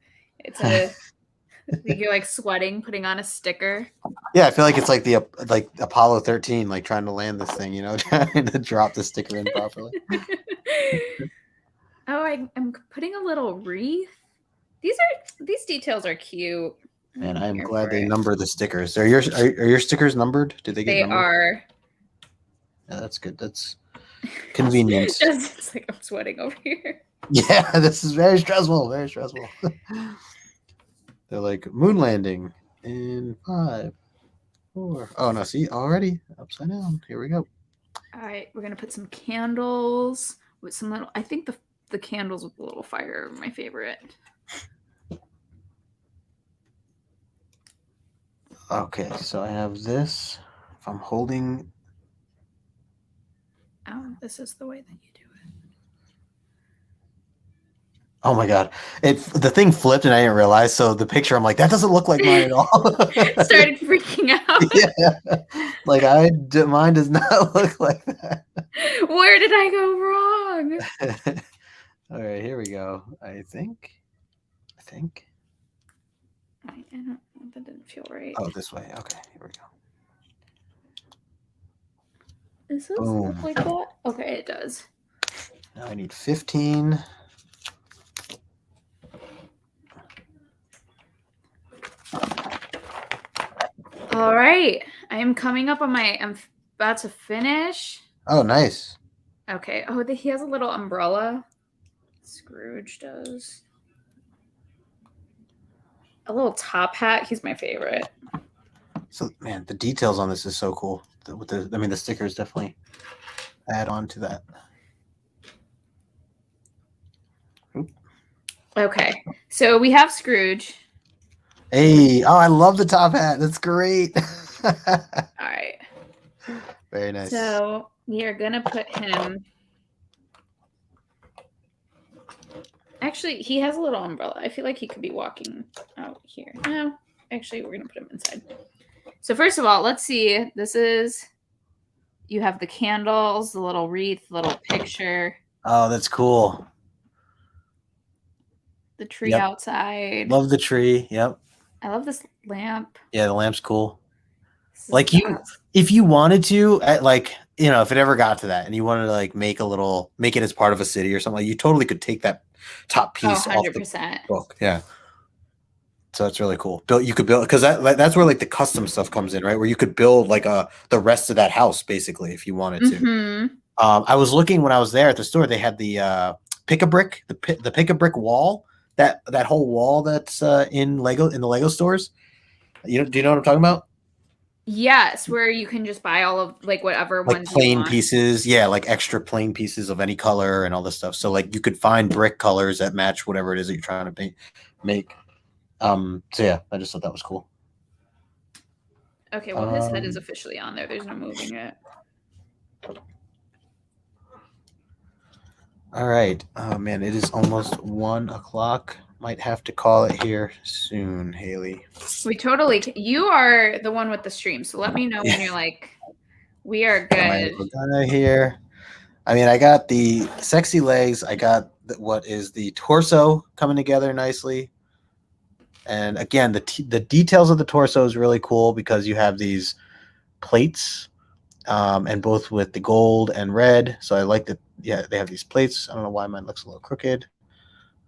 you're like sweating putting on a sticker. Yeah, I feel like it's like the Apollo 13, like trying to land this thing, trying to drop the sticker in properly. Oh, I'm putting a little wreath. These details are cute. And I'm glad they number the stickers. Are your stickers numbered? Did they get numbered? They are. Yeah, that's good. That's convenient. It's like I'm sweating over here. Yeah, this is very stressful. Very stressful. They're like moon landing in 5, 4. Oh no, see already upside down. Here we go. All right, we're gonna put some candles with some little. I think the candles with the little fire are my favorite. Okay, so I have this. If I'm holding. Oh, this is the way that you do it. Oh my god! The thing flipped and I didn't realize. So the picture, I'm like, that doesn't look like mine at all. Started freaking out. Yeah, like mine does not look like that. Where did I go wrong? All right, here we go. I think. I don't. That didn't feel right. Oh, this way. Okay, here we go. Does this look like that? Okay, it does. Now I need 15. All right. I am coming up on I'm about to finish. Oh, nice. Okay. Oh, he has a little umbrella. Scrooge does. A little top hat. He's my favorite. So, man, the details on this is so cool. The stickers definitely add on to that. Oop. Okay. So we have Scrooge. Hey, I love the top hat. That's great. All right. Very nice. So we are going to put him. Actually, he has a little umbrella. I feel like he could be walking out here. No, actually, we're going to put him inside. So first of all, let's see. You have the candles, the little wreath, little picture. Oh, that's cool. The tree outside. Love the tree. Yep. I love this lamp. Yeah, the lamp's cool. Like if you wanted to, if it ever got to that and you wanted to make it as part of a city or something, you totally could take that top piece off the book. Yeah. So it's really cool. You could build, because that's where the custom stuff comes in, right? Where you could build the rest of that house basically if you wanted to. Mm-hmm. I was looking when I was there at the store. They had the pick-a-brick, the pick-a-brick wall. That whole wall that's in the Lego stores. Do you know what I'm talking about? Yes, where you can just buy all of whatever ones plain you want. pieces, extra plain pieces of any color and all this stuff. So you could find brick colors that match whatever it is that you're trying to make. So yeah, I just thought that was cool. Okay, well his head is officially on there. There's no moving it. All right. Oh man, it is almost 1 o'clock. Might have to call it here soon, Haley. You are the one with the stream, so let me know when you're we are good. Here. I mean, I got the sexy legs. I got what is the torso coming together nicely. And again, the details of the torso is really cool because you have these plates, and both with the gold and red. So I like that. Yeah, they have these plates. I don't know why mine looks a little crooked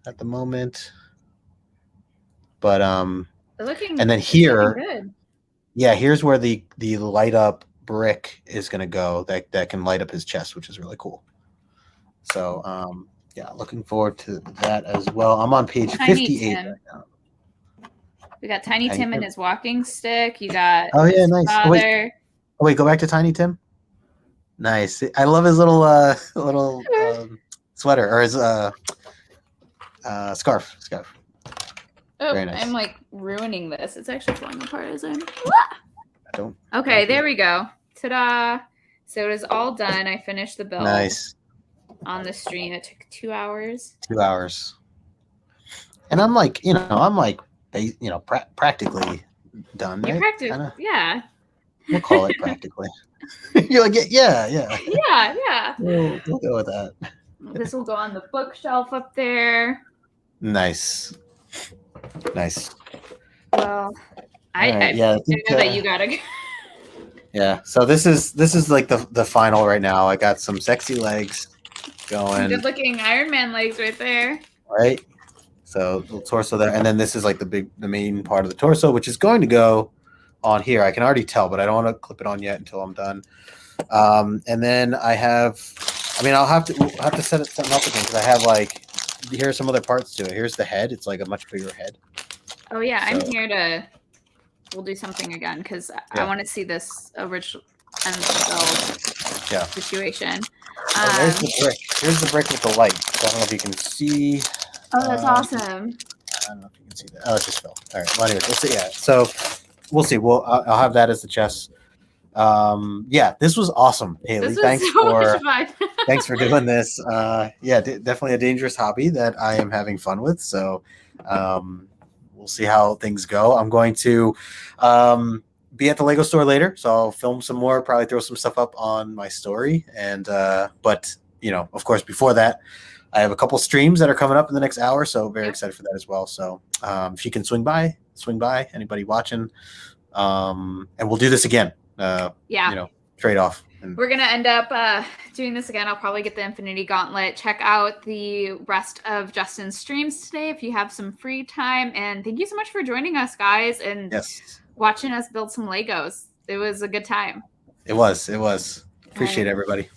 at the moment, but and then here, good. Yeah, here's where the light up brick is going to go. That can light up his chest, which is really cool. So yeah, looking forward to that as well. I'm on page 58 right now. We got Tiny Tim and his walking stick. You got nice. father. Oh wait, go back to Tiny Tim. Nice. I love his little sweater or his scarf. Oh, very nice. I'm like ruining this. It's actually falling apart as I'm. Don't. Okay, there we go. Ta-da! So it is all done. I finished the build. Nice. On the stream, it took 2 hours. 2 hours. And I'm like, practically done. You're practically, yeah. We'll call it practically. You're like, yeah. Yeah. We'll go with that. This will go on the bookshelf up there. Nice. Well, I know that you gotta go. Yeah. So this is like the final right now. I got some sexy legs going. Good looking Iron Man legs right there. Right. So the torso there, and then this is like the main part of the torso, which is going to go on here. I can already tell, but I don't want to clip it on yet until I'm done. And then I'll have to set something up again because I have like, here's some other parts to it. Here's the head. It's like a much bigger head. Oh yeah, so, I'm here to. We'll do something again because I want to see this original and build situation. There's the brick. Here's the brick with the light. So I don't know if you can see. Oh, that's awesome. I don't know if you can see that. Oh, it just fell. All right. Well, anyways, we'll see. Yeah. So we'll see. I'll have that as the chest. Yeah, this was awesome, Haley. Thanks for doing this. Yeah, definitely a dangerous hobby that I am having fun with. So we'll see how things go. I'm going to be at the Lego store later, so I'll film some more, probably throw some stuff up on my story. And but of course, before that, I have a couple streams that are coming up in the next hour, so very excited for that as well. So if you can swing by, anybody watching, and we'll do this again. Trade off. We're gonna end up doing this again. I'll probably get the Infinity Gauntlet. Check out the rest of Justin's streams today if you have some free time. And thank you so much for joining us, guys, and watching us build some Legos. It was a good time. It was. Appreciate everybody.